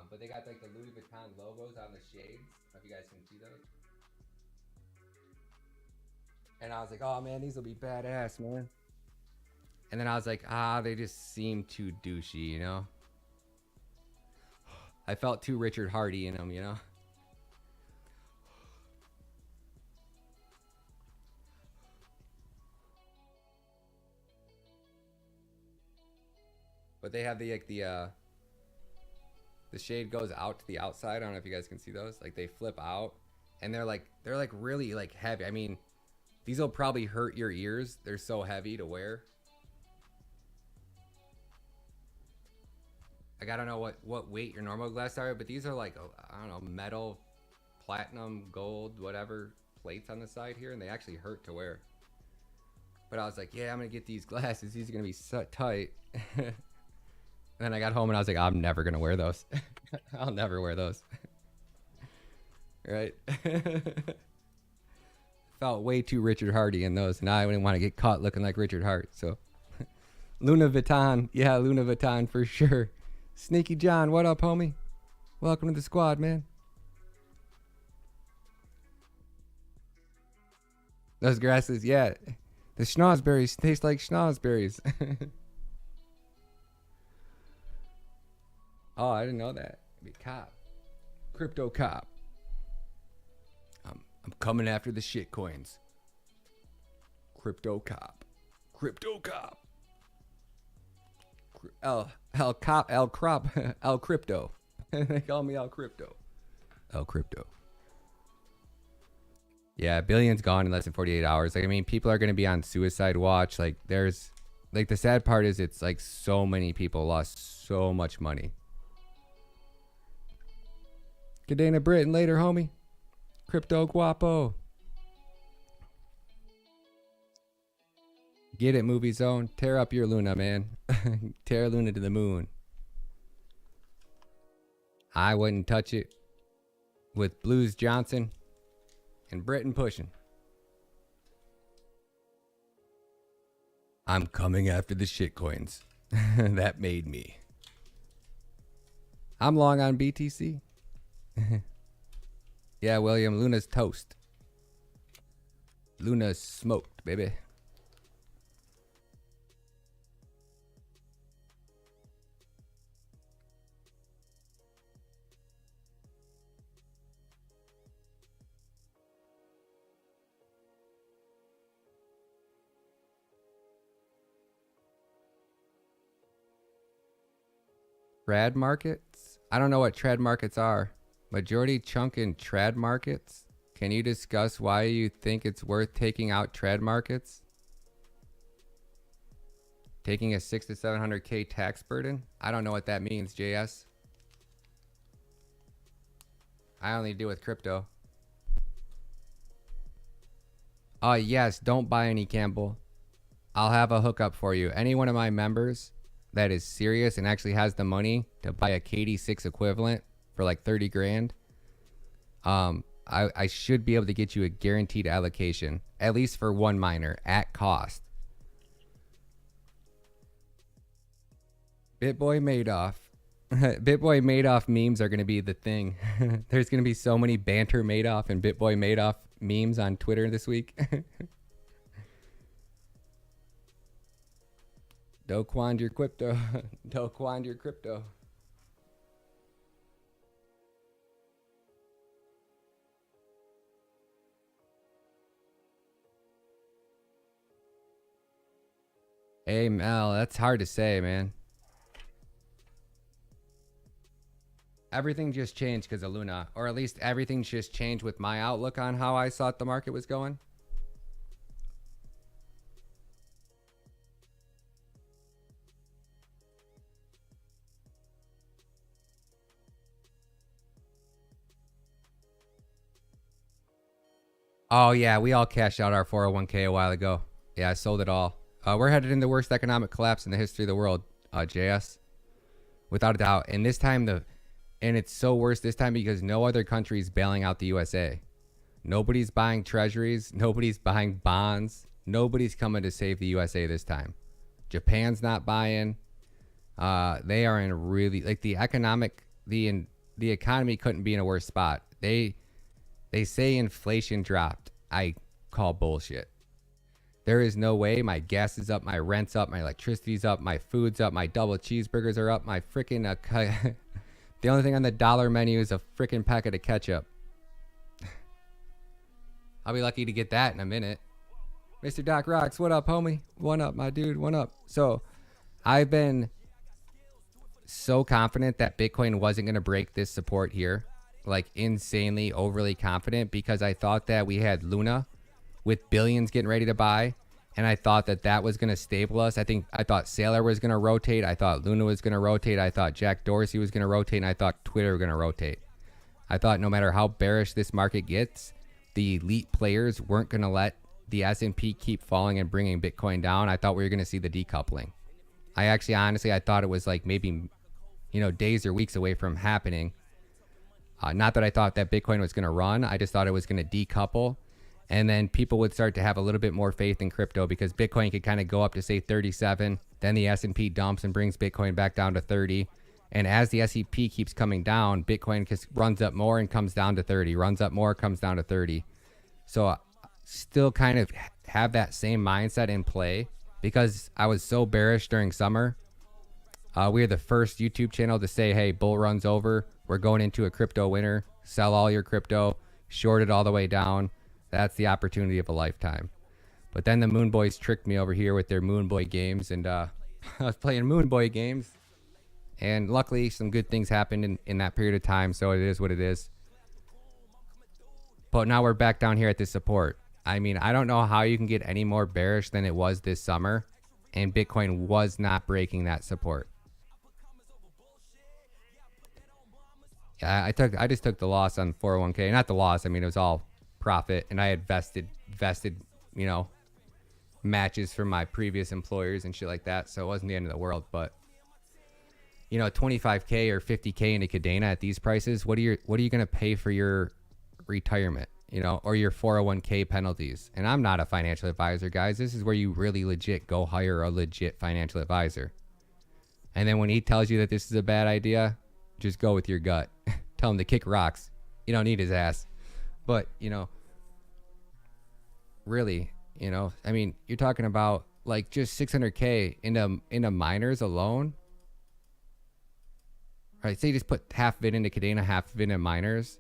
But they got like the Louis Vuitton logos on the shades. I don't know if you guys can see those. And I was like, oh man, these will be badass, man. And then I was like, they just seem too douchey, you know? I felt too Richard Hardy in them, you know? But they have the shade goes out to the outside. I don't know if you guys can see those. Like they flip out and they're like really like heavy. I mean, these will probably hurt your ears. They're so heavy to wear. Like I don't know what weight your normal glasses are, but these are like, I don't know, metal, platinum, gold, whatever plates on the side here, and they actually hurt to wear. But I was like, yeah, I'm gonna get these glasses. These are gonna be so tight. And then I got home and I was like, I'm never gonna wear those. I'll never wear those. Right? Felt way too Richard Hardy in those, and I didn't want to get caught looking like Richard Hart. So, Luna Vuitton, yeah, Luna Vuitton for sure. Sneaky John, what up, homie? Welcome to the squad, man. Those grasses, yeah. The schnozberries taste like schnozberries. Oh, I didn't know that. Be cop. Crypto cop. I'm coming after the shit coins. Crypto cop. Crypto cop. El crypto. They call me El crypto. El crypto. Yeah, billion's gone in less than 48 hours. Like, I mean, people are going to be on suicide watch. Like, there's Like, the sad part is it's like so many people lost so much money. Kadena Britain later, homie. Crypto guapo. Get it, Movie Zone. Tear up your Luna, man. Tear Luna to the moon. I wouldn't touch it with Blues Johnson and Britain pushing. I'm coming after the shitcoins. That made me. I'm long on BTC. Yeah, William, Luna's toast. Luna's smoked, baby. Trad markets? I don't know what trad markets are. Majority chunk in trad markets? Can you discuss why you think it's worth taking out trad markets? Taking a 600 to 700K tax burden? I don't know what that means, JS. I only deal with crypto. Yes, don't buy any, Campbell. I'll have a hookup for you. Any one of my members that is serious and actually has the money to buy a KD6 equivalent for like 30 grand, I should be able to get you a guaranteed allocation, at least for one miner at cost. BitBoy Madoff. BitBoy Madoff memes are going to be the thing. There's going to be so many banter Madoff and BitBoy Madoff memes on Twitter this week. Don't quand your crypto. Don't quand your crypto. Hey, Mel, that's hard to say, man. Everything just changed because of Luna. Or at least everything just changed with my outlook on how I thought the market was going. Oh, yeah, we all cashed out our 401k a while ago. Yeah, I sold it all. We're headed in the worst economic collapse in the history of the world, JS. Without a doubt. And this time, and it's so worse this time because no other country is bailing out the USA. Nobody's buying treasuries. Nobody's buying bonds. Nobody's coming to save the USA this time. Japan's not buying. They are in really, like, the economy couldn't be in a worse spot. They say inflation dropped. I call bullshit. There is no way. My gas is up, my rent's up, my electricity's up, my food's up, my double cheeseburgers are up, my freaking the only thing on the dollar menu is a freaking packet of ketchup. I'll be lucky to get that in a minute. Mr. Doc Rocks, what up, homie? One up, my dude, one up. So I've been so confident that Bitcoin wasn't going to break this support here. Like, insanely overly confident, because I thought that we had Luna with billions getting ready to buy, and I thought that was going to stable us. I thought Saylor was going to rotate. I thought Luna was going to rotate. I thought Jack Dorsey was going to rotate, and I thought Twitter was going to rotate. I thought no matter how bearish this market gets, the elite players weren't going to let the S&P keep falling and bringing Bitcoin down. I thought we were going to see the decoupling. Honestly, I thought it was like maybe, days or weeks away from happening. Not that I thought that Bitcoin was going to run. I just thought it was going to decouple. And then people would start to have a little bit more faith in crypto, because Bitcoin could kind of go up to, say, 37. Then the S&P dumps and brings Bitcoin back down to 30. And as the S&P keeps coming down, Bitcoin runs up more and comes down to 30. Runs up more, comes down to 30. So still kind of have that same mindset in play, because I was so bearish during summer. We were the first YouTube channel to say, hey, bull run's over. We're going into a crypto winter. Sell all your crypto. Short it all the way down. That's the opportunity of a lifetime. But then the Moon Boys tricked me over here with their Moon Boy games, and I was playing Moon Boy games, and luckily some good things happened in that period of time, so it is what it is. But now we're back down here at this support. I mean, I don't know how you can get any more bearish than it was this summer. and Bitcoin was not breaking that support. Yeah, I just took the loss on 401k. Not the loss, I mean, it was all profit, and I had vested, you know, matches from my previous employers and shit like that, so it wasn't the end of the world. But you know, 25k or 50k into Kadena at these prices, what are you going to pay for your retirement, you know, or your 401k penalties? And I'm not a financial advisor, guys. This is where you really legit go hire a legit financial advisor. And then when he tells you that this is a bad idea, just go with your gut. Tell him to kick rocks. You don't need his ass. But, you know, really, you know, I mean, you're talking about like just 600k into miners alone. Right, say you just put half of it into Kadena, half of it into miners,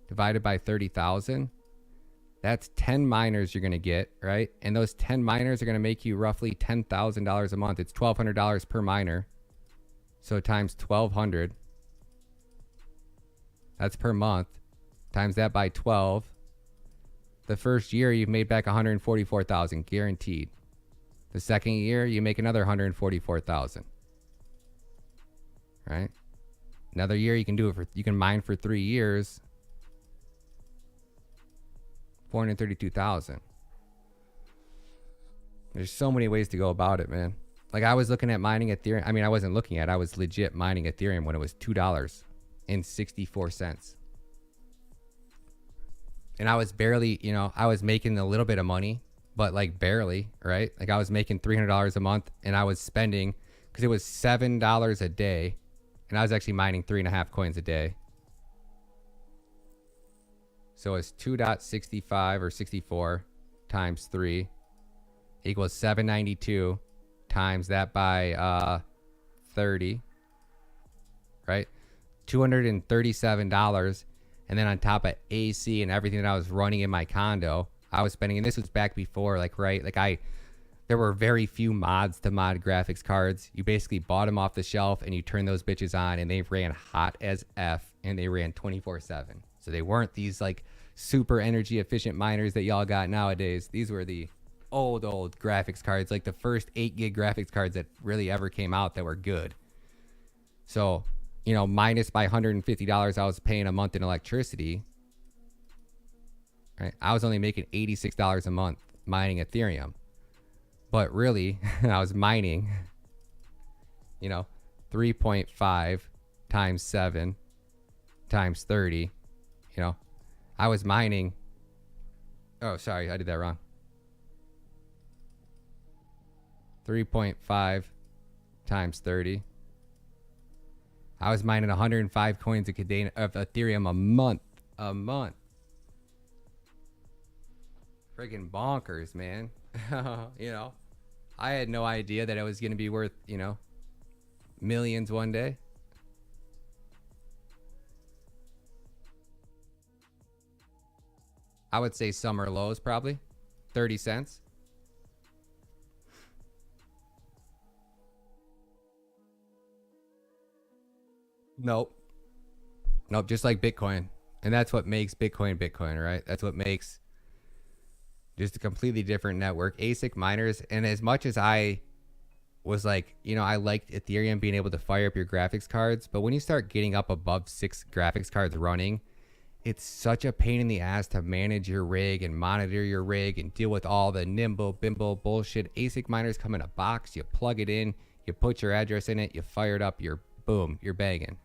divided by 30,000. That's 10 miners you're going to get, right? And those 10 miners are going to make you roughly $10,000 a month. It's $1,200 per miner. So times 1,200. That's per month. Times that by 12. The first year you've made back 144,000 guaranteed. The second year you make another 144,000. Right? Another year you can mine for 3 years. 432,000. There's so many ways to go about it, man. Like I was looking at mining Ethereum. I mean, I wasn't looking at, I was legit mining Ethereum when it was $2.64. And I was barely, you know, I was making a little bit of money, but like barely, right? Like I was making $300 a month and I was spending, because it was $7 a day. And I was actually mining 3.5 coins a day. So it's 2.65 or 64 times 3 equals 792 times that by 30, right? $237. And then on top of AC and everything that I was running in my condo, I was spending, and this was back before, like, right? Like there were very few mods to mod graphics cards. You basically bought them off the shelf and you turn those bitches on and they ran hot as F and they ran 24/7. So they weren't these like super energy efficient miners that y'all got nowadays. These were the old graphics cards, like the first 8 gig graphics cards that really ever came out that were good. So, you know, minus by $150 I was paying a month in electricity, right? I was only making $86 a month mining Ethereum. But really, I was mining, you know, 3.5 times 7 times 30. You know, I was mining. Oh, sorry, I did that wrong. 3.5 times 30. I was mining 105 coins of Ethereum a month. Friggin' bonkers, man. You know, I had no idea that it was going to be worth, you know, millions one day. I would say summer lows probably 30 cents. Nope, just like Bitcoin. And that's what makes Bitcoin, right? That's what makes just a completely different network. ASIC miners, and as much as I was like, you know, I liked Ethereum being able to fire up your graphics cards, but when you start getting up above 6 graphics cards running, it's such a pain in the ass to manage your rig and monitor your rig and deal with all the nimble bimble bullshit. ASIC miners come in a box, you plug it in, you put your address in it, you fire it up, you're boom, you're banging.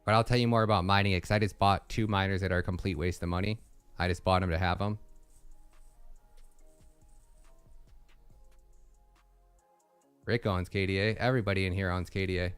But I'll tell you more about mining it, because I just bought 2 miners that are a complete waste of money. I just bought them to have them. Rick owns KDA. Everybody in here owns KDA.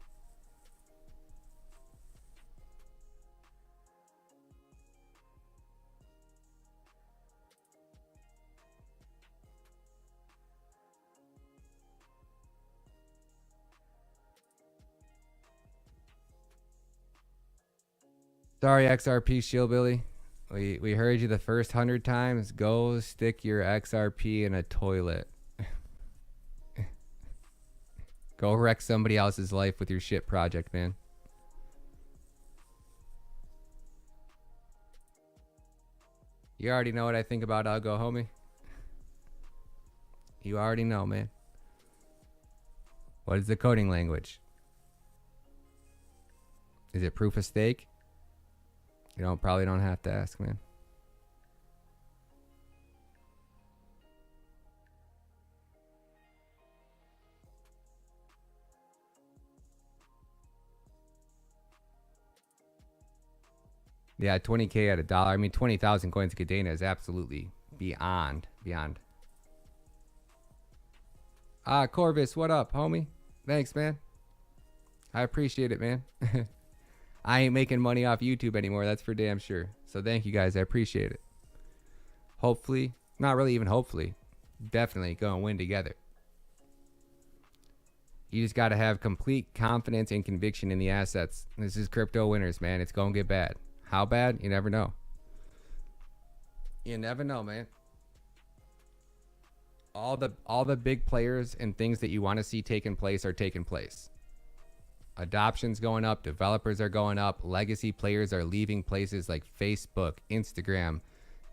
Sorry, XRP Shieldbilly. We heard you the first 100 times. Go stick your XRP in a toilet. Go wreck somebody else's life with your shit project, man. You already know what I think about Algo, homie. You already know, man. What is the coding language? Is it proof of stake? You probably don't have to ask, man. Yeah, 20K at $1. I mean, 20,000 coins of Kadena is absolutely beyond. Corvus, what up, homie? Thanks, man. I appreciate it, man. I ain't making money off YouTube anymore. That's for damn sure. So thank you guys. I appreciate it. Hopefully, not really even hopefully, definitely going to win together. You just got to have complete confidence and conviction in the assets. This is crypto winners, man. It's going to get bad. How bad? You never know. You never know, man. All the big players and things that you want to see taking place are taking place. Adoption's going up, developers are going up, legacy players are leaving places like Facebook, Instagram,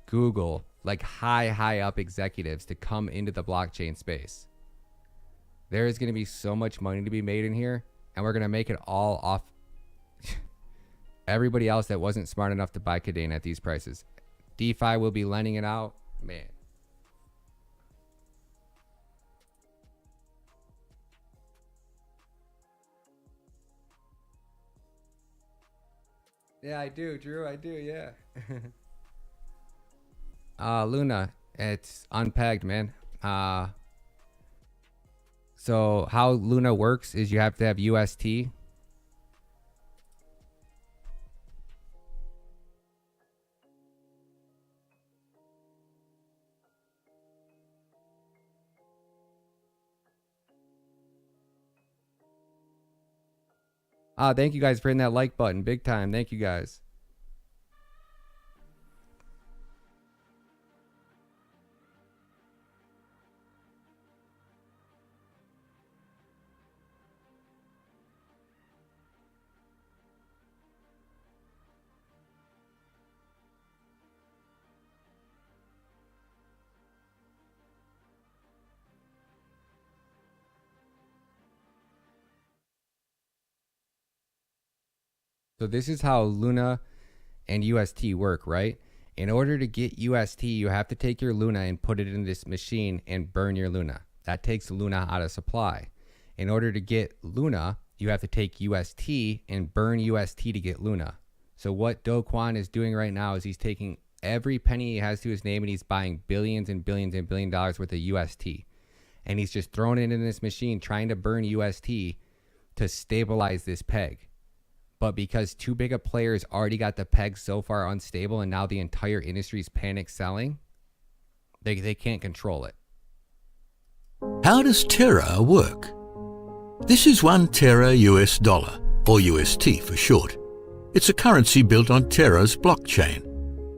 Google, like high up executives to come into the blockchain space. There is going to be so much money to be made in here, and we're going to make it all off everybody else that wasn't smart enough to buy Kadena at these prices. DeFi will be lending it out. Man. Yeah, I do, Drew. I do, yeah. Luna, it's unpegged, man. So how Luna works is you have to have UST. Thank you guys for hitting that like button. Big time. Thank you guys. So this is how Luna and UST work, right? In order to get UST, you have to take your Luna and put it in this machine and burn your Luna. That takes Luna out of supply. In order to get Luna, you have to take UST and burn UST to get Luna. So what Do Kwon is doing right now is he's taking every penny he has to his name and he's buying billions and billions and billion dollars worth of UST. And he's just throwing it in this machine trying to burn UST to stabilize this peg. But because too big of players already got the peg so far unstable and now the entire industry's panic selling, they can't control it. How does Terra work? This is 1 Terra US dollar, or UST for short. It's a currency built on Terra's blockchain.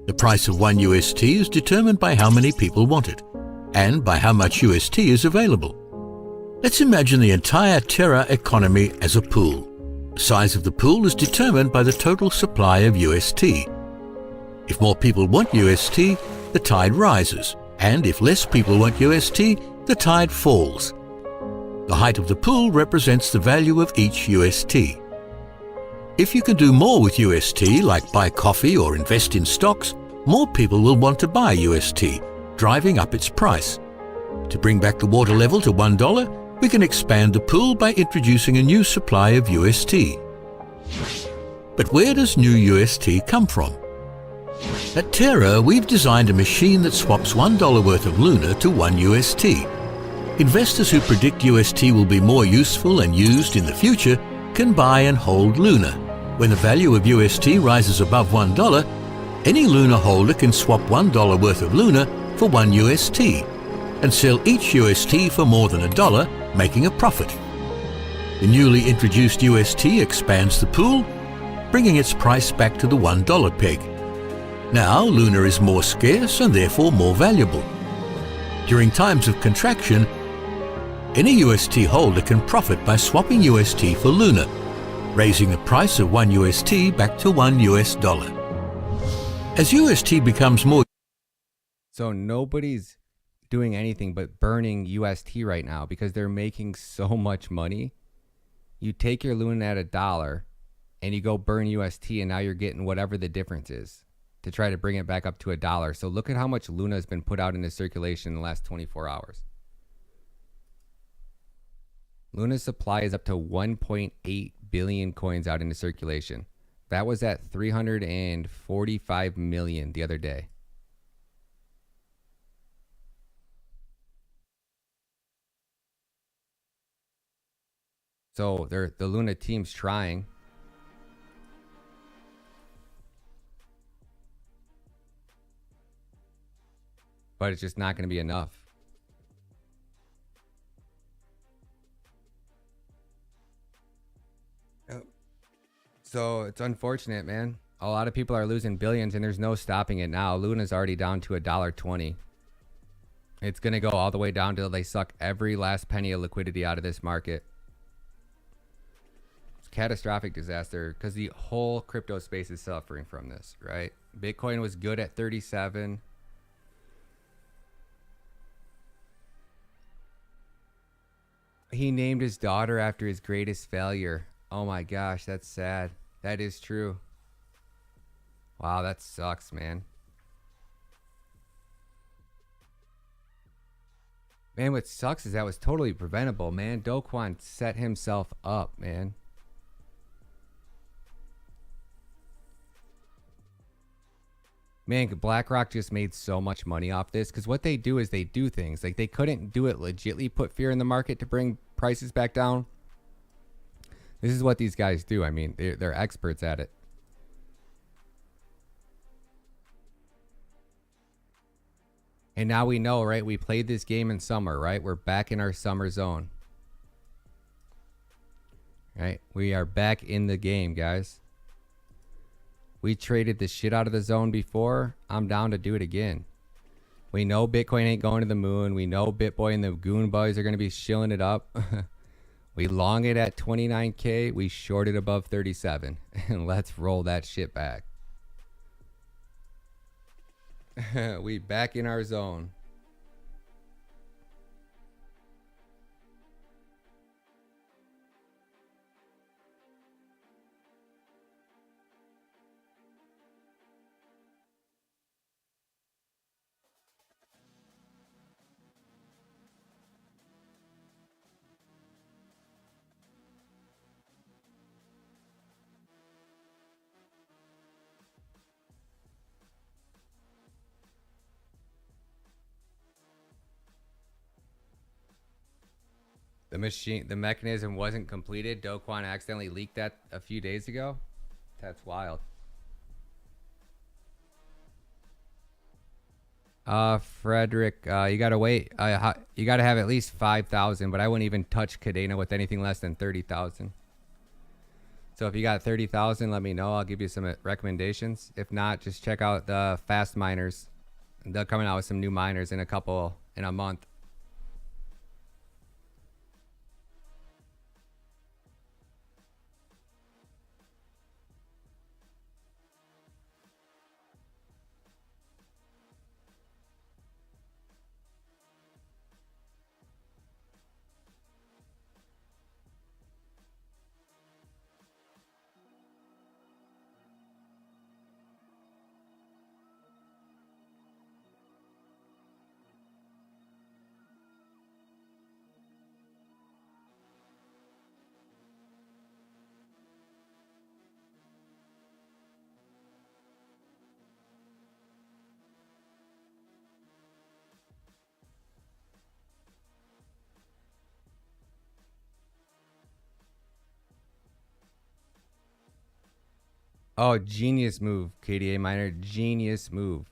The price of 1 UST is determined by how many people want it, and by how much UST is available. Let's imagine the entire Terra economy as a pool. The size of the pool is determined by the total supply of UST. If more people want UST, the tide rises, and if less people want UST, the tide falls. The height of the pool represents the value of each UST. If you can do more with UST, like buy coffee or invest in stocks, more people will want to buy UST, driving up its price. To bring back the water level to $1, we can expand the pool by introducing a new supply of UST. But where does new UST come from? At Terra, we've designed a machine that swaps $1 worth of Luna to 1 UST. Investors who predict UST will be more useful and used in the future can buy and hold Luna. When the value of UST rises above $1, any Luna holder can swap $1 worth of Luna for 1 UST and sell each UST for more than $1, making a profit. The newly introduced UST expands the pool, bringing its price back to the $1 peg. Now Luna is more scarce and therefore more valuable. During times of contraction, any UST holder can profit by swapping UST for Luna, raising the price of 1 UST back to $1 US. As UST becomes more... So nobody's doing anything but burning UST right now because they're making so much money. You take your Luna at $1 and you go burn UST, and now you're getting whatever the difference is to try to bring it back up to $1. So look at how much Luna has been put out into circulation in the last 24 hours. Luna's supply is up to 1.8 billion coins out into circulation. That was at 345 million the other day. So the Luna team's trying. But it's just not going to be enough. So it's unfortunate, man. A lot of people are losing billions, and there's no stopping it now. Luna's already down to $1.20. It's going to go all the way down till they suck every last penny of liquidity out of this market. It's a catastrophic disaster because the whole crypto space is suffering from this, right? Bitcoin was good at 37. He named his daughter after his greatest failure. Oh my gosh, that's sad. That is true. Wow, that sucks, man. Man, what sucks is that was totally preventable, man. Do Kwon set himself up, man. Man, BlackRock just made so much money off this because what they do is they do things. Like, they couldn't do it legitly, put fear in the market to bring prices back down. This is what these guys do. I mean, they're experts at it. And now we know, right? We played this game in summer, right? We're back in our summer zone. Right? We are back in the game, guys. We traded the shit out of the zone before. I'm down to do it again. We know Bitcoin ain't going to the moon. We know BitBoy and the Goon Boys are going to be shilling it up. We long it at 29K. We short it above 37. And let's roll that shit back. We back in our zone. The mechanism wasn't completed. Do Kwon accidentally leaked that a few days ago. That's wild. Frederick, you gotta wait. You gotta have at least 5,000, but I wouldn't even touch Kadena with anything less than 30,000. So if you got 30,000, let me know. I'll give you some recommendations. If not, just check out the fast miners. They're coming out with some new miners in a month. Oh, genius move, KDA miner. Genius move.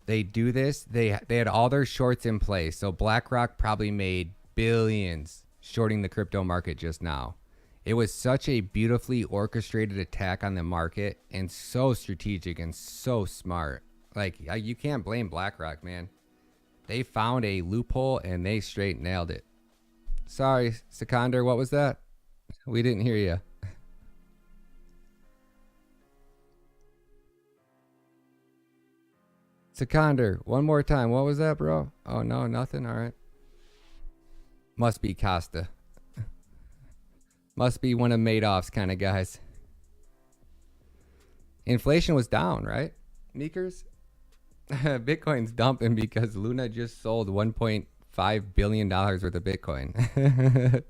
They do this. They had all their shorts in place. So BlackRock probably made billions shorting the crypto market just now. It was such a beautifully orchestrated attack on the market and so strategic and so smart. Like, you can't blame BlackRock, man. They found a loophole and they straight nailed it. Sorry, Sikander, what was that? We didn't hear you. Sikander, one more time. What was that, bro? Oh, no, nothing. All right. Must be Costa. Must be one of Madoff's kind of guys. Inflation was down, right? Meekers? Bitcoin's dumping because Luna just sold $1.5 billion worth of Bitcoin.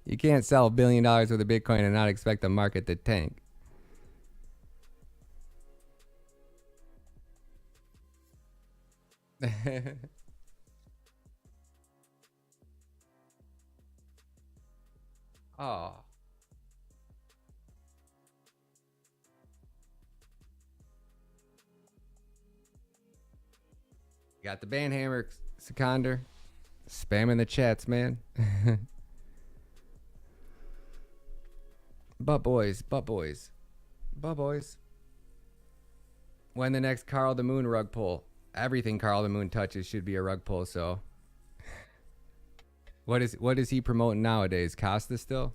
You can't sell $1 billion worth of Bitcoin and not expect the market to tank. Oh. Got the band hammer, Sikander. Spamming the chats, man. But boys. When the next Carl the Moon rug pull? Everything Carl the Moon touches should be a rug pull, so. What is he promoting nowadays? Costa still?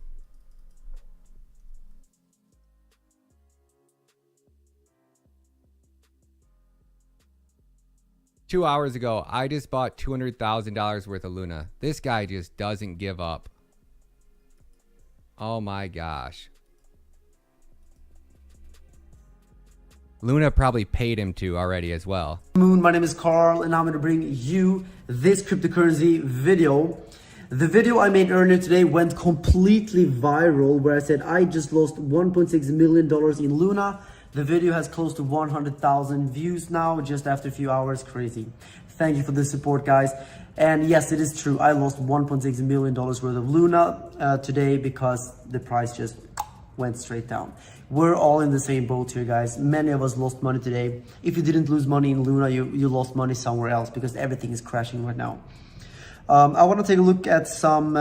Two hours ago, I just bought $200,000 worth of Luna. This guy just doesn't give up. Oh my gosh. Luna probably paid him to already as well. Moon, my name is Carl and I'm going to bring you this cryptocurrency video. The video I made earlier today went completely viral where I said I just lost $1.6 million in Luna. The video has close to 100,000 views now just after a few hours. Crazy. Thank you for the support, guys. And yes, it is true. I lost $1.6 million worth of Luna today because the price just went straight down. We're all in the same boat here, guys. Many of us lost money today. If you didn't lose money in Luna, you lost money somewhere else because everything is crashing right now. I want to take a look at some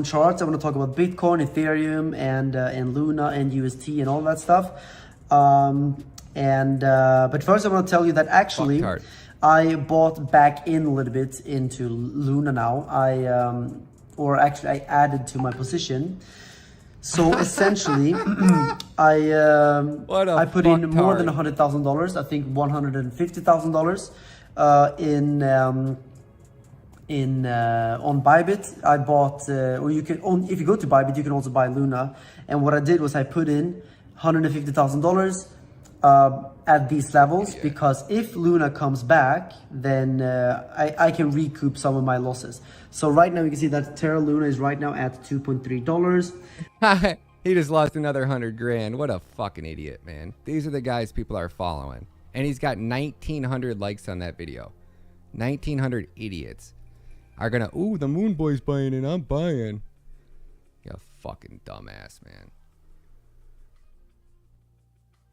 charts. I want to talk about Bitcoin, Ethereum, and Luna and UST and all that stuff. But first I want to tell you that actually I bought back in a little bit into Luna now. I added to my position. So essentially, I put in more than $100,000. I think $150,000 on Bybit. I bought, or you can own, if you go to Bybit, you can also buy Luna. And what I did was I put in $150,000 at these levels because if Luna comes back, then I can recoup some of my losses. So right now you can see that Terra Luna is right now at $2.3. He just lost another 100 grand. What a fucking idiot, man. These are the guys people are following. And he's got 1,900 likes on that video. 1,900 idiots are gonna, ooh, the Moon Boy's buying and I'm buying. You fucking dumbass, man.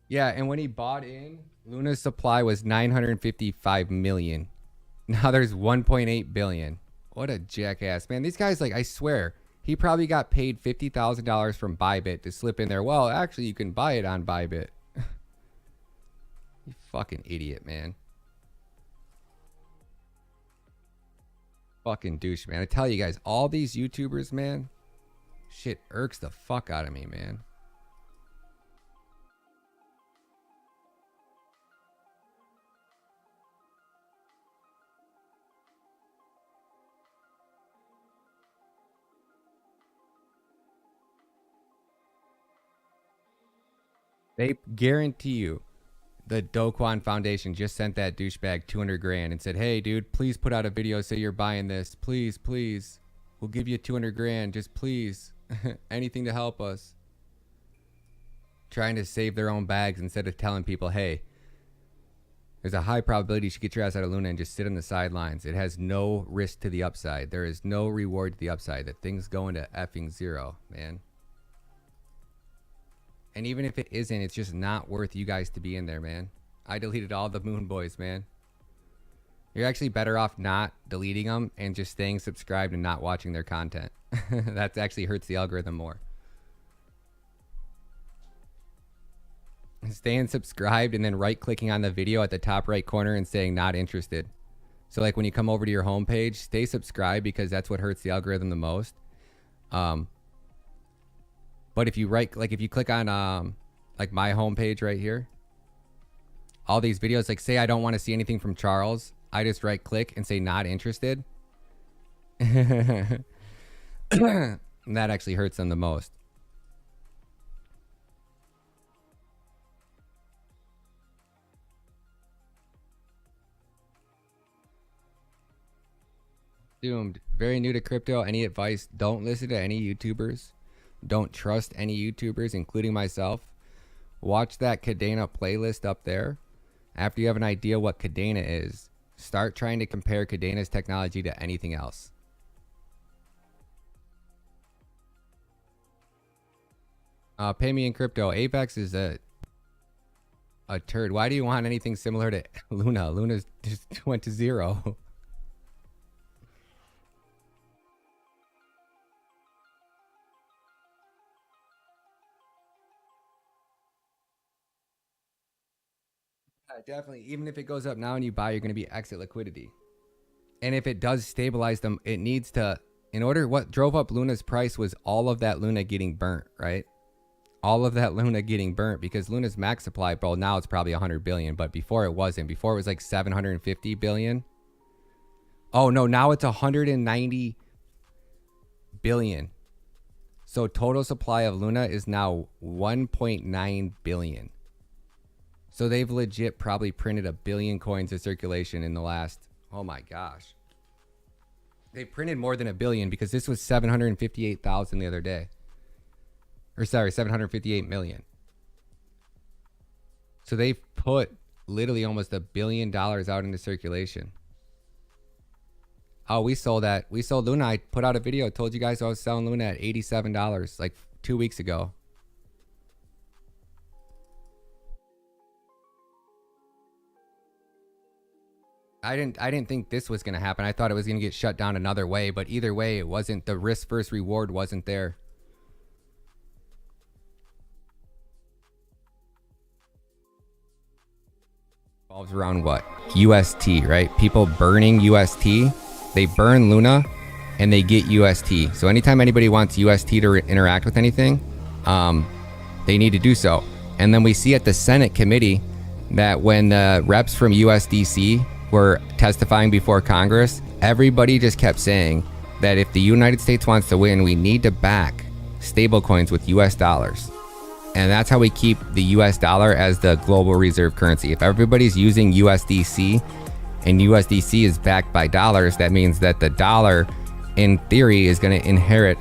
Yeah, and when he bought in, Luna's supply was 955 million. Now there's 1.8 billion. What a jackass, man. These guys, like, I swear, he probably got paid $50,000 from Bybit to slip in there. Well, actually, you can buy it on Bybit. You fucking idiot, man. Fucking douche, man. I tell you guys, all these YouTubers, man, shit irks the fuck out of me, man. They guarantee you the Do Kwon Foundation just sent that douchebag 200 grand and said, hey, dude, please put out a video. Say you're buying this. Please, please. We'll give you 200 grand. Just please. Anything to help us. Trying to save their own bags instead of telling people, hey, there's a high probability you should get your ass out of Luna and just sit on the sidelines. It has no risk to the upside. There is no reward to the upside. That thing's going to effing zero, man. And even if it isn't, it's just not worth you guys to be in there, man. I deleted all the Moon Boys, man. You're actually better off not deleting them and just staying subscribed and not watching their content. That actually hurts the algorithm more. Staying subscribed and then right-clicking on the video at the top right corner and saying not interested. So like when you come over to your homepage, stay subscribed because that's what hurts the algorithm the most. But if you if you click on like my homepage right here, all these videos, like say I don't want to see anything from Charles, I just right click and say not interested. And that actually hurts them the most. Doomed. Very new to crypto. Any advice? Don't listen to any YouTubers. Don't trust any YouTubers, including myself. Watch that Kadena playlist up there. After you have an idea what Kadena is, start trying to compare Kadena's technology to anything else. Pay me in crypto. Apex is a turd. Why do you want anything similar to Luna? Luna just went to zero. Definitely. Even if it goes up now and you buy, you're going to be exit liquidity. And if it does stabilize them, it needs to, in order, what drove up Luna's price was all of that Luna getting burnt, right? All of that Luna getting burnt, because Luna's max supply, bro, now it's probably 100 billion, but before it wasn't. Before it was like 750 billion. Oh no, now it's 190 billion. So total supply of Luna is now 1.9 billion. So they've legit probably printed 1 billion coins of circulation in the last, oh my gosh. They printed more than 1 billion, because this was 758,000 the other day. Or sorry, 758 million. So they've put literally almost $1 billion out into circulation. Oh, we sold that. We sold Luna. I put out a video. Told you guys I was selling Luna at $87 like 2 weeks ago. I didn't think this was going to happen. I thought it was going to get shut down another way, but either way, it wasn't. The risk versus reward wasn't there. Revolves around what? UST, right? People burning UST. They burn Luna and they get UST. So anytime anybody wants UST to interact with anything, they need to do so. And then we see at the Senate committee that when the reps from USDC were testifying before Congress, everybody just kept saying that if the United States wants to win, we need to back stablecoins with US dollars. And that's how we keep the US dollar as the global reserve currency. If everybody's using USDC and USDC is backed by dollars, that means that the dollar in theory is going to inherit,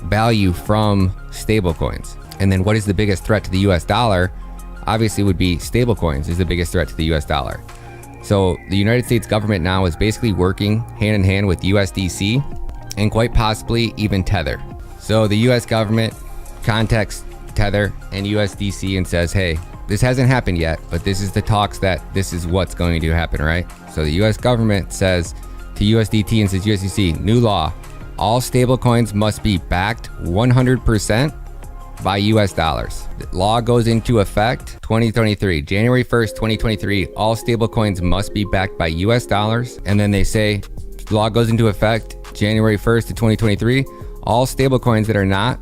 value from stablecoins. And then what is the biggest threat to the US dollar? Obviously would be stablecoins is the biggest threat to the US dollar. So the United States government now is basically working hand in hand with USDC and quite possibly even Tether. So the US government contacts Tether and USDC and says, hey, this hasn't happened yet, but this is the talks that this is what's going to happen, right? So the US government says to USDT and says, USDC, new law, all stablecoins must be backed 100% by US dollars. The law goes into effect 2023, January 1st, 2023. All stablecoins must be backed by US dollars. And then they say, law goes into effect January 1st to 2023. All stablecoins that are not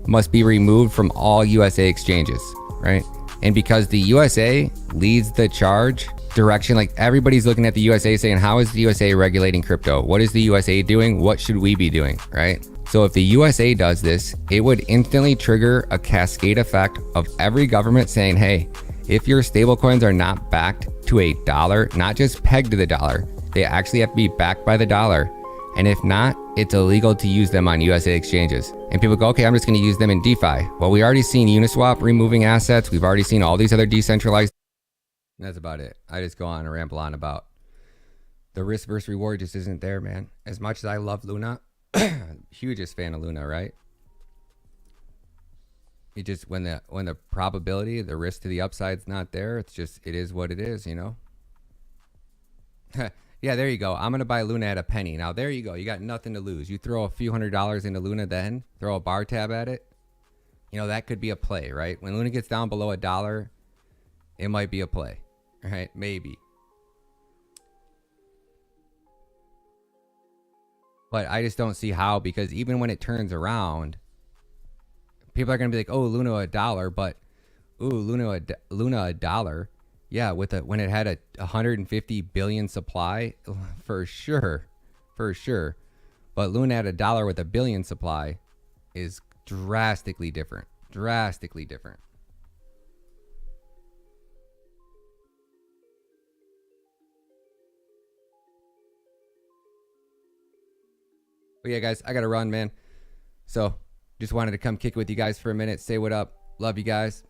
must be removed from all USA exchanges, right? And because the USA leads the charge direction, like everybody's looking at the USA saying, how is the USA regulating crypto? What is the USA doing? What should we be doing, right? So if the USA does this, it would instantly trigger a cascade effect of every government saying, hey, if your stablecoins are not backed to a dollar, not just pegged to the dollar, they actually have to be backed by the dollar. And if not, it's illegal to use them on USA exchanges. And people go, okay, I'm just going to use them in DeFi. Well, we already seen Uniswap removing assets. We've already seen all these other decentralized. That's about it. I just go on and ramble on about the risk versus reward just isn't there, man. As much as I love Luna, hugest fan of Luna, right? It just when the probability, the risk to the upside's not there, it's just it is what it is, Yeah, there you go. I'm gonna buy Luna at a penny. Now there you go. You got nothing to lose. You throw a few $100s into Luna, then throw a bar tab at it. That could be a play, right? When Luna gets down below $1, it might be a play, right? Maybe. But I just don't see how, because even when it turns around, people are going to be like, oh, Luna $1, but ooh, Luna $1, Yeah, when it had a 150 billion supply, for sure. But Luna at $1 with a billion supply is drastically different. Drastically different. But yeah, guys, I gotta run, man. So just wanted to come kick it with you guys for a minute, say what up. Love you guys.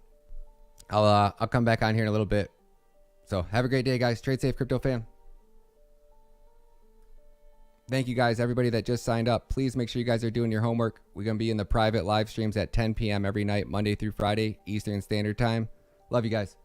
I'll come back on here in a little bit. So have a great day, guys. Trade safe, crypto fam. Thank you guys, everybody that just signed up. Please make sure you guys are doing your homework. We're going to be in the private live streams at 10 p.m. every night, Monday through Friday, Eastern Standard Time. Love you guys.